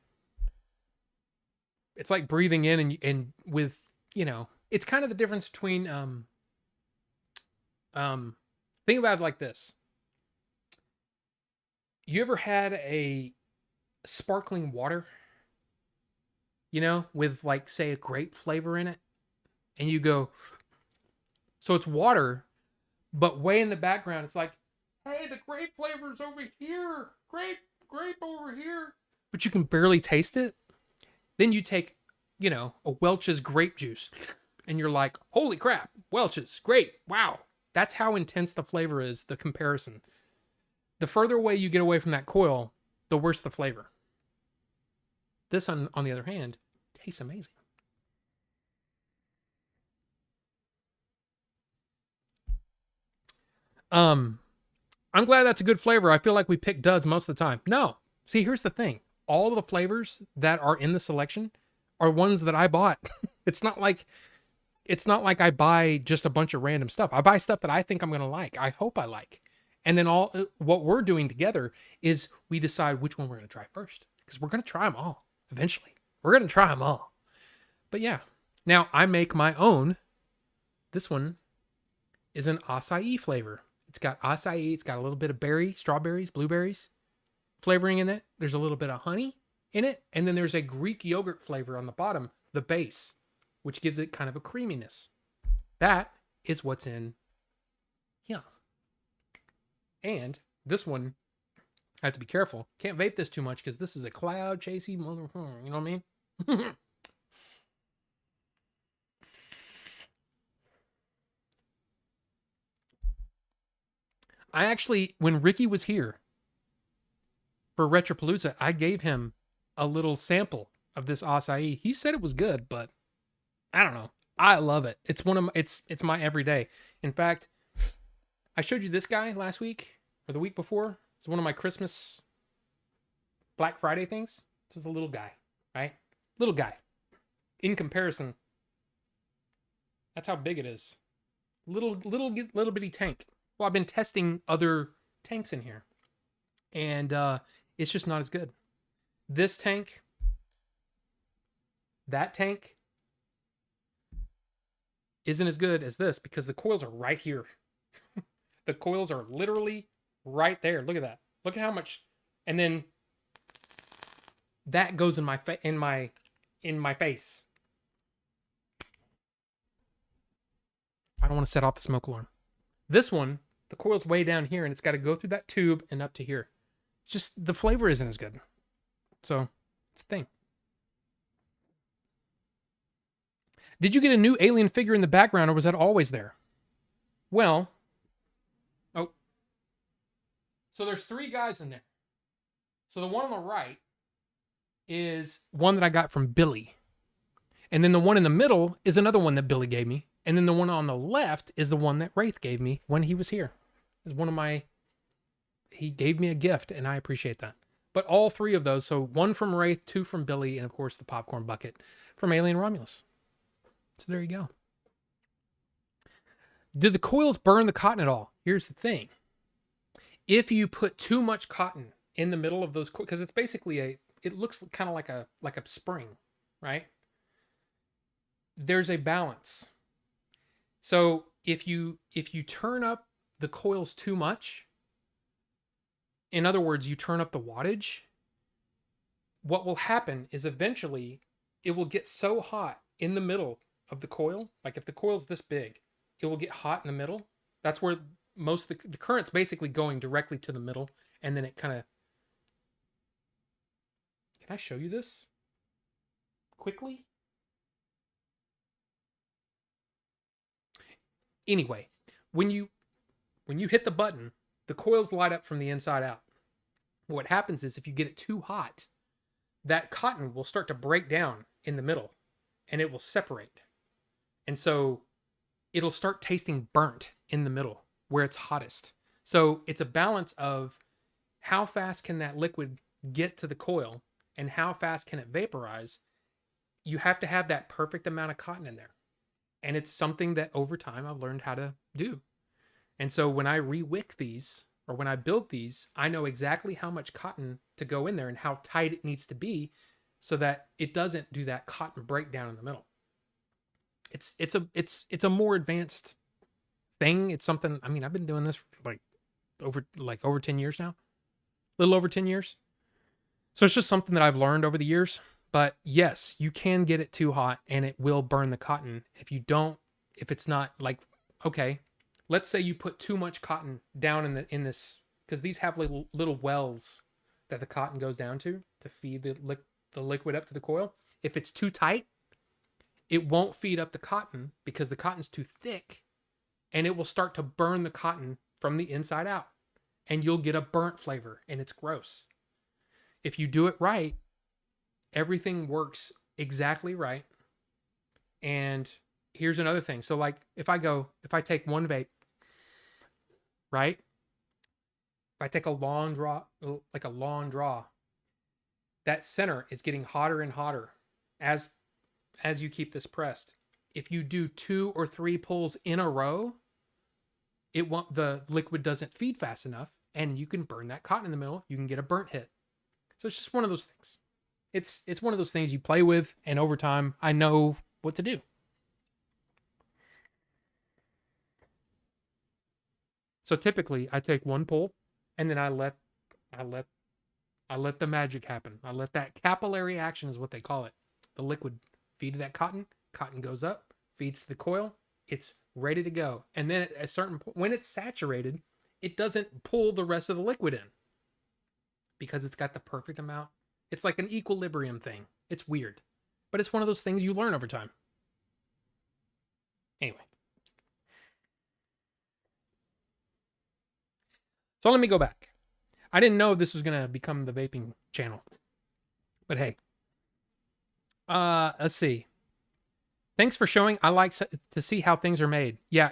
it's like breathing in and with, it's kind of the difference between, think about it like this. You ever had a sparkling water, with, like, say, a grape flavor in it? And you go, so it's water, but way in the background, it's like, hey, the grape flavor's over here. Grape over here. But you can barely taste it. Then you take, a Welch's grape juice, and you're like, holy crap, Welch's, great, wow. That's how intense the flavor is, the comparison. The further away you get away from that coil, the worse the flavor. This, on the other hand, tastes amazing. I'm glad that's a good flavor. I feel like we pick duds most of the time. No. See, here's the thing. All of the flavors that are in the selection are ones that I bought. It's not like It's not like I buy just a bunch of random stuff. I buy stuff that I think I'm going to like. I hope I like. And then what we're doing together is we decide which one we're going to try first, because we're going to try them all eventually. We're going to try them all. But yeah. Now I make my own. This one is an acai flavor. It's got acai. It's got a little bit of berry, strawberries, blueberries flavoring in it. There's a little bit of honey in it. And then there's a Greek yogurt flavor on the bottom, the base, which gives it kind of a creaminess. That is what's in. Yeah. And this one, I have to be careful. Can't vape this too much because this is a cloud chasey mother. You know what I mean? I actually, when Ricky was here for Retropalooza, I gave him a little sample of this acai. He said it was good, but I don't know. I love it. It's one of my, it's my everyday. In fact, I showed you this guy last week or the week before. It's one of my Christmas Black Friday things. This is a little guy, right? Little guy. In comparison, that's how big it is. Little bitty tank. Well, I've been testing other tanks in here, and it's just not as good. This tank, that tank, isn't as good as this because the coils are right here. The coils are literally right there. Look at that. Look at how much, and then that goes in my face. I don't want to set off the smoke alarm. This one, the coil's way down here, and it's got to go through that tube and up to here. Just the flavor isn't as good. So it's a thing. Did you get a new alien figure in the background, or was that always there? Well, so there's 3 guys in there. So the one on the right is one that I got from Billy. And then the one in the middle is another one that Billy gave me. And then the one on the left is the one that Wraith gave me when he was here. It's one of my... He gave me a gift, and I appreciate that. But all 3 of those, so 1 from Wraith, 2 from Billy, and of course the popcorn bucket from Alien Romulus. So there you go. Do the coils burn the cotton at all? Here's the thing. If you put too much cotton in the middle of those, because it's basically it looks kind of like a spring, right? There's a balance. So if you turn up the coils too much, in other words, you turn up the wattage, what will happen is eventually it will get so hot in the middle of the coil. Like if the coil's this big, it will get hot in the middle. That's where most of the current's basically going directly to the middle, and then it kind of... Can I show you this quickly? Anyway, when you hit the button, the coils light up from the inside out. What happens is if you get it too hot, that cotton will start to break down in the middle, and it will separate. And so it'll start tasting burnt in the middle where it's hottest. So it's a balance of how fast can that liquid get to the coil and how fast can it vaporize. You have to have that perfect amount of cotton in there. And it's something that over time I've learned how to do. And so when I re-wick these, or when I build these, I know exactly how much cotton to go in there and how tight it needs to be so that it doesn't do that cotton breakdown in the middle. It's a more advanced thing. It's something, I mean, I've been doing this for over 10 years now. A little over 10 years. So it's just something that I've learned over the years. But yes, you can get it too hot and it will burn the cotton. If it's not like, okay, let's say you put too much cotton down in this, because these have little wells that the cotton goes down to feed the liquid up to the coil. If it's too tight, it won't feed up the cotton because the cotton's too thick, and it will start to burn the cotton from the inside out, and you'll get a burnt flavor, and it's gross. If you do it right, everything works exactly right. And here's another thing. So like if I take one vape, right? If I take a long draw, that center is getting hotter and hotter as you keep this pressed. if you do 2 or 3 pulls in a row, the liquid doesn't feed fast enough, and you can burn that cotton in the middle. You can get a burnt hit. So it's just one of those things. It's one of those things you play with, and over time, I know what to do. So typically, I take one pull, and then I let the magic happen. I let that capillary action is what they call it. The liquid feed to that cotton. Cotton goes up, feeds to the coil. It's ready to go. And then at a certain point, when it's saturated, it doesn't pull the rest of the liquid in because it's got the perfect amount. It's like an equilibrium thing. It's weird, but it's one of those things you learn over time. Anyway. So let me go back. I didn't know this was going to become the vaping channel. But hey. Let's see. Thanks for showing. I like to see how things are made. Yeah,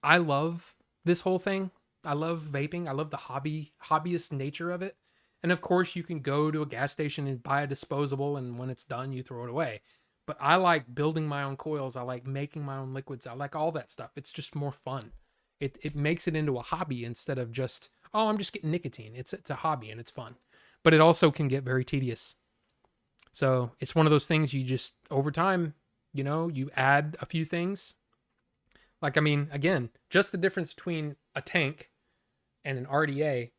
I love this whole thing. I love vaping. I love the hobbyist nature of it. And of course, you can go to a gas station and buy a disposable, and when it's done, you throw it away. But I like building my own coils. I like making my own liquids. I like all that stuff. It's just more fun. It makes it into a hobby instead of just, oh, I'm just getting nicotine. It's a hobby and it's fun. But it also can get very tedious. So it's one of those things you just, over time, you add a few things. Like, I mean, again, just the difference between a tank and an RDA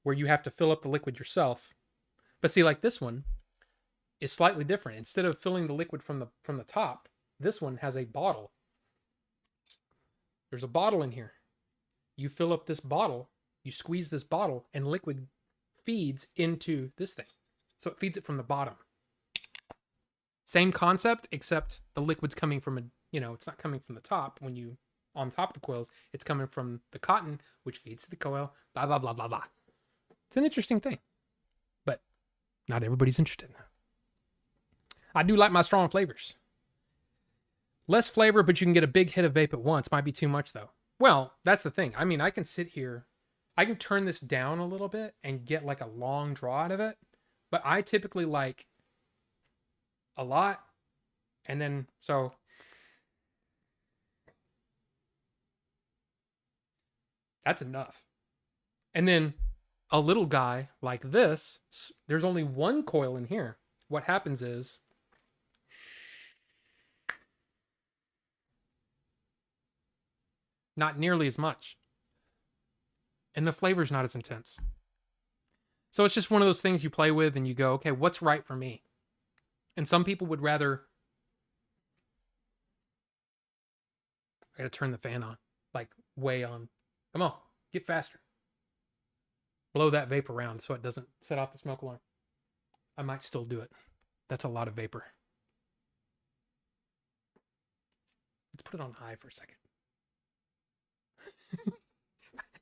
where you have to fill up the liquid yourself. But see, like this one is slightly different. Instead of filling the liquid from the top, this one has a bottle. There's a bottle in here. You fill up this bottle, you squeeze this bottle, and liquid feeds into this thing. So it feeds it from the bottom. Same concept, except the liquid's coming from it's not coming from the top when you on top of the coils. It's coming from the cotton, which feeds to the coil. Blah blah blah blah blah. It's an interesting thing, but not everybody's interested in that. I do like my strong flavors. Less flavor, but you can get a big hit of vape at once. Might be too much though. Well, that's the thing. I mean, I can sit here, I can turn this down a little bit and get like a long draw out of it. But I typically like a lot, and then so that's enough. And then a little guy like this, there's only one coil in here. What happens is not nearly as much. And the flavor's not as intense. So it's just one of those things you play with and you go, okay, what's right for me? And some people would rather, I gotta turn the fan on, like way on. Come on, get faster. Blow that vapor around so it doesn't set off the smoke alarm. I might still do it. That's a lot of vapor. Let's put it on high for a second.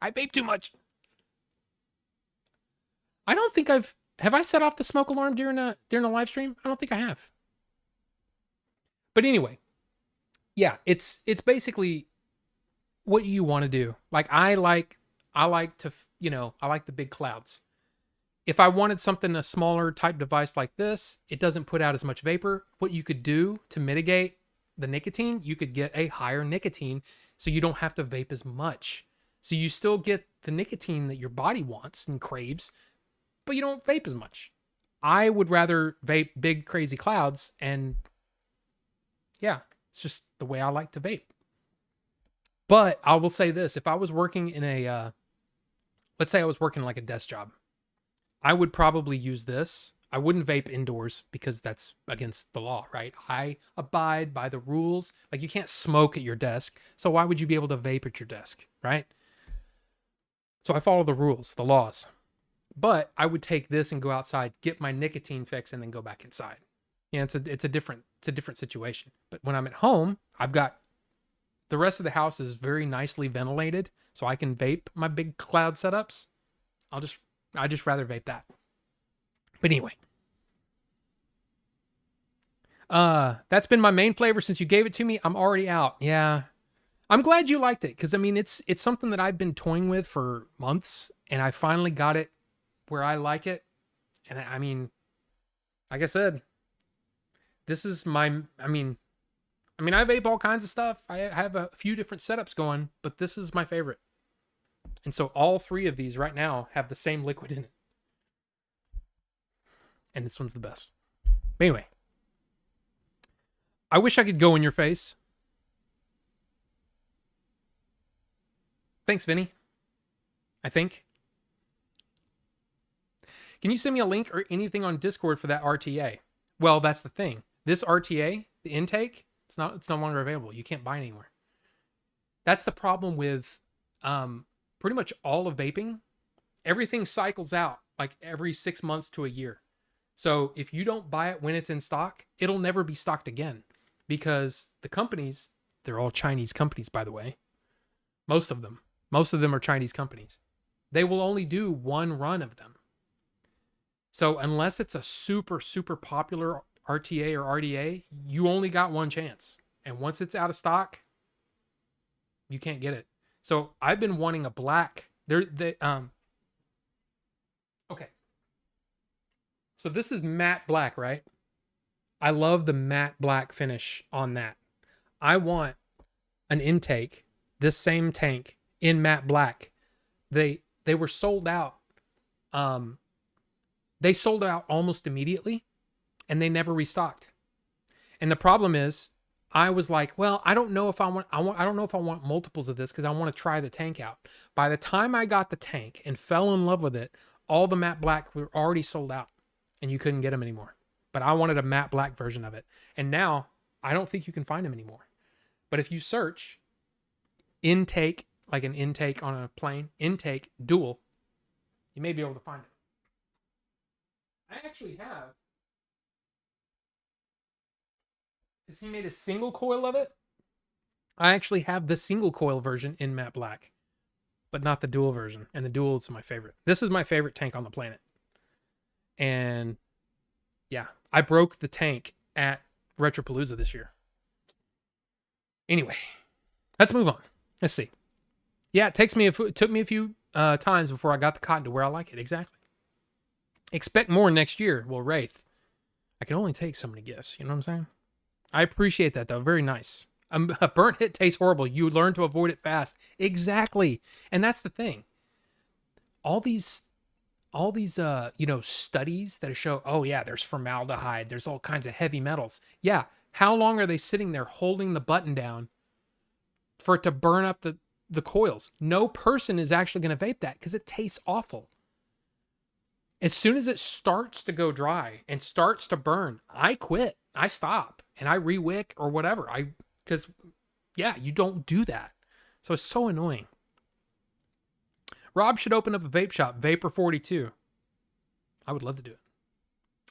I vape too much. I don't think have I set off the smoke alarm during a live stream? I don't think I have. But anyway, yeah, it's basically what you want to do. Like I like to, I like the big clouds. If I wanted something, a smaller type device like this, it doesn't put out as much vapor. What you could do to mitigate the nicotine, you could get a higher nicotine so you don't have to vape as much. So you still get the nicotine that your body wants and craves, but you don't vape as much. I would rather vape big crazy clouds, and yeah, it's just the way I like to vape. But I will say this, if I was working in a, let's say I was working like a desk job, I would probably use this. I wouldn't vape indoors because that's against the law, right? I abide by the rules. Like you can't smoke at your desk. So why would you be able to vape at your desk, right? So I follow the rules, the laws. But I would take this and go outside, get my nicotine fix, and then go back inside. Yeah, it's a different situation. But when I'm at home, I've got the rest of the house is very nicely ventilated, so I can vape my big cloud setups. I just rather vape that. But anyway. That's been my main flavor since you gave it to me. I'm already out. Yeah. I'm glad you liked it, because I mean it's something that I've been toying with for months, and I finally got it where I like it. And I mean, like I said, this is I mean, I vape all kinds of stuff. I have a few different setups going, but this is my favorite. And so all 3 of these right now have the same liquid in it. And this one's the best. But anyway, I wish I could go in your face. Thanks, Vinny. I think. Can you send me a link or anything on Discord for that RTA? Well, that's the thing. This RTA, the intake, it's no longer available. You can't buy it anywhere. That's the problem with pretty much all of vaping. Everything cycles out like every 6 months to a year. So if you don't buy it when it's in stock, it'll never be stocked again, because the companies, they're all Chinese companies, by the way. Most of them are Chinese companies. They will only do one run of them. So unless it's a super, super popular RTA or RDA, you only got one chance. And once it's out of stock, you can't get it. So I've been wanting a black. Okay. So this is matte black, right? I love the matte black finish on that. I want an intake, this same tank in matte black. They were sold out. They sold out almost immediately, and they never restocked. And the problem is, I was like, well, I don't know if I don't know if I want multiples of this, because I want to try the tank out. By the time I got the tank and fell in love with it, all the matte black were already sold out, and you couldn't get them anymore. But I wanted a matte black version of it. And now I don't think you can find them anymore. But if you search intake, like an intake on a plane, intake dual, you may be able to find it. I actually have, because he made a single coil of it, I actually have the single coil version in matte black, but not the dual version. And the dual is my favorite. This is my favorite tank on the planet. And yeah, I broke the tank at Retropalooza this year. Anyway, let's move on. Let's see. Yeah, it took me a few times before I got the cotton to where I like it. Exactly. Expect more next year. Well, Wraith, I can only take so many gifts. You know what I'm saying? I appreciate that, though. Very nice. A burnt hit tastes horrible. You learn to avoid it fast. Exactly. And that's the thing. All these studies that show, oh yeah, there's formaldehyde, there's all kinds of heavy metals. Yeah. How long are they sitting there holding the button down for it to burn up the coils? No person is actually going to vape that, because it tastes awful. As soon as it starts to go dry and starts to burn, I quit. I stop and I re-wick or whatever. Because you don't do that. So it's so annoying. Rob should open up a vape shop, Vapor 42. I would love to do it.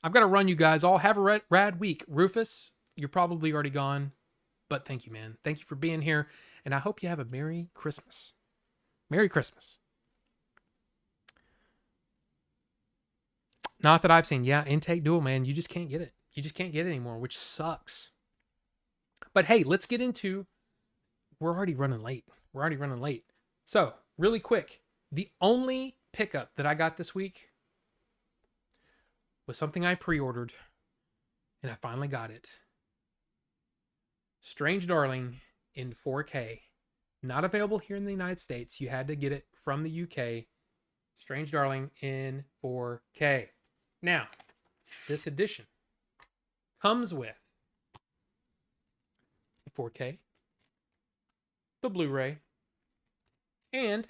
I've got to run, you guys. All have a rad week. Rufus, you're probably already gone, but thank you, man. Thank you for being here. And I hope you have a Merry Christmas. Merry Christmas. Not that I've seen. Yeah, intake dual, man. You just can't get it. You just can't get it anymore, which sucks. But hey, let's get into... We're already running late. So, really quick. The only pickup that I got this week was something I pre-ordered, and I finally got it. Strange Darling in 4K. Not available here in the United States. You had to get it from the UK. Strange Darling in 4K. Now, this edition comes with the 4K, the Blu-ray, and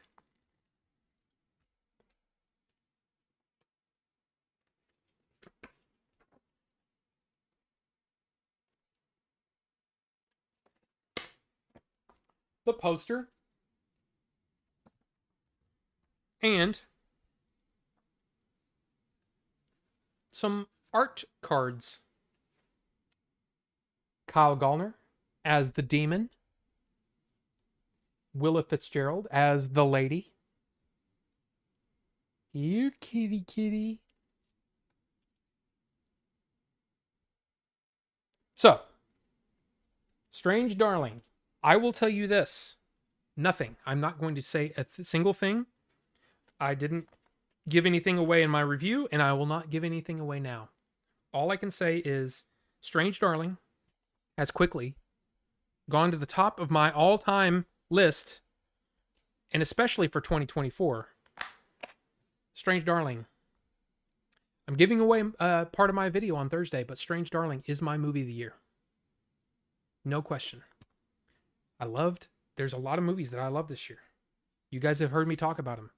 the poster, and some art cards. Kyle Gallner as the demon. Willa Fitzgerald as the lady. You kitty kitty. So, Strange Darling. I will tell you this. Nothing. I'm not going to say a single thing. I didn't give anything away in my review, and I will not give anything away now. All I can say is Strange Darling, as quickly gone to the top of my all-time list, and especially for 2024, Strange Darling. I'm giving away part of my video on Thursday, but Strange Darling is my movie of the year. No question. There's a lot of movies that I love this year. You guys have heard me talk about them.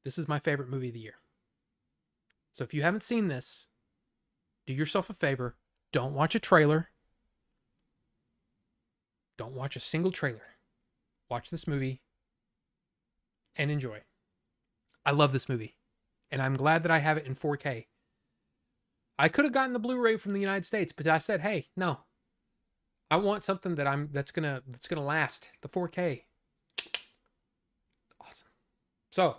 This is my favorite movie of the year. So if you haven't seen this, do yourself a favor. Don't watch a trailer. Don't watch a single trailer. Watch this movie and enjoy. I love this movie, and I'm glad that I have it in 4K. I could have gotten the Blu-ray from the United States, but I said, "Hey, no. I want something that's gonna last. The 4K." Awesome. So,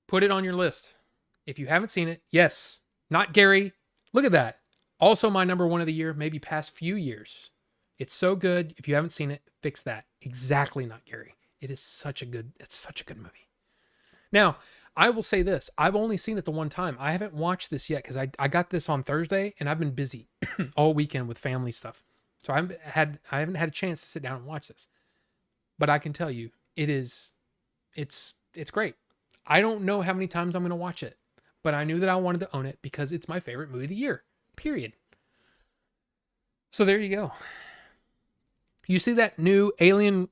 put it on your list. If you haven't seen it, yes, not Gary. Look at that. Also my number one of the year, maybe past few years. It's so good. If you haven't seen it, fix that. Exactly, not Gary. It's such a good movie. Now, I will say this. I've only seen it the one time. I haven't watched this yet because I got this on Thursday and I've been busy all weekend with family stuff. So I haven't had a chance to sit down and watch this. But I can tell you, it's great. I don't know how many times I'm going to watch it, but I knew that I wanted to own it because it's my favorite movie of the year. Period. So there you go. You see that new Alien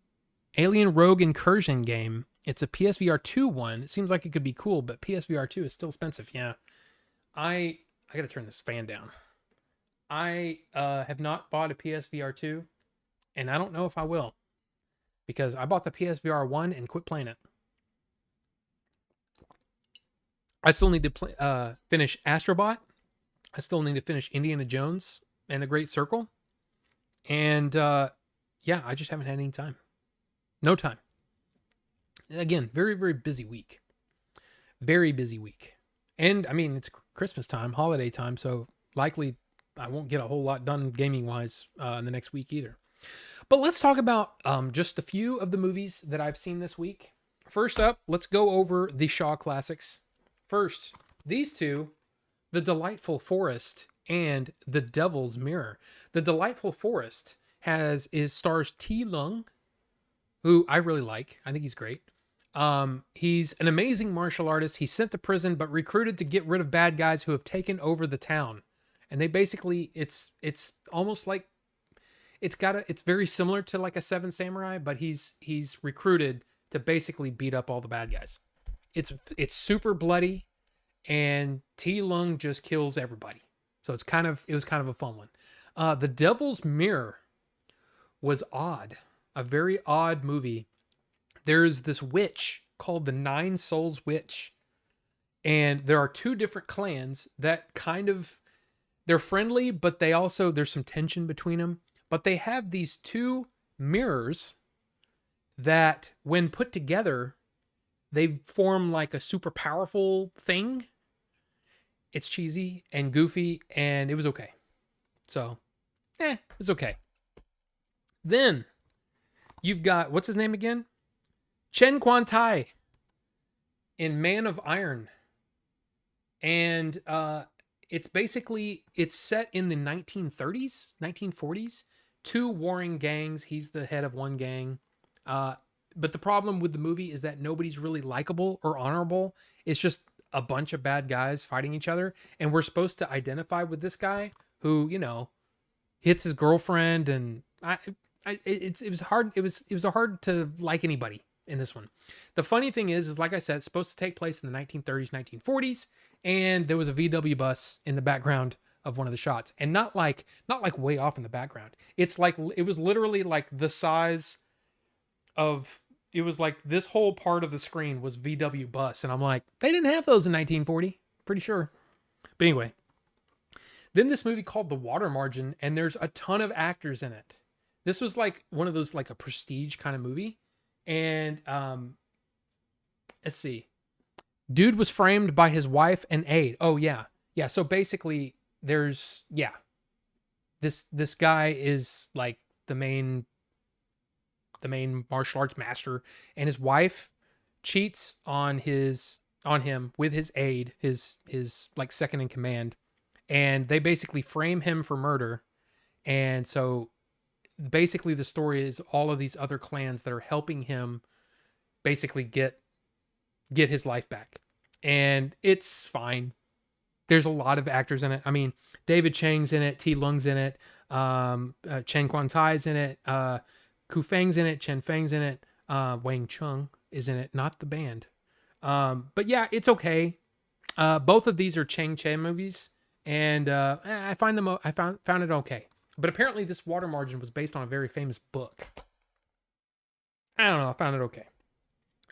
Rogue Incursion game? It's a PSVR 2 one. It seems like it could be cool, but PSVR 2 is still expensive. Yeah. I got to turn this fan down. I have not bought a PSVR 2, and I don't know if I will, because I bought the PSVR 1 and quit playing it. I still need to finish Astrobot. I still need to finish Indiana Jones and the Great Circle. And yeah, I just haven't had any time. No time. Again, very, very busy week. Very busy week. And I mean, it's Christmas time, holiday time, so likely I won't get a whole lot done gaming-wise in the next week either. But let's talk about just a few of the movies that I've seen this week. First up, let's go over the Shaw classics. First, these two, The Delightful Forest and The Devil's Mirror. The Delightful Forest stars T. Lung, who I really like. I think he's great. He's an amazing martial artist. He's sent to prison, but recruited to get rid of bad guys who have taken over the town. And they basically, it's almost like, it's very similar to like a Seven Samurai, but he's recruited to basically beat up all the bad guys. It's super bloody, and T. Lung just kills everybody. So it was kind of a fun one. The Devil's Mirror was odd. A very odd movie. There's this witch called the Nine Souls Witch. And there are two different clans that they're friendly, but there's some tension between them. But they have these two mirrors that, when put together, they form like a super powerful thing. It's cheesy and goofy, and it was okay. So, it was okay. Then, you've got, what's his name again? Chen Quan Tai in Man of Iron. And it's set in the 1930s, 1940s. Two warring gangs. He's the head of one gang. But the problem with the movie is that nobody's really likable or honorable. It's just a bunch of bad guys fighting each other. And we're supposed to identify with this guy who, hits his girlfriend. And it was hard. It was hard to like anybody in this one. The funny thing is like I said, it's supposed to take place in the 1930s, 1940s. And there was a VW bus in the background of one of the shots. And not like way off in the background. It was literally like the size of, it was like this whole part of the screen was VW bus. And I'm like, they didn't have those in 1940. Pretty sure. But anyway. Then this movie called The Water Margin, and there's a ton of actors in it. This was like one of those, like a prestige kind of movie. And let's see. Dude was framed by his wife and aide. Oh yeah. Yeah. So basically this guy is like the main martial arts master, and his wife cheats on him with his aide, his like second in command, and they basically frame him for murder. And so basically the story is all of these other clans that are helping him basically get his life back. And it's fine. There's a lot of actors in it. I mean, David Chang's in it, T Lung's in it, Chen Quan Tai's in it, Ku Feng's in it, Chen Feng's in it, Wang Chung is in it, not the band. But yeah, it's okay. Both of these are Chang Chen movies, and I found it okay. But apparently this Water Margin was based on a very famous book. I don't know, I found it okay.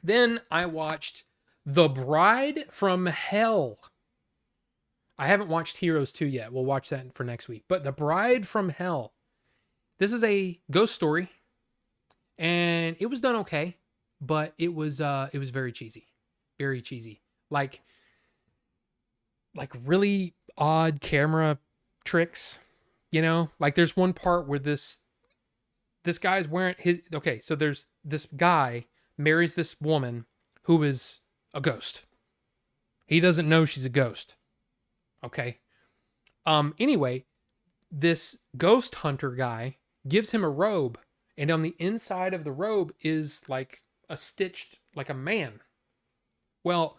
Then I watched The Bride from Hell. I haven't watched Heroes 2 yet. We'll watch that for next week. But The Bride from Hell. This is a ghost story, and it was done okay, but it was very cheesy. Very cheesy. Like really odd camera tricks, you know? Like there's one part where this guy's wearing his, okay, so there's this guy marries this woman who is a ghost. He doesn't know she's a ghost. Okay. Anyway, this ghost hunter guy gives him a robe, and on the inside of the robe is like a stitched, like a man. Well,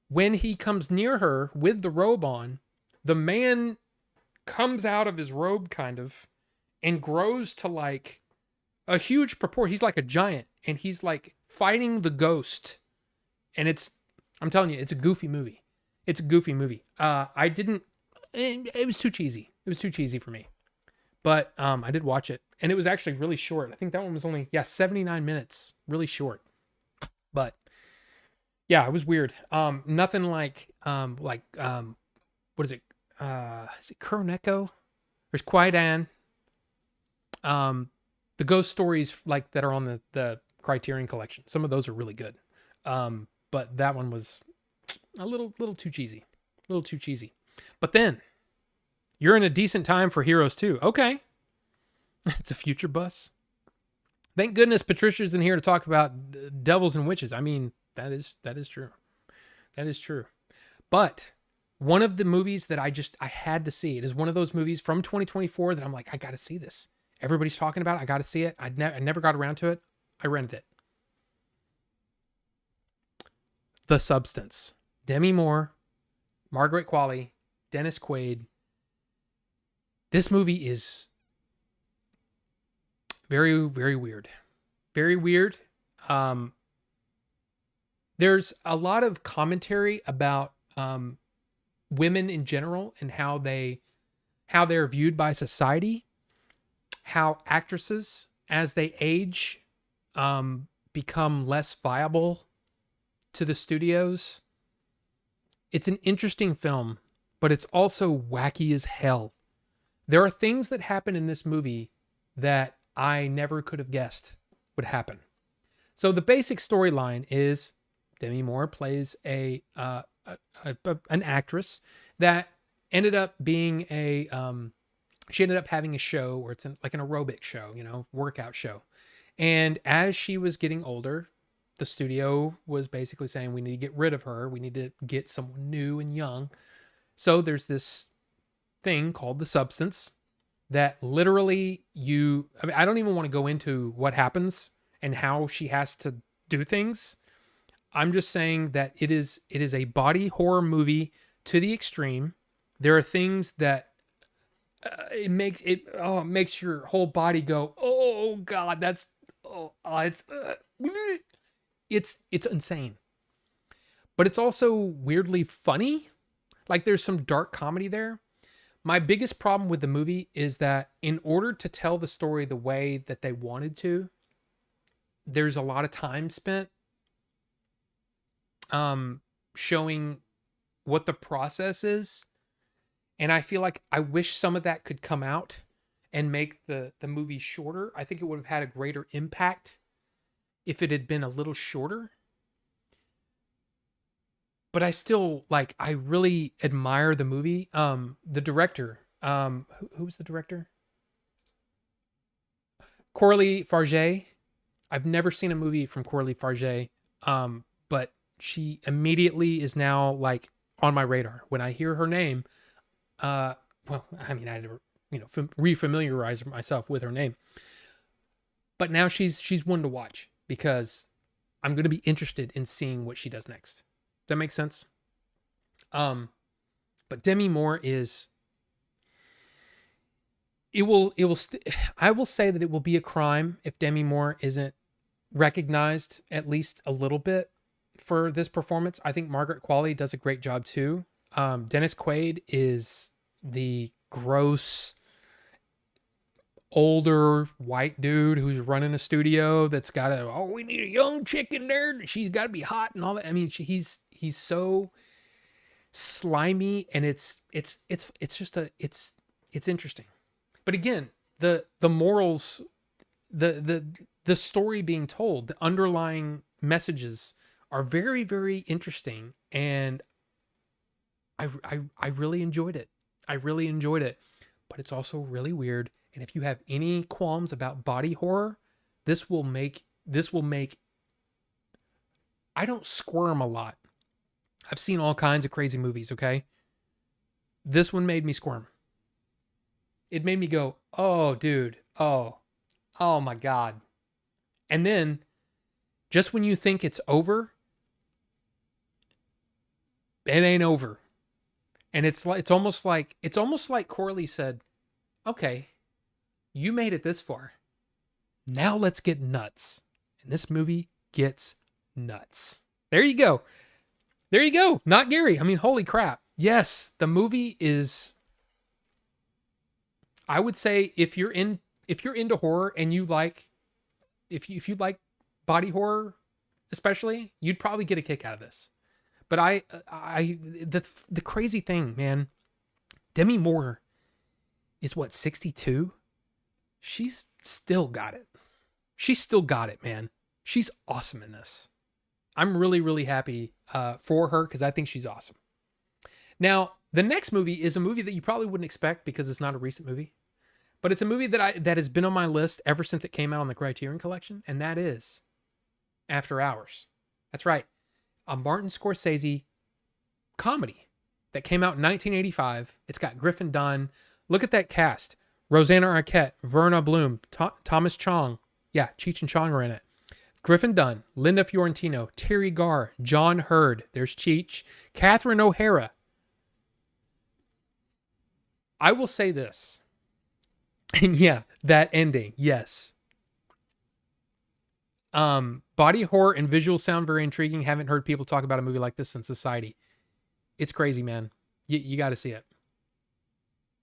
when he comes near her with the robe on, the man comes out of his robe kind of and grows to like a huge proportion. He's like a giant, and he's like fighting the ghost. And I'm telling you, it's a goofy movie. It's a goofy movie. It was too cheesy. It was too cheesy for me. But I did watch it, and it was actually really short. I think that one was only 79 minutes. Really short. But yeah, it was weird. Nothing like what is it? Is it Kuroneko? There's Kwaidan. The ghost stories like that are on the Criterion Collection. Some of those are really good. But that one was a little too cheesy. A little too cheesy. But then you're in a decent time for Heroes 2. Okay. It's a future bus. Thank goodness Patricia's in here to talk about devils and witches. I mean, that is true. That is true. But one of the movies that I had to see, it is one of those movies from 2024 that I'm like, I got to see this. Everybody's talking about it. I got to see it. I never got around to it. I rented it. The Substance. Demi Moore, Margaret Qualley, Dennis Quaid. This movie is very, very weird. Very weird. There's a lot of commentary about women in general and how they're viewed by society, how actresses, as they age, become less viable to the studios. It's an interesting film, but it's also wacky as hell. There are things that happen in this movie that I never could have guessed would happen. So the basic storyline is Demi Moore plays an actress that ended up being she ended up having a show where it's like an aerobic show, workout show. And as she was getting older, the studio was basically saying, we need to get rid of her. We need to get someone new and young. So there's this thing called The Substance that literally I don't even want to go into what happens and how she has to do things. I'm just saying that it is a body horror movie to the extreme. There are things that it makes your whole body go, oh God, it's insane. But it's also weirdly funny. Like there's some dark comedy there. My biggest problem with the movie is that in order to tell the story the way that they wanted to, there's a lot of time spent showing what the process is. And I feel like I wish some of that could come out and make the movie shorter. I think it would have had a greater impact if it had been a little shorter. But I still I really admire the movie. The director, who was the director? Coralie Farge. I've never seen a movie from Coralie Farge. But she immediately is now on my radar. When I hear her name, I had to, refamiliarize myself with her name. But now she's one to watch because I'm going to be interested in seeing what she does next. Does that make sense? But Demi Moore is, I will say that it will be a crime if Demi Moore isn't recognized at least a little bit for this performance. I think Margaret Qualley does a great job too. Dennis Quaid is the gross older white dude who's running a studio that's got we need a young chick in there. She's got to be hot and all that. I mean, he's so slimy, and it's interesting. But again, the morals, the story being told, the underlying messages are very, very interesting, and I really enjoyed it. I really enjoyed it. But it's also really weird. And if you have any qualms about body horror, this will make I don't squirm a lot. I've seen all kinds of crazy movies, okay? This one made me squirm. It made me go, "Oh, dude. Oh my God." And then just when you think it's over, it ain't over. And it's almost like Corley said, "Okay, you made it this far. Now let's get nuts." And this movie gets nuts. There you go. There you go. Not Gary. I mean, holy crap. Yes, the movie is, I would say, if you're into horror and you like, if you like body horror especially, you'd probably get a kick out of this. But the crazy thing, man, Demi Moore is what, 62? She's still got it. She's still got it, man. She's awesome in this. I'm really, really happy for her because I think she's awesome. Now, the next movie is a movie that you probably wouldn't expect because it's not a recent movie. But it's a movie that has been on my list ever since it came out on the Criterion Collection, and that is After Hours. That's right. A Martin Scorsese comedy that came out in 1985. It's got Griffin Dunne. Look at that cast. Rosanna Arquette, Verna Bloom, Thomas Chong. Yeah, Cheech and Chong are in it. Griffin Dunne, Linda Fiorentino, Terry Garr, John Hurd. There's Cheech. Catherine O'Hara. I will say this. And yeah, that ending. Yes. Body horror and visuals sound very intriguing. Haven't heard people talk about a movie like this since Society. It's crazy, man. You got to see it.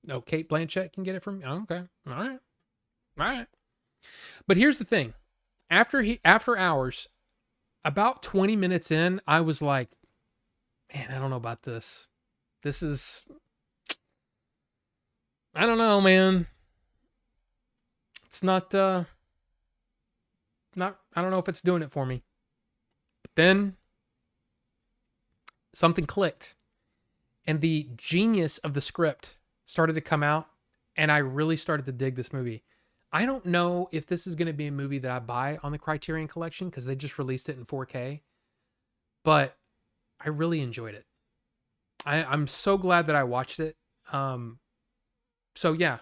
No, Kate Blanchett can get it from. Oh, okay. All right. But here's the thing. After Hours, about 20 minutes in, I was like, man, I don't know about this. This is, I don't know, man. It's not, I don't know if it's doing it for me. But then something clicked, and the genius of the script started to come out, and I really started to dig this movie. I don't know if this is going to be a movie that I buy on the Criterion Collection because they just released it in 4K, but I really enjoyed it. I'm so glad that I watched it. So yeah,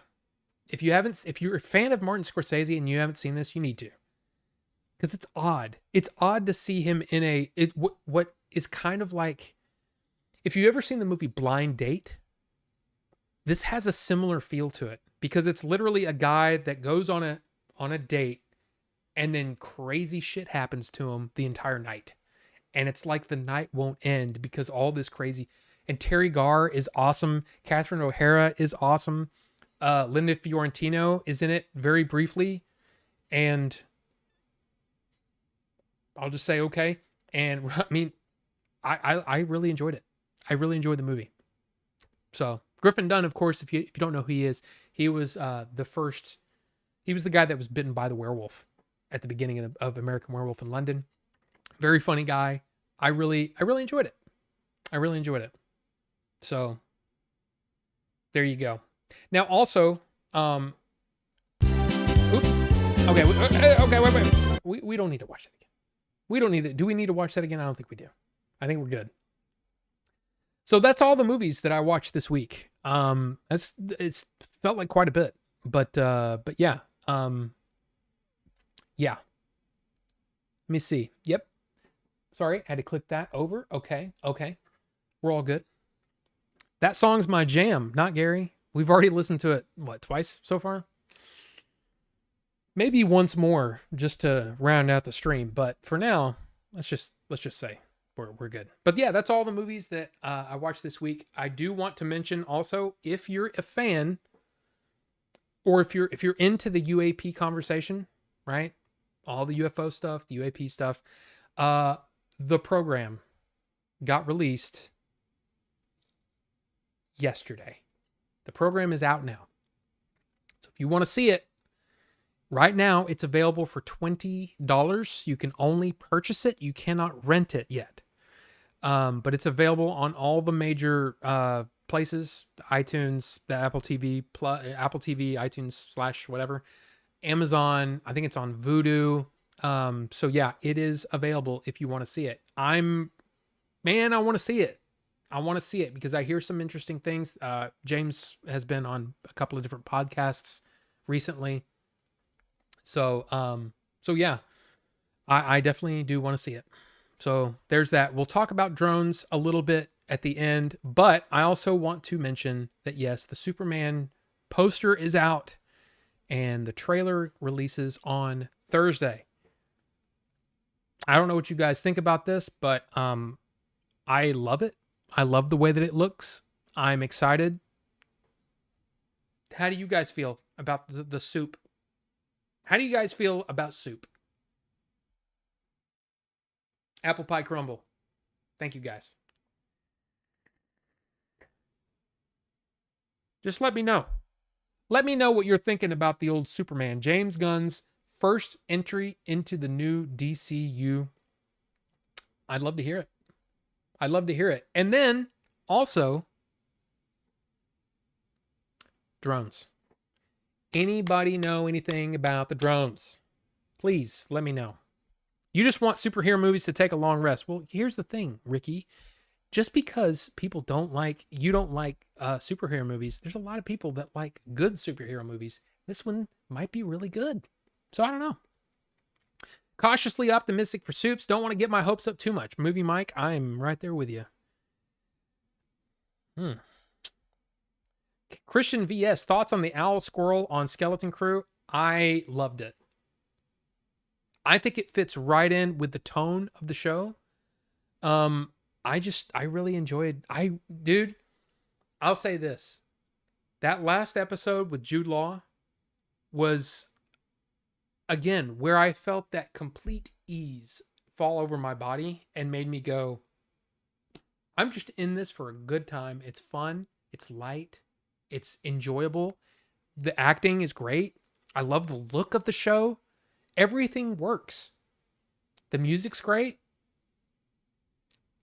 if you're a fan of Martin Scorsese and you haven't seen this, you need to, because it's odd. It's odd to see him in what is kind of like, if you've ever seen the movie Blind Date, this has a similar feel to it. Because it's literally a guy that goes on a date, and then crazy shit happens to him the entire night. And it's like the night won't end because all this crazy. And Terry Garr is awesome. Catherine O'Hara is awesome. Linda Fiorentino is in it very briefly. And I'll just say okay. And I mean, I really enjoyed it. I really enjoyed the movie. So Griffin Dunne, of course, if you don't know who he is, he was he was the guy that was bitten by the werewolf at the beginning of American Werewolf in London. Very funny guy. I really enjoyed it. I really enjoyed it. So there you go. Now also, oops. Okay, wait. We don't need to watch that again. We don't need it. Do we need to watch that again? I don't think we do. I think we're good. So that's all the movies that I watched this week. It's felt like quite a bit, but yeah. Yeah. Let me see. Yep. Sorry, had to click that over. Okay. We're all good. That song's my jam, not Gary. We've already listened to it, what, twice so far? Maybe once more just to round out the stream, but for now, let's just say we're good. But yeah, that's all the movies that I watched this week. I do want to mention also, if you're a fan, or if you're into the UAP conversation, right? All the UFO stuff, the UAP stuff, the program got released yesterday. The program is out now. So if you want to see it, right now it's available for $20. You can only purchase it. You cannot rent it yet. But it's available on all the major places, the iTunes, the Apple TV, iTunes / whatever, Amazon. I think it's on Vudu. So yeah, it is available if you want to see it. I want to see it. I want to see it because I hear some interesting things. James has been on a couple of different podcasts recently. So yeah, I definitely do want to see it. So there's that. We'll talk about drones a little bit at the end, but I also want to mention that yes, the Superman poster is out and the trailer releases on Thursday. I don't know what you guys think about this, but I love it. I love the way that it looks. I'm excited. How do you guys feel about the soup? How do you guys feel about soup? Apple pie crumble. Thank you guys. Just let me know. Let me know what you're thinking about the old Superman. James Gunn's first entry into the new DCU. I'd love to hear it. I'd love to hear it. And then also drones. Anybody know anything about the drones? Please let me know. You just want superhero movies to take a long rest. Well, here's the thing, Ricky. Just because you don't like superhero movies, there's a lot of people that like good superhero movies. This one might be really good. So I don't know. Cautiously optimistic for soups. Don't want to get my hopes up too much. Movie Mike, I'm right there with you. Christian VS, thoughts on the owl squirrel on Skeleton Crew? I loved it. I think it fits right in with the tone of the show. I really enjoyed. I'll say this. That last episode with Jude Law was, again, where I felt that complete ease fall over my body and made me go, I'm just in this for a good time. It's fun. It's light. It's enjoyable. The acting is great. I love the look of the show. Everything works. The music's great.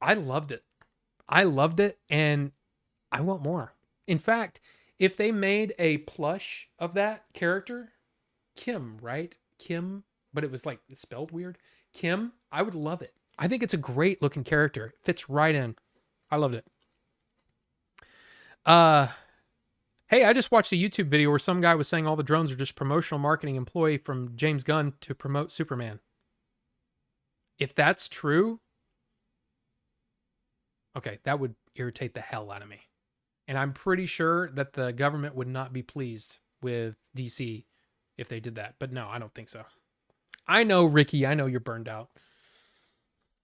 I loved it. And I want more. In fact, if they made a plush of that character, Kim, right? Kim, but it was like spelled weird. Kim, I would love it. I think it's a great looking character. It fits right in. I loved it. Hey, I just watched a YouTube video where some guy was saying all the drones are just promotional marketing employee from James Gunn to promote Superman. If that's true, okay, that would irritate the hell out of me. And I'm pretty sure that the government would not be pleased with DC if they did that. But no, I don't think so. I know, Ricky, I know you're burned out.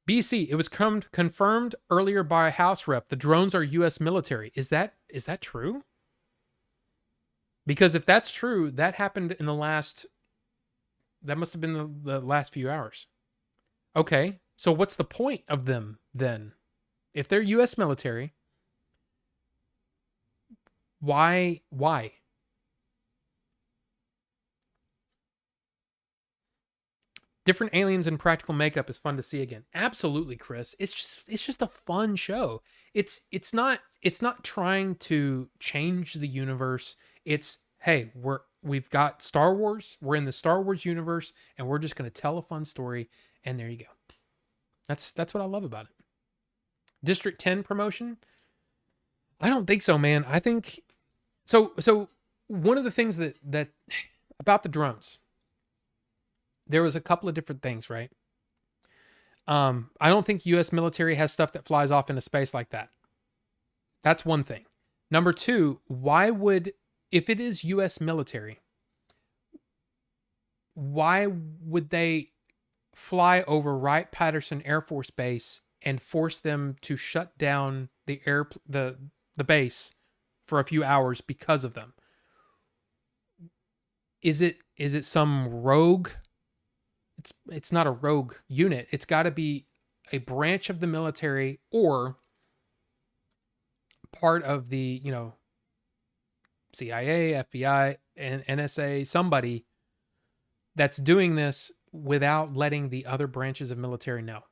BC, it was confirmed earlier by a House rep. The drones are U.S. military. Is that true? Because if that's true, that happened in that must have been the last few hours. Okay, so what's the point of them then? If they're U.S. military, why? Different aliens and practical makeup is fun to see again. Absolutely, Chris. It's just a fun show. It's not trying to change the universe. It's, hey, we've got Star Wars. We're in the Star Wars universe, and we're just going to tell a fun story. And there you go. That's what I love about it. District 10 promotion? I don't think so, man. I think so. One of the things that about the drones there was a couple of different things, right? I don't think U.S. military has stuff that flies off into space like that. That's one thing. Number two, if it is U.S. military, why would they fly over Wright-Patterson Air Force Base and force them to shut down the base for a few hours because of them? Is it some rogue? It's not a rogue unit. It's got to be a branch of the military or part of the, CIA, FBI, and NSA, somebody that's doing this without letting the other branches of military know,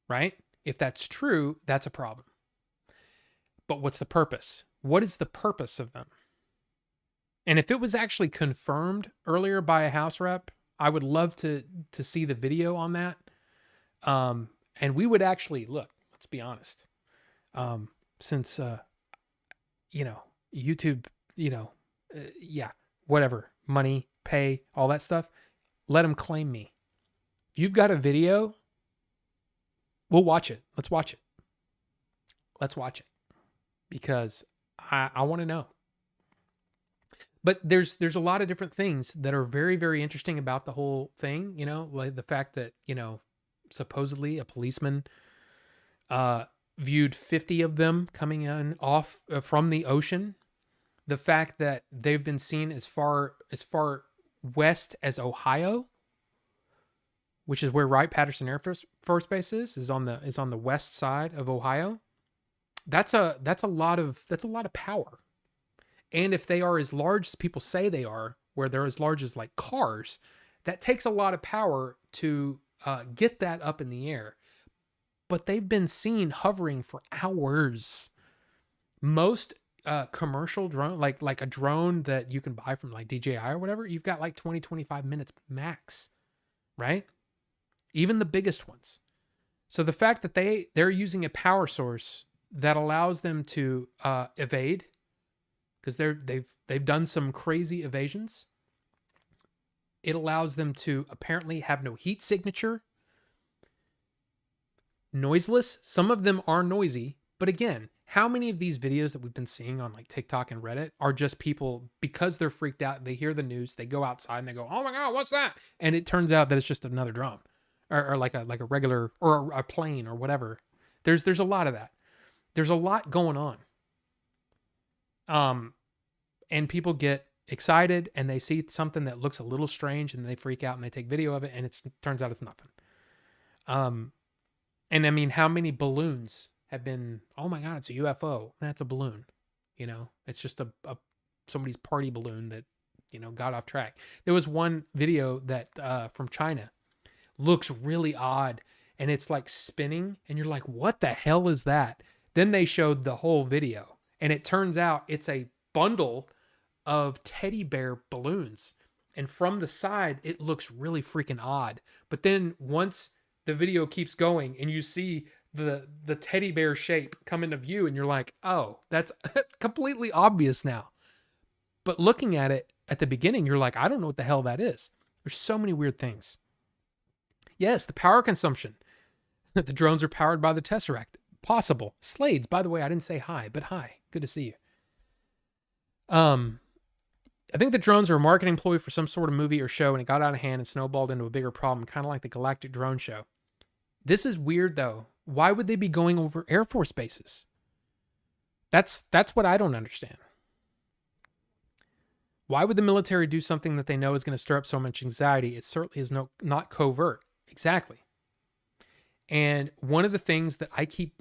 right? If that's true, that's a problem. But what's the purpose? What is the purpose of them? And if it was actually confirmed earlier by a House rep, I would love to see the video on that. And we would actually look, let's be honest. Since, YouTube, whatever, money, pay, all that stuff, let them claim me. If you've got a video, we'll watch it. Let's watch it. Let's watch it. Because I want to know. But there's a lot of different things that are very, very interesting about the whole thing, like the fact that, supposedly a policeman viewed 50 of them coming in off from the ocean. The fact that they've been seen as far west as Ohio, which is where Wright-Patterson Air Force Base is on the west side of Ohio. That's a lot of power. And if they are as large as people say they are, where they're as large as like cars, that takes a lot of power to get that up in the air. But they've been seen hovering for hours. Most commercial drone, like a drone that you can buy from like DJI or whatever, you've got like 20, 25 minutes max, right? Even the biggest ones. So the fact that they're using a power source that allows them to evade, because they've done some crazy evasions. It allows them to apparently have no heat signature. Noiseless. Some of them are noisy, but again, how many of these videos that we've been seeing on like TikTok and Reddit are just people, because they're freaked out, they hear the news, they go outside and they go, "Oh my God, what's that?" And it turns out that it's just another drone or like a regular or a plane or whatever. There's a lot of that. There's a lot going on. And people get excited and they see something that looks a little strange and they freak out and they take video of it and it turns out it's nothing. And I mean, how many balloons have been, "Oh my God, it's a UFO." That's a balloon. It's just a somebody's party balloon that, got off track. There was one video that, from China, looks really odd and it's like spinning and you're like, what the hell is that? Then they showed the whole video and it turns out it's a bundle of teddy bear balloons. And from the side, it looks really freaking odd. But then once the video keeps going and you see the teddy bear shape come into view and you're like, oh, that's completely obvious now. But looking at it at the beginning, you're like, I don't know what the hell that is. There's so many weird things. Yes, the power consumption. The drones are powered by the Tesseract. Possible. Slades, by the way, I didn't say hi, but hi. Good to see you. I think the drones are a marketing ploy for some sort of movie or show, and it got out of hand and snowballed into a bigger problem, kind of like the Galactic Drone Show. This is weird, though. Why would they be going over Air Force bases? That's what I don't understand. Why would the military do something that they know is going to stir up so much anxiety? It certainly is not covert. Exactly. And one of the things that I keep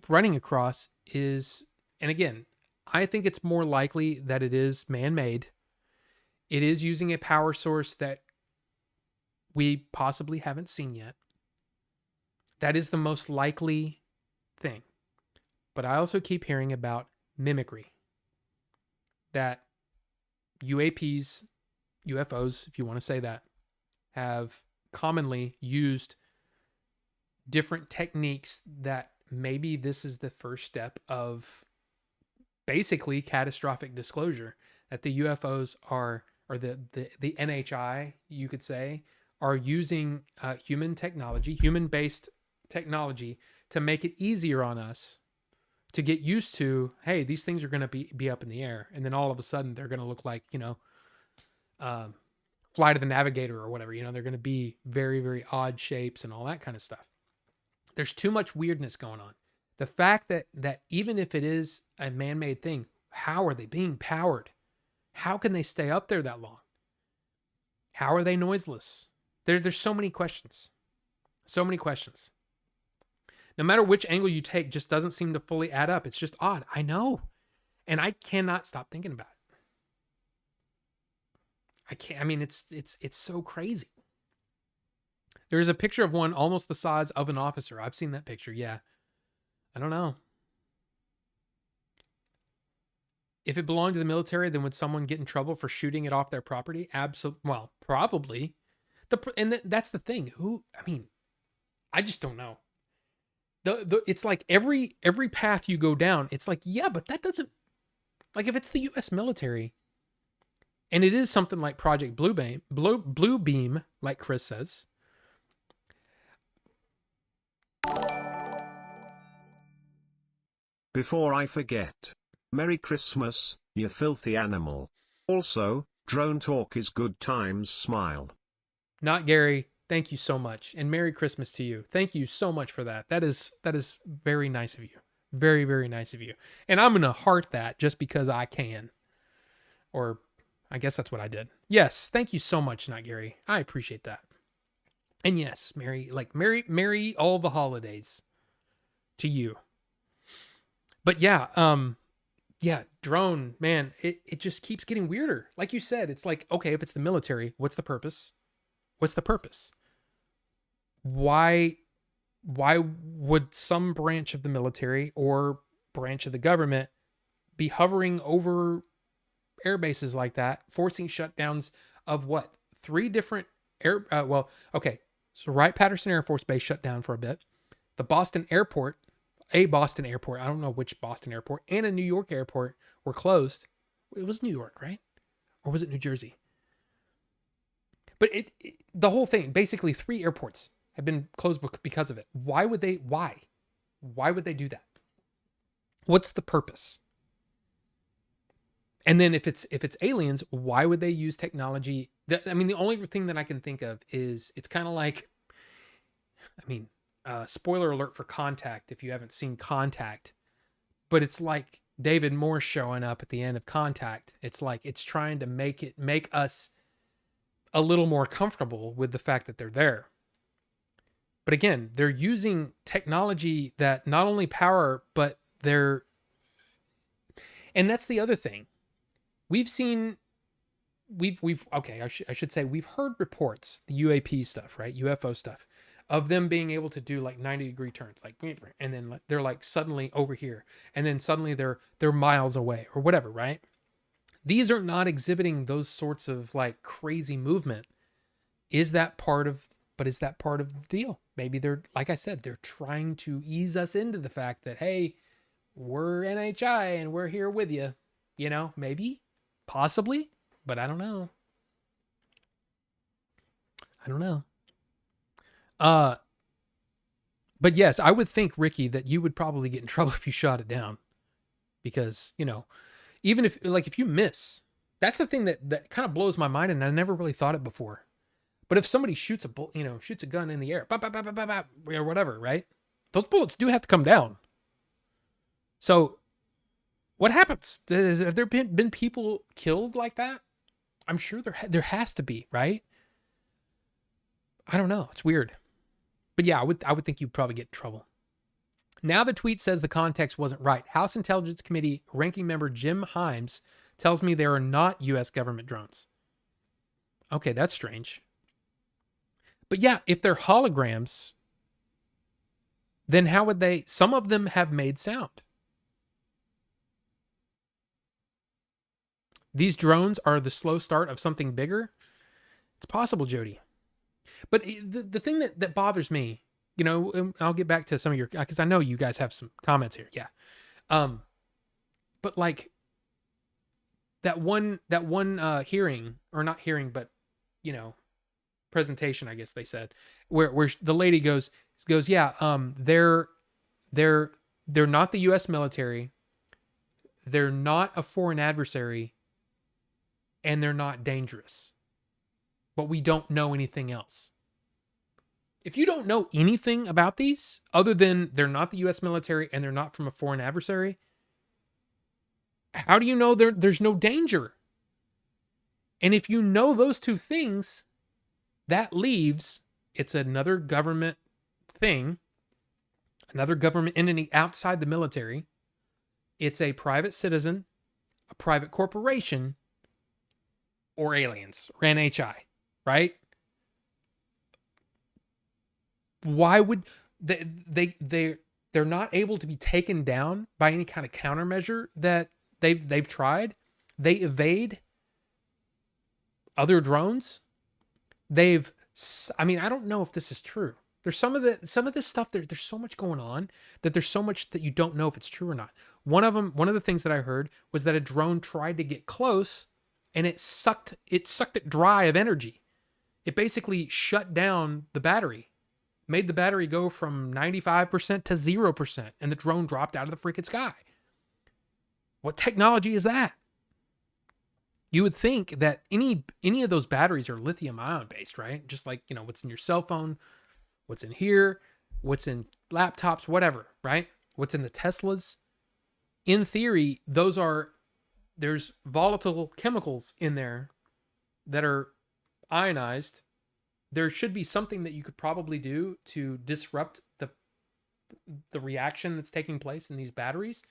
running across is, and again, I think it's more likely that it is man-made. It is using a power source that we possibly haven't seen yet. That is the most likely thing. But I also keep hearing about mimicry. That UAPs, UFOs, if you want to say that, have commonly used different techniques that maybe this is the first step of basically catastrophic disclosure, that the UFOs are, or the NHI, you could say, are using human-based technology to make it easier on us to get used to, hey, these things are going to be up in the air. And then all of a sudden they're going to look like, Flight of the Navigator or whatever, they're going to be very, very odd shapes and all that kind of stuff. There's too much weirdness going on. The fact that even if it is a man-made thing, how are they being powered? How can they stay up there that long? How are they noiseless? There's so many questions. So many questions. No matter which angle you take, just doesn't seem to fully add up. It's just odd. I know. And I cannot stop thinking about it. It's so crazy. There's a picture of one almost the size of an officer. I've seen that picture. Yeah. I don't know. If it belonged to the military, then would someone get in trouble for shooting it off their property? Absolutely. Well, probably. That's the thing. I just don't know. It's like every path you go down, it's like, yeah, but that doesn't, like, if it's the U.S. military and it is something like Project Bluebeam, like Chris says. Before I forget, Merry Christmas, you filthy animal. Also, drone talk is good times, smile. Not Gary. Thank you so much. And Merry Christmas to you. Thank you so much for that. That is very nice of you. Very, very nice of you. And I'm going to heart that just because I can. Or I guess that's what I did. Yes. Thank you so much, Not Gary. I appreciate that. And yes, Merry all the holidays to you. But yeah, drone, man, it just keeps getting weirder. Like you said, it's like, okay, if it's the military, what's the purpose? What's the purpose? Why would some branch of the military or branch of the government be hovering over air bases like that, forcing shutdowns of what? 3 different so Wright-Patterson Air Force Base shut down for a bit. The Boston Airport, I don't know which Boston airport, and a New York airport were closed. It was New York, right? Or was it New Jersey? But the whole thing, basically 3 airports have been closed because of it. Why would they do that? What's the purpose? And then if it's aliens, why would they use technology? The only thing that I can think of is it's kind of like, spoiler alert for Contact if you haven't seen Contact, but it's like David Morse showing up at the end of Contact. It's like it's trying to make us a little more comfortable with the fact that they're there. But again, they're using technology that not only power, but and that's the other thing. I should say we've heard reports, the UAP stuff, right? UFO stuff, of them being able to do like 90-degree turns, like, and then they're like suddenly over here, and then suddenly they're miles away or whatever, right? These are not exhibiting those sorts of like crazy movement. Is that part of the deal? Maybe they're, like I said, they're trying to ease us into the fact that, hey, we're NHI and we're here with you. Maybe, possibly, but I don't know. But yes, I would think, Ricky, that you would probably get in trouble if you shot it down, because, even if you miss, that's the thing that kind of blows my mind. And I never really thought it before, but if somebody shoots a gun in the air, bop, bop, bop, bop, bop, bop, or whatever, right? Those bullets do have to come down. So what happens? Have there been people killed like that? I'm sure there has to be, right? I don't know. It's weird. But yeah, I would think you'd probably get in trouble. Now the tweet says the context wasn't right. House Intelligence Committee ranking member Jim Himes tells me there are not U.S. government drones. Okay, that's strange. But yeah, if they're holograms, then how would they... Some of them have made sound. These drones are the slow start of something bigger? It's possible, Jody. But the thing that bothers me, I'll get back to some of your, because I know you guys have some comments here. Yeah. But like that one hearing, or not hearing, but, presentation, I guess they said, where the lady goes, yeah, they're not the U.S. military, they're not a foreign adversary, and they're not dangerous, but we don't know anything else. If you don't know anything about these other than they're not the U.S. military and they're not from a foreign adversary, how do you know there's no danger? And if you know those two things, that leaves, it's another government thing, another government entity outside the military. It's a private citizen, a private corporation, or aliens, or NHI, right? Why would they're not able to be taken down by any kind of countermeasure that they've tried? They evade other drones. I don't know if this is true. There's some of this stuff there's so much going on that there's so much that you don't know if it's true or not. One of the things that I heard was that a drone tried to get close and it sucked it dry of energy. It basically shut down the battery, made the battery go from 95% to 0%, and the drone dropped out of the freaking sky. What technology is that? You would think that any of those batteries are lithium ion based, right? Just like, what's in your cell phone, what's in here, what's in laptops, whatever, right? What's in the Teslas. In theory, there's volatile chemicals in there that are ionized. There should be something that you could probably do to disrupt the reaction that's taking place in these batteries.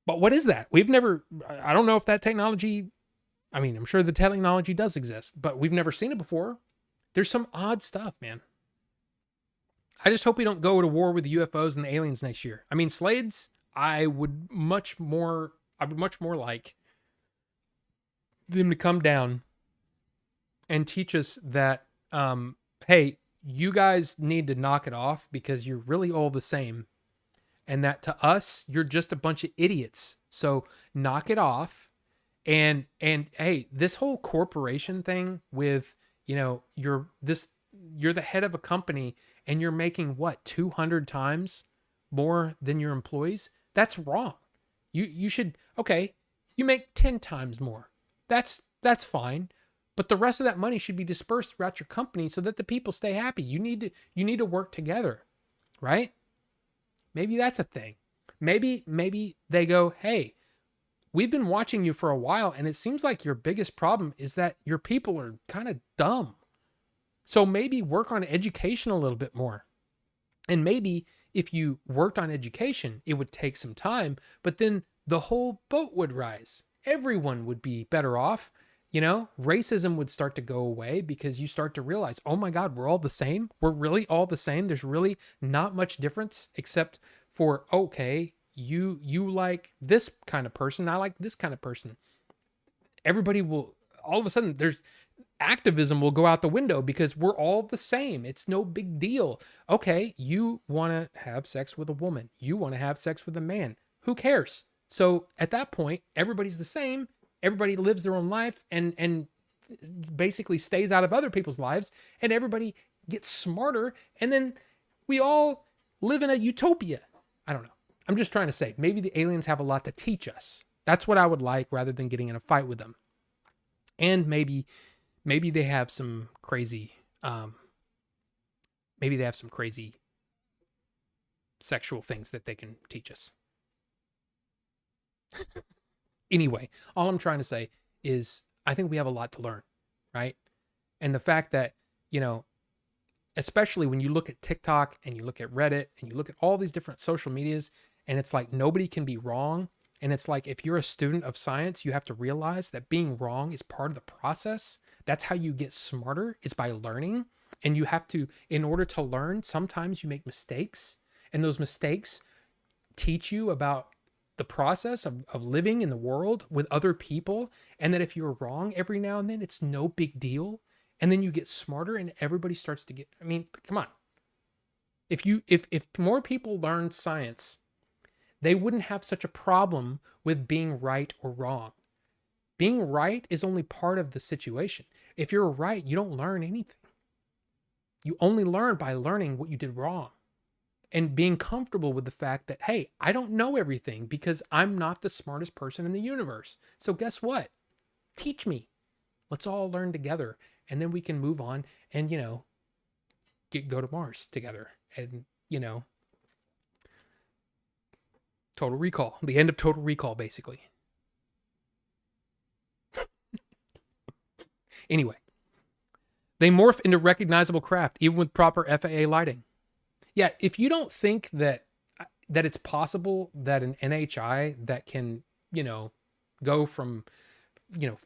But what is that? I don't know if that technology, I'm sure the technology does exist, but we've never seen it before. There's some odd stuff, man. I just hope we don't go to war with the UFOs and the aliens next year. Slades, I would much more like them to come down and teach us that, hey, you guys need to knock it off because you're really all the same. And that to us, you're just a bunch of idiots. So knock it off. And hey, this whole corporation thing with, you're the head of a company and you're making 200 times more than your employees. That's wrong. You should, okay, you make 10 times more. That's fine. But the rest of that money should be dispersed throughout your company so that the people stay happy. You need to work together, right? Maybe that's a thing. Maybe they go, hey, we've been watching you for a while and it seems like your biggest problem is that your people are kind of dumb. So maybe work on education a little bit more. And maybe if you worked on education, it would take some time, but then the whole boat would rise. Everyone would be better off. Racism would start to go away because you start to realize, oh my God, we're all the same. We're really all the same. There's really not much difference except for, okay, you like this kind of person. I like this kind of person. Everybody will, all of a sudden, activism will go out the window because we're all the same. It's no big deal. Okay, you want to have sex with a woman. You want to have sex with a man. Who cares? So at that point, everybody's the same. Everybody lives their own life and basically stays out of other people's lives, and everybody gets smarter, and then we all live in a utopia. I don't know. I'm just trying to say, maybe the aliens have a lot to teach us. That's what I would like rather than getting in a fight with them. And maybe they have some crazy, sexual things that they can teach us. Anyway, all I'm trying to say is I think we have a lot to learn, right? And the fact that, especially when you look at TikTok and you look at Reddit and you look at all these different social medias, and it's like nobody can be wrong. And it's like if you're a student of science, you have to realize that being wrong is part of the process. That's how you get smarter, is by learning. And you have to, in order to learn, sometimes you make mistakes. And those mistakes teach you about the process of living in the world with other people, and that if you're wrong every now and then, it's no big deal. And then you get smarter and everybody starts to get, come on. If more people learned science, they wouldn't have such a problem with being right or wrong, Being right is only part of the situation. If you're right, you don't learn anything. You only learn by learning what you did wrong and being comfortable with the fact that, hey, I don't know everything because I'm not the smartest person in the universe. So guess what? Teach me. Let's all learn together. And then we can move on and, go to Mars together. And, Total Recall. The end of Total Recall, basically. Anyway. They morph into recognizable craft, even with proper FAA lighting. Yeah, if you don't think that it's possible that an NHI that can, go from,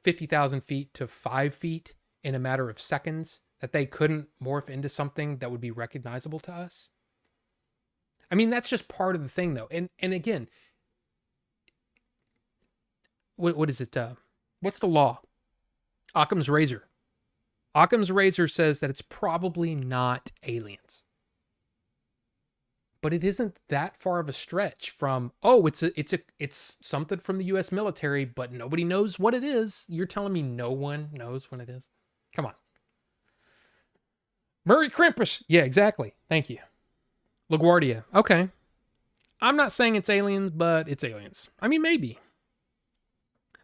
50,000 feet to 5 feet in a matter of seconds, that they couldn't morph into something that would be recognizable to us. I mean, that's just part of the thing, though. And again, what is it? What's the law? Occam's razor. Occam's razor says that it's probably not aliens. But it isn't that far of a stretch from, it's something from the US military, but nobody knows what it is. You're telling me no one knows what it is? Come on. Murray Krampus. Yeah, exactly. Thank you. LaGuardia. Okay. I'm not saying it's aliens, but it's aliens. I mean, maybe.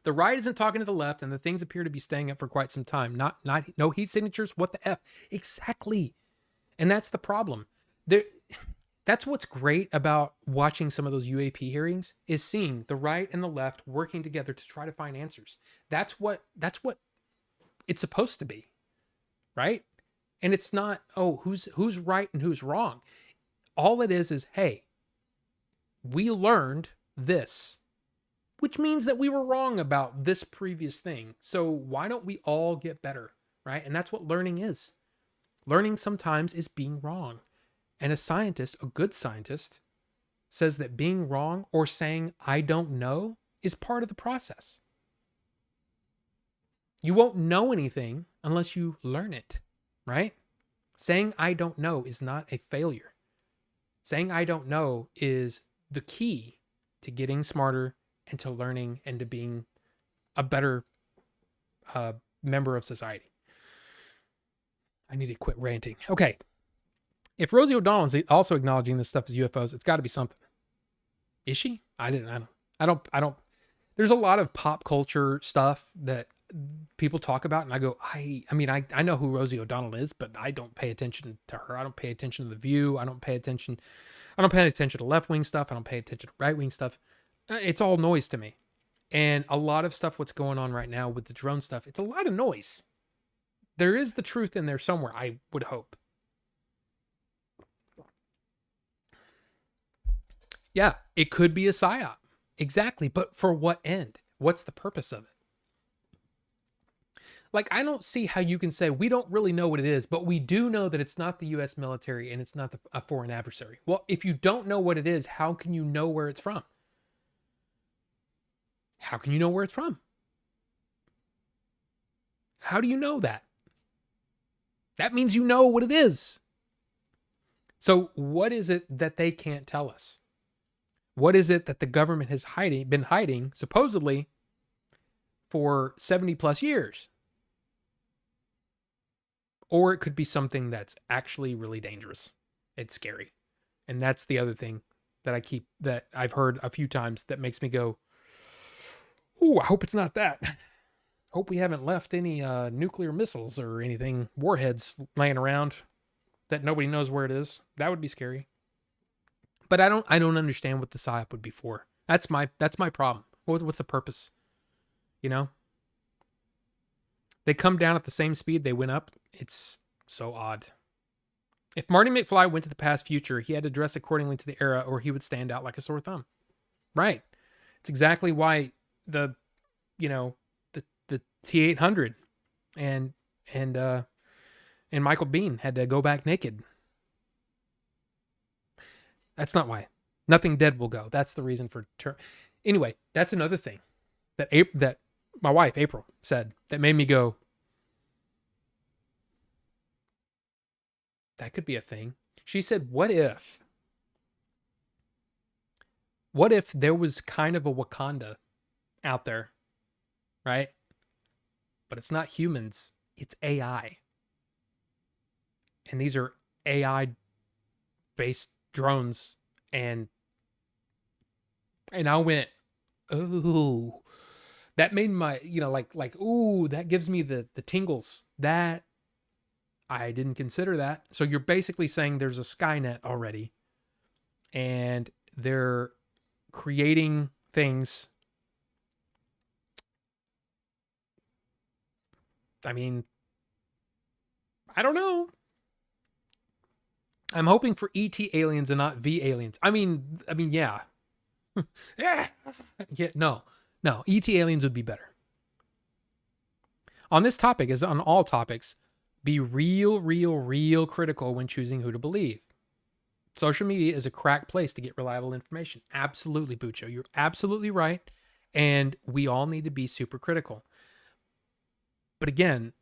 The right isn't talking to the left, and the things appear to be staying up for quite some time. No heat signatures. What the F? Exactly. And that's the problem. That's what's great about watching some of those UAP hearings, is seeing the right and the left working together to try to find answers. That's what it's supposed to be, right? And it's not, who's right and who's wrong. All it is, hey, we learned this, which means that we were wrong about this previous thing. So why don't we all get better, right? And that's what learning is. Learning sometimes is being wrong. And a good scientist, says that being wrong or saying, I don't know, is part of the process. You won't know anything unless you learn it, right? Saying I don't know is not a failure. Saying I don't know is the key to getting smarter and to learning and to being a better member of society. I need to quit ranting. Okay. If Rosie O'Donnell is also acknowledging this stuff as UFOs, it's got to be something. Is she? I don't. There's a lot of pop culture stuff that people talk about, and I go, I know who Rosie O'Donnell is, but I don't pay attention to her. I don't pay attention to The View. I don't pay attention to left-wing stuff. I don't pay attention to right-wing stuff. It's all noise to me. And a lot of stuff, what's going on right now with the drone stuff, it's a lot of noise. There is the truth in there somewhere, I would hope. Yeah, it could be a psyop. Exactly. But for what end? What's the purpose of it? Like, I don't see how you can say we don't really know what it is, but we do know that it's not the U.S. military and it's not a foreign adversary. Well, if you don't know what it is, how can you know where it's from? How can you know where it's from? How do you know that? That means you know what it is. So what is it that they can't tell us? What is it that the government has been hiding, supposedly, for 70 plus years? Or it could be something that's actually really dangerous. It's scary. And that's the other thing that I've heard a few times that makes me go, ooh, I hope it's not that. Hope we haven't left any nuclear missiles or anything, warheads laying around that nobody knows where it is. That would be scary. But I don't understand what the PSYOP would be for. That's my problem. What's the purpose? You know? They come down at the same speed they went up. It's so odd. If Marty McFly went to the past future, he had to dress accordingly to the era or he would stand out like a sore thumb. Right. It's exactly why the T-800 and Michael Biehn had to go back naked. That's not why. Nothing dead will go. That's the reason for... Anyway, that's another thing that my wife, April, said that made me go, that could be a thing. She said, what if there was kind of a Wakanda out there, right? but it's not humans, it's AI. And these are AI based drones. And I went, oh, that made my, ooh, that gives me the tingles. That I didn't consider that. So you're basically saying there's a Skynet already, and they're creating things. I mean, I don't know. I'm hoping for ET aliens and not V aliens. I mean, yeah. Yeah. No, ET aliens would be better. On this topic, as on all topics, be real critical when choosing who to believe. Social media is a crack place to get reliable information. Absolutely, Bucho. You're absolutely right. And we all need to be super critical. But again,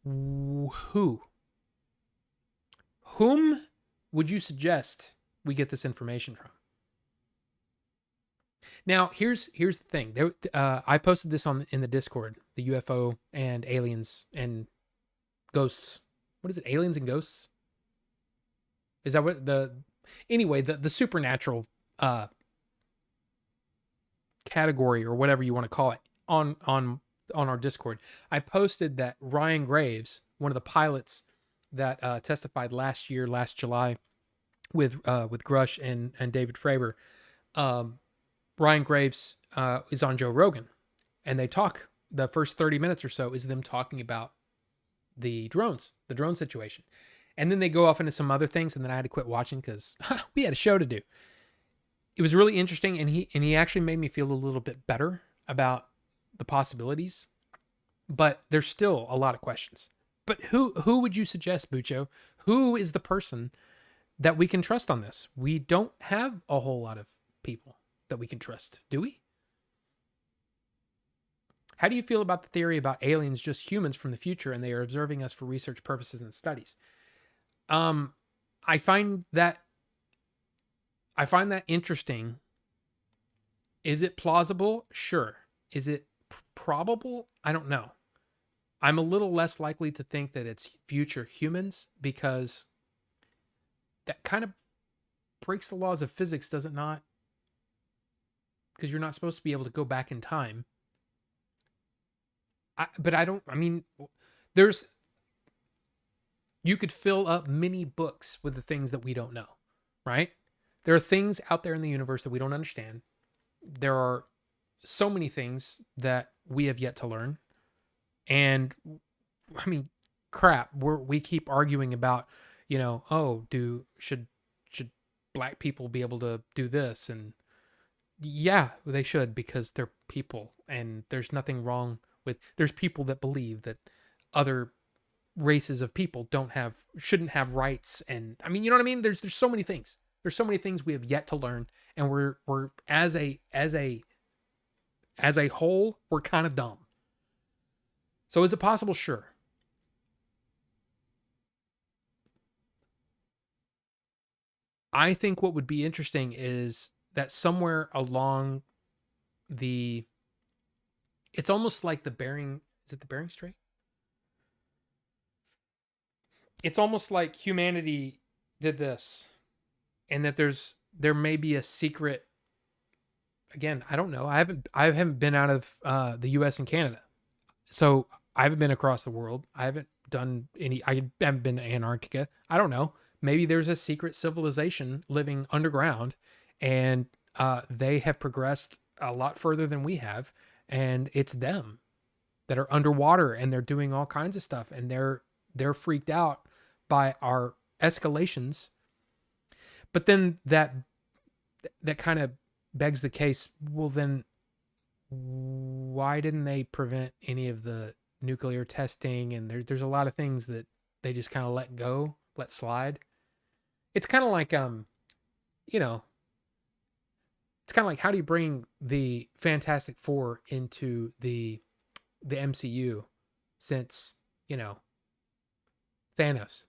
whom would you suggest we get this information from? Now, here's the thing. I posted this in the Discord, the UFO and aliens and ghosts. What is it? Aliens and ghosts? Is that what the supernatural category, or whatever you want to call it, on our Discord? I posted that Ryan Graves, one of the pilots that testified last July with Grush and David Fravor, Ryan Graves is on Joe Rogan, and they talk. The first 30 minutes or so is them talking about the drone situation. And then they go off into some other things, and then I had to quit watching because we had a show to do. It was really interesting, and he actually made me feel a little bit better about the possibilities. But there's still a lot of questions. But who would you suggest, Bucho? Who is the person that we can trust on this? We don't have a whole lot of people that we can trust, do we? How do you feel about the theory about aliens just humans from the future and they are observing us for research purposes and studies? I find that interesting. Is it plausible? Sure. Is it probable? I don't know. I'm a little less likely to think that it's future humans, because that kind of breaks the laws of physics, does it not? Because you're not supposed to be able to go back in time. You could fill up many books with the things that we don't know, right? There are things out there in the universe that we don't understand. There are so many things that we have yet to learn. And I mean, crap, we keep arguing about, should black people be able to do this? And yeah, they should, because they're people, and there's nothing wrong with, there's people that believe that other races of people shouldn't have rights. And I mean, you know what I mean? There's so many things. There's so many things we have yet to learn, and we're as a whole, we're kind of dumb. So is it possible? Sure. I think what would be interesting is that somewhere along it's almost like is it the Bering Strait? It's almost like humanity did this, and that there may be a secret. Again, I don't know. I haven't been out of the US and Canada. So I haven't been across the world. I haven't been to Antarctica. I don't know. Maybe there's a secret civilization living underground, and they have progressed a lot further than we have. And it's them that are underwater, and they're doing all kinds of stuff, and they're freaked out by our escalations. But then that kind of begs the case. Well, then why didn't they prevent any of the nuclear testing? And there's a lot of things that they just kind of let slide. It's kind of like, it's kind of like, how do you bring the Fantastic Four into the MCU since, Thanos?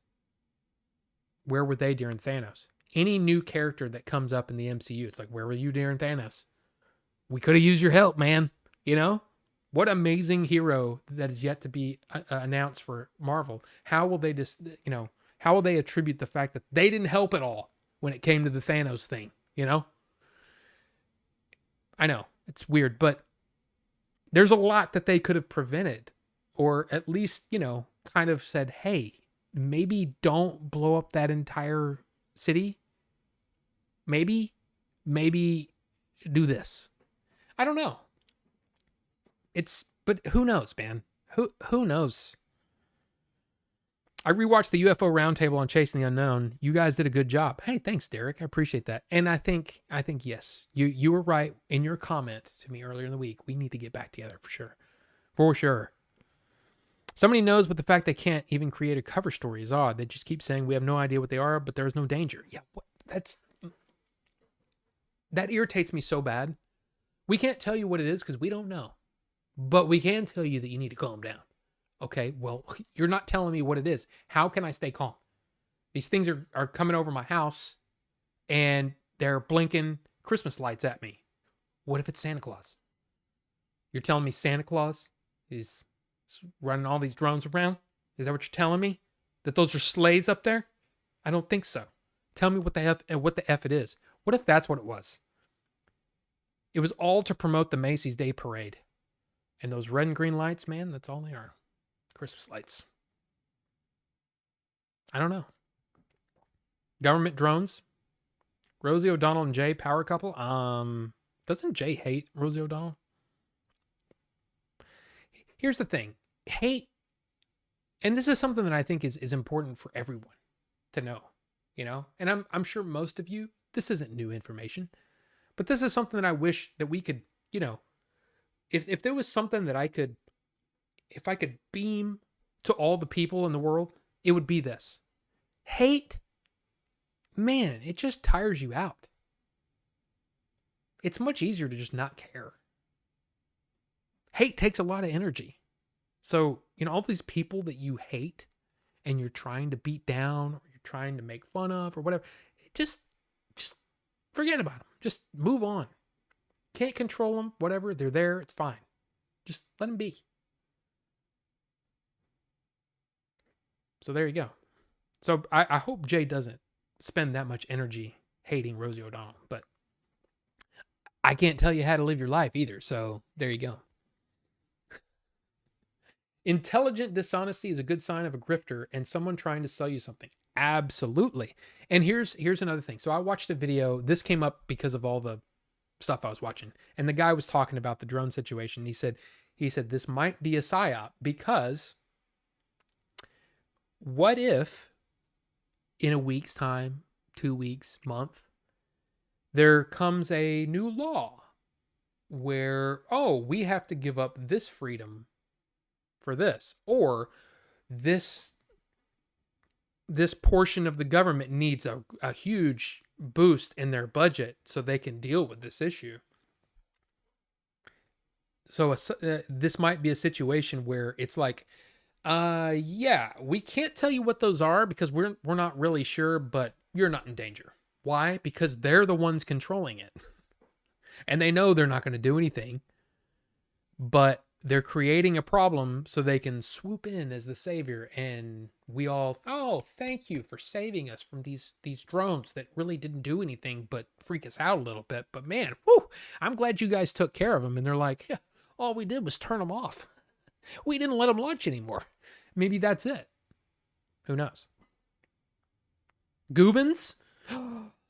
Where were they during Thanos? Any new character that comes up in the MCU, it's like, where were you during Thanos? We could have used your help, man. What What amazing hero that is yet to be announced for Marvel. How will they just, how will they attribute the fact that they didn't help at all when it came to the Thanos thing, I know it's weird, but there's a lot that they could have prevented, or at least, kind of said, hey, maybe don't blow up that entire city. Maybe do this. I don't know. But who knows, man? Who knows? I rewatched the UFO roundtable on Chasing the Unknown. You guys did a good job. Hey, thanks, Derek. I appreciate that. And I think yes, you were right in your comment to me earlier in the week. We need to get back together for sure. For sure. Somebody knows, but the fact they can't even create a cover story is odd. They just keep saying we have no idea what they are, but there is no danger. Yeah, that irritates me so bad. We can't tell you what it is because we don't know. But we can tell you that you need to calm down. Okay, well, you're not telling me what it is. How can I stay calm? These things are coming over my house and they're blinking Christmas lights at me. What if it's Santa Claus? You're telling me Santa Claus is running all these drones around? Is that what you're telling me? That those are sleighs up there? I don't think so. Tell me what the F it is. What if that's what it was? It was all to promote the Macy's Day Parade. And those red and green lights, man, that's all they are. Christmas lights. I don't know. Government drones. Rosie O'Donnell and Jay, power couple. Doesn't Jay hate Rosie O'Donnell? Here's the thing. Hate, and this is something that I think is important for everyone to know, And I'm sure most of you, this isn't new information, but this is something that I wish that we could, if there was something that if I could beam to all the people in the world, it would be this. Hate, man, it just tires you out. It's much easier to just not care. Hate takes a lot of energy. So, all these people that you hate and you're trying to beat down or you're trying to make fun of or whatever, just forget about them. Just move on. Can't control them, whatever. They're there. It's fine. Just let them be. So there you go. So I hope Jay doesn't spend that much energy hating Rosie O'Donnell, but I can't tell you how to live your life either. So there you go. Intelligent dishonesty is a good sign of a grifter and someone trying to sell you something. Absolutely. And here's another thing. So I watched a video. This came up because of all the stuff I was watching. And the guy was talking about the drone situation. He said this might be a psyop because what if in a week's time, 2 weeks, month, there comes a new law where, we have to give up this freedom for this, or this portion of the government needs a huge boost in their budget so they can deal with this issue. So this might be a situation where it's like, we can't tell you what those are because we're not really sure, but you're not in danger. Why? Because they're the ones controlling it. And they know they're not going to do anything, but they're creating a problem so they can swoop in as the savior. And we all, thank you for saving us from these drones that really didn't do anything but freak us out a little bit. But man, I'm glad you guys took care of them. And they're like, yeah, all we did was turn them off. We didn't let them launch anymore. Maybe that's it. Who knows? Goobins?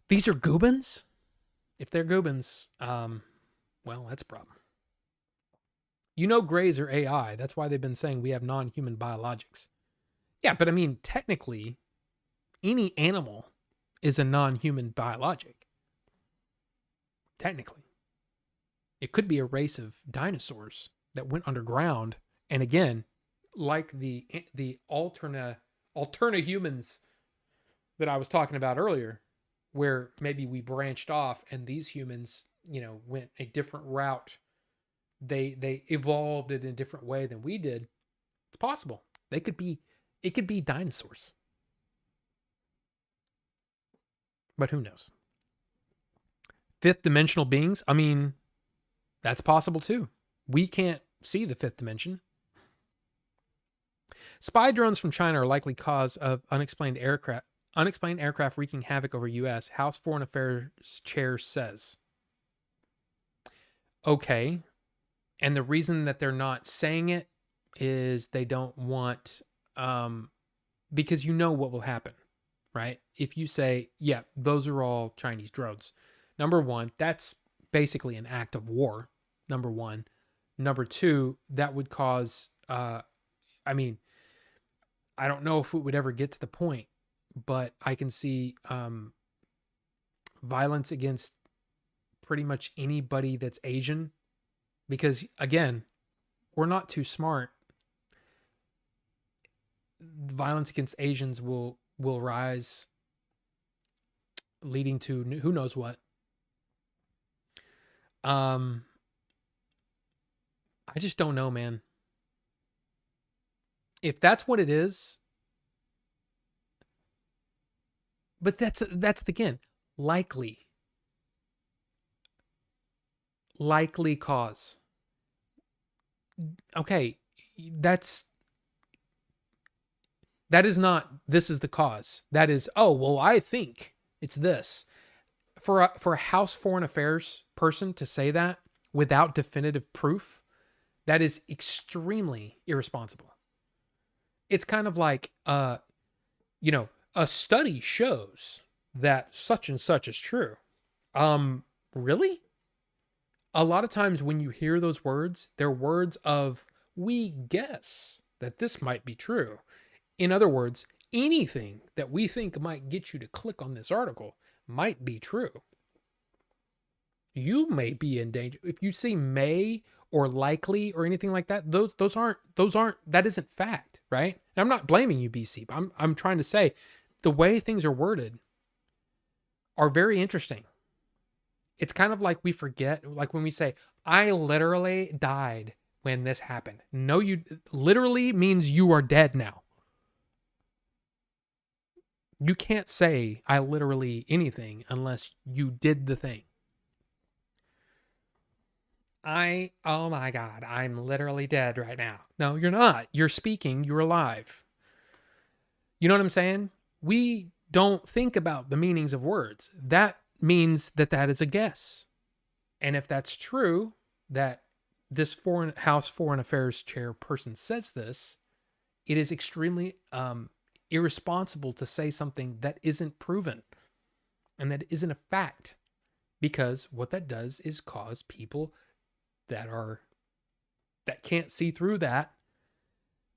These are Goobins? If they're Goobins, that's a problem. Greys are AI. That's why they've been saying we have non-human biologics. Yeah, but I mean, technically, any animal is a non-human biologic. Technically. It could be a race of dinosaurs that went underground. And again, like the alterna humans that I was talking about earlier, where maybe we branched off and these humans, went a different route. They evolved it in a different way than we did. It's possible. It could be dinosaurs. But who knows? Fifth dimensional beings, I mean, that's possible too. We can't see the fifth dimension. Spy drones from China are likely cause of unexplained aircraft wreaking havoc over U.S. House Foreign Affairs chair says. Okay. And the reason that they're not saying it is they don't want, because you know what will happen, right? If you say, yeah, those are all Chinese drones. Number one, that's basically an act of war. Number one. Number two, that would cause, I don't know if it would ever get to the point, but I can see violence against pretty much anybody that's Asian, because again, we're not too smart. Violence against Asians will rise, leading to who knows what. I just don't know, man. If that's what it is, but that's again, likely cause. Okay, that is not, this is the cause. That is, oh, well, I think it's this. For a House Foreign Affairs person to say that without definitive proof, that is extremely irresponsible. It's kind of like, a study shows that such and such is true. Really? A lot of times when you hear those words, they're words of, we guess that this might be true. In other words, anything that we think might get you to click on this article might be true. You may be in danger. If you see may or likely or anything like that, those aren't, that isn't fact, right? And I'm not blaming you, BC, but I'm trying to say the way things are worded are very interesting. It's kind of like we forget, like when we say, I literally died when this happened. No, you literally means you are dead now. You can't say I literally anything unless you did the thing. Oh my God, I'm literally dead right now. No, you're not. You're speaking, you're alive. You know what I'm saying? We don't think about the meanings of words. That means that is a guess. And if that's true, that this House Foreign Affairs chairperson says this, it is extremely irresponsible to say something that isn't proven and that isn't a fact, because what that does is cause people that can't see through that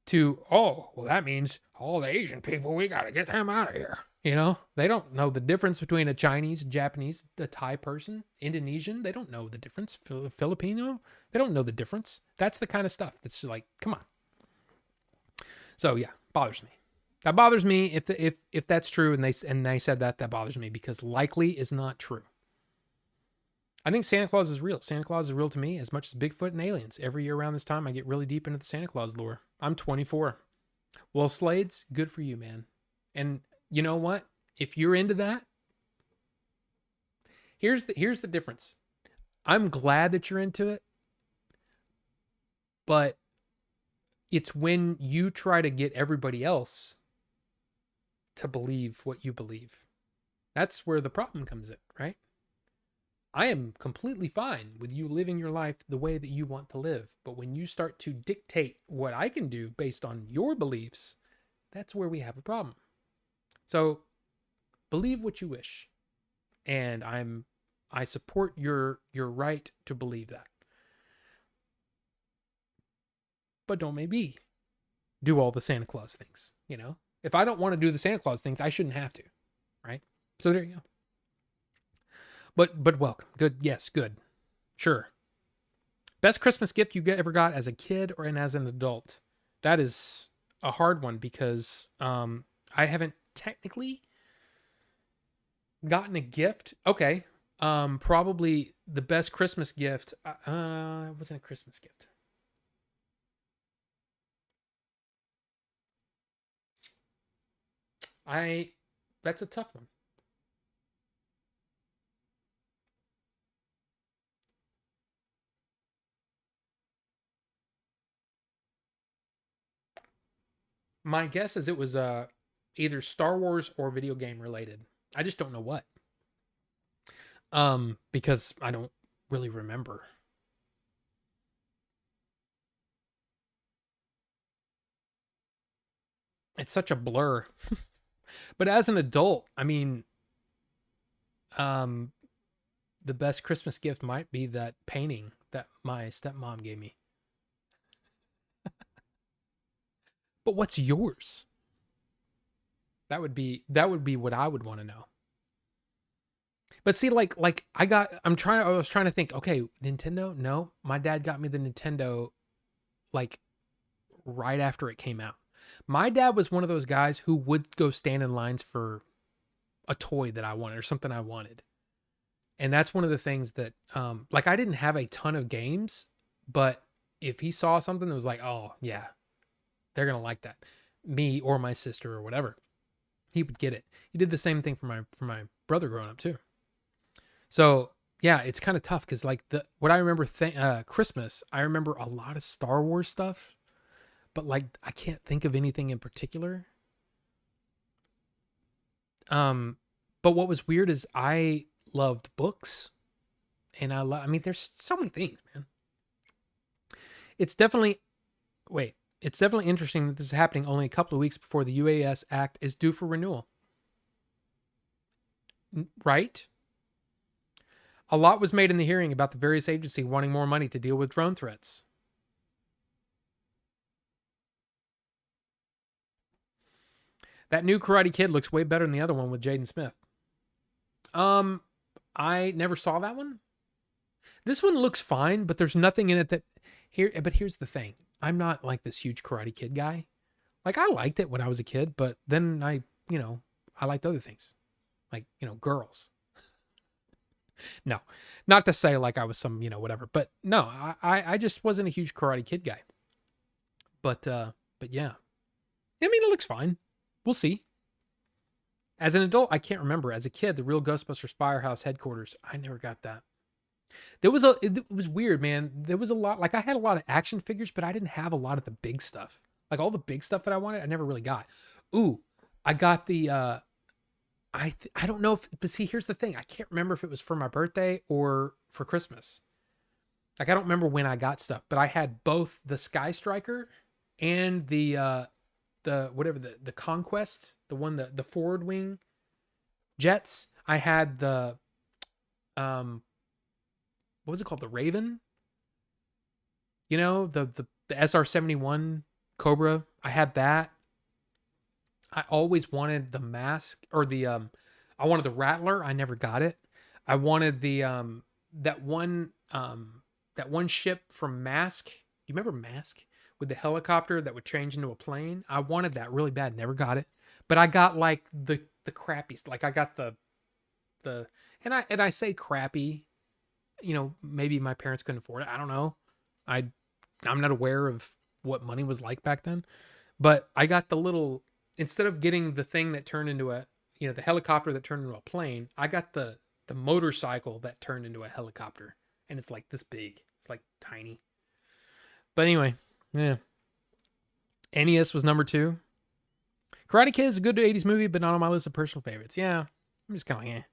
to, oh, well, that means all the Asian people, we got to get them out of here. You know, they don't know the difference between a Chinese, Japanese, a Thai person, Indonesian. They don't know the difference. Filipino, they don't know the difference. That's the kind of stuff that's like, come on. So yeah, bothers me. That bothers me if that's true, and they said that bothers me, because likely is not true. I think Santa Claus is real. Santa Claus is real to me as much as Bigfoot and aliens. Every year around this time, I get really deep into the Santa Claus lore. I'm 24. Well, Slades, good for you, man. And you know what? If you're into that, here's the difference. I'm glad that you're into it, but it's when you try to get everybody else to believe what you believe. That's where the problem comes in, right? I am completely fine with you living your life the way that you want to live. But when you start to dictate what I can do based on your beliefs, that's where we have a problem. So believe what you wish. And I support your right to believe that. But don't maybe do all the Santa Claus things, you know? If I don't want to do the Santa Claus things, I shouldn't have to, right? So there you go. But welcome. Good. Yes, good. Sure. Best Christmas gift you ever got as a kid or as an adult? That is a hard one, because I haven't technically gotten a gift. Okay. Probably the best Christmas gift. It wasn't a Christmas gift. That's a tough one. My guess is it was either Star Wars or video game related. I just don't know what. Because I don't really remember. It's such a blur. But as an adult, I mean, um, the best Christmas gift might be that painting that my stepmom gave me. But what's yours? That would be what I would want to know. But see, like I was trying to think, okay, Nintendo? No. My dad got me the Nintendo like right after it came out. My dad was one of those guys who would go stand in lines for a toy that I wanted or something I wanted. And that's one of the things that like I didn't have a ton of games, but if he saw something that was like, "Oh, yeah. They're going to like that." Me or my sister or whatever. He would get it. He did the same thing for my brother growing up too. So, yeah, it's kind of tough cuz like what I remember Christmas, I remember a lot of Star Wars stuff, but like I can't think of anything in particular. But what was weird is I loved books, and I mean, there's so many things, man. It's definitely it's definitely interesting that this is happening only a couple of weeks before the UAS Act is due for renewal. Right? A lot was made in the hearing about the various agencies wanting more money to deal with drone threats. That new Karate Kid looks way better than the other one with Jaden Smith. I never saw that one. This one looks fine, but there's nothing in it but here's the thing. I'm not like this huge Karate Kid guy. Like I liked it when I was a kid, but then I liked other things. Like, girls. No, not to say like I was some, whatever, but no, I just wasn't a huge Karate Kid guy. But yeah. I mean, it looks fine. We'll see. As an adult, I can't remember. As a kid, the real Ghostbusters Firehouse headquarters, I never got that. It was weird, man. There was a lot, like I had a lot of action figures, but I didn't have a lot of the big stuff. Like all the big stuff that I wanted, I never really got. Ooh, I got the, I don't know but see, here's the thing. I can't remember if it was for my birthday or for Christmas. Like, I don't remember when I got stuff, but I had both the Sky Striker and the Conquest, the forward wing jets. I had the, what was it called? The Raven, the SR-71 Cobra. I had that. I always wanted the mask or I wanted the Rattler. I never got it. I wanted the, that one ship from Mask. Do you remember Mask with the helicopter that would change into a plane? I wanted that really bad. Never got it, but I got like the crappiest, like I got and I say crappy, maybe my parents couldn't afford it. I don't know. I'm not aware of what money was like back then, but I got the little, instead of getting the thing that turned into the helicopter that turned into a plane, I got the motorcycle that turned into a helicopter, and it's like this big. It's like tiny. But anyway, yeah. NES was number 2. Karate Kid is a good 80s movie, but not on my list of personal favorites. Yeah, I'm just kind of like,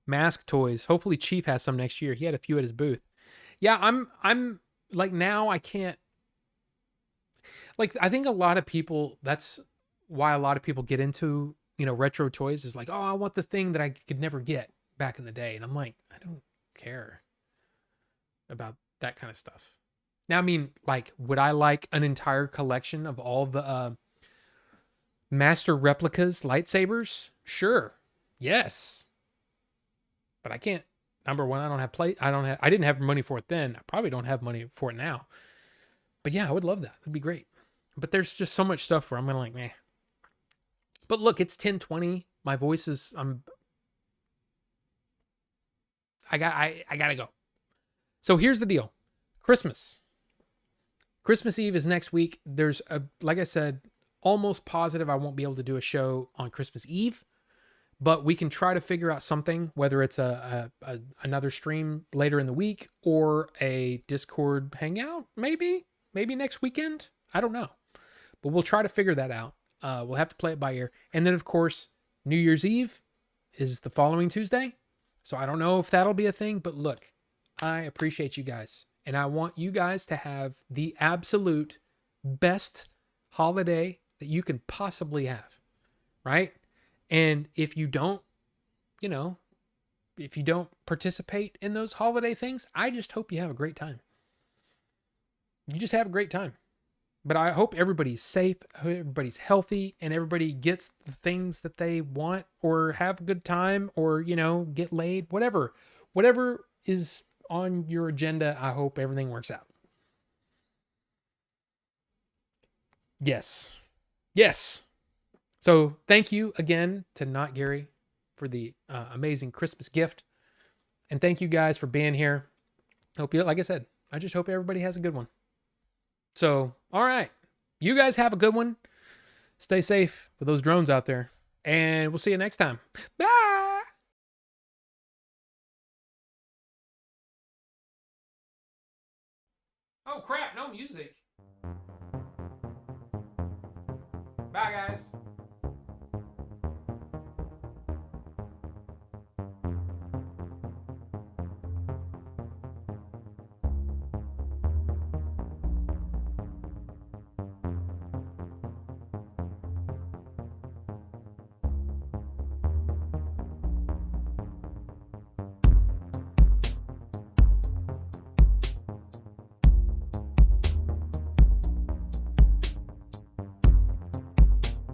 Mask toys. Hopefully Chief has some next year. He had a few at his booth. Yeah, I'm like, now I can't, like, I think a lot of people, that's why a lot of people get into, retro toys, is like, oh, I want the thing that I could never get back in the day. And I'm like, I don't care about that kind of stuff. Now, I mean, like, would I like an entire collection of all the master replicas lightsabers? Sure. Yes. But I can't. Number one, I didn't have money for it then. I probably don't have money for it now. But yeah, I would love that. That'd be great. But there's just so much stuff where I'm gonna like, meh. But look, it's 10:20. My voice is, I gotta go. So here's the deal. Christmas Eve is next week. There's like I said, almost positive I won't be able to do a show on Christmas Eve, but we can try to figure out something, whether it's another stream later in the week or a Discord hangout, maybe next weekend. I don't know. but we'll try to figure that out. We'll have to play it by ear. And then, of course, New Year's Eve is the following Tuesday. So I don't know if that'll be a thing, but look, I appreciate you guys. And I want you guys to have the absolute best holiday that you can possibly have, right? And if you don't, you know, if you don't participate in those holiday things, I just hope you have a great time. You just have a great time. But I hope everybody's safe, everybody's healthy, and everybody gets the things that they want, or have a good time, or, you know, get laid, whatever. Whatever is on your agenda, I hope everything works out. Yes. Yes. So thank you again to Not Gary for the amazing Christmas gift. And thank you guys for being here. Hope you, like I said, I just hope everybody has a good one. So, all right. You guys have a good one. Stay safe with those drones out there. And we'll see you next time. Bye. Oh, crap. No music. Bye, guys.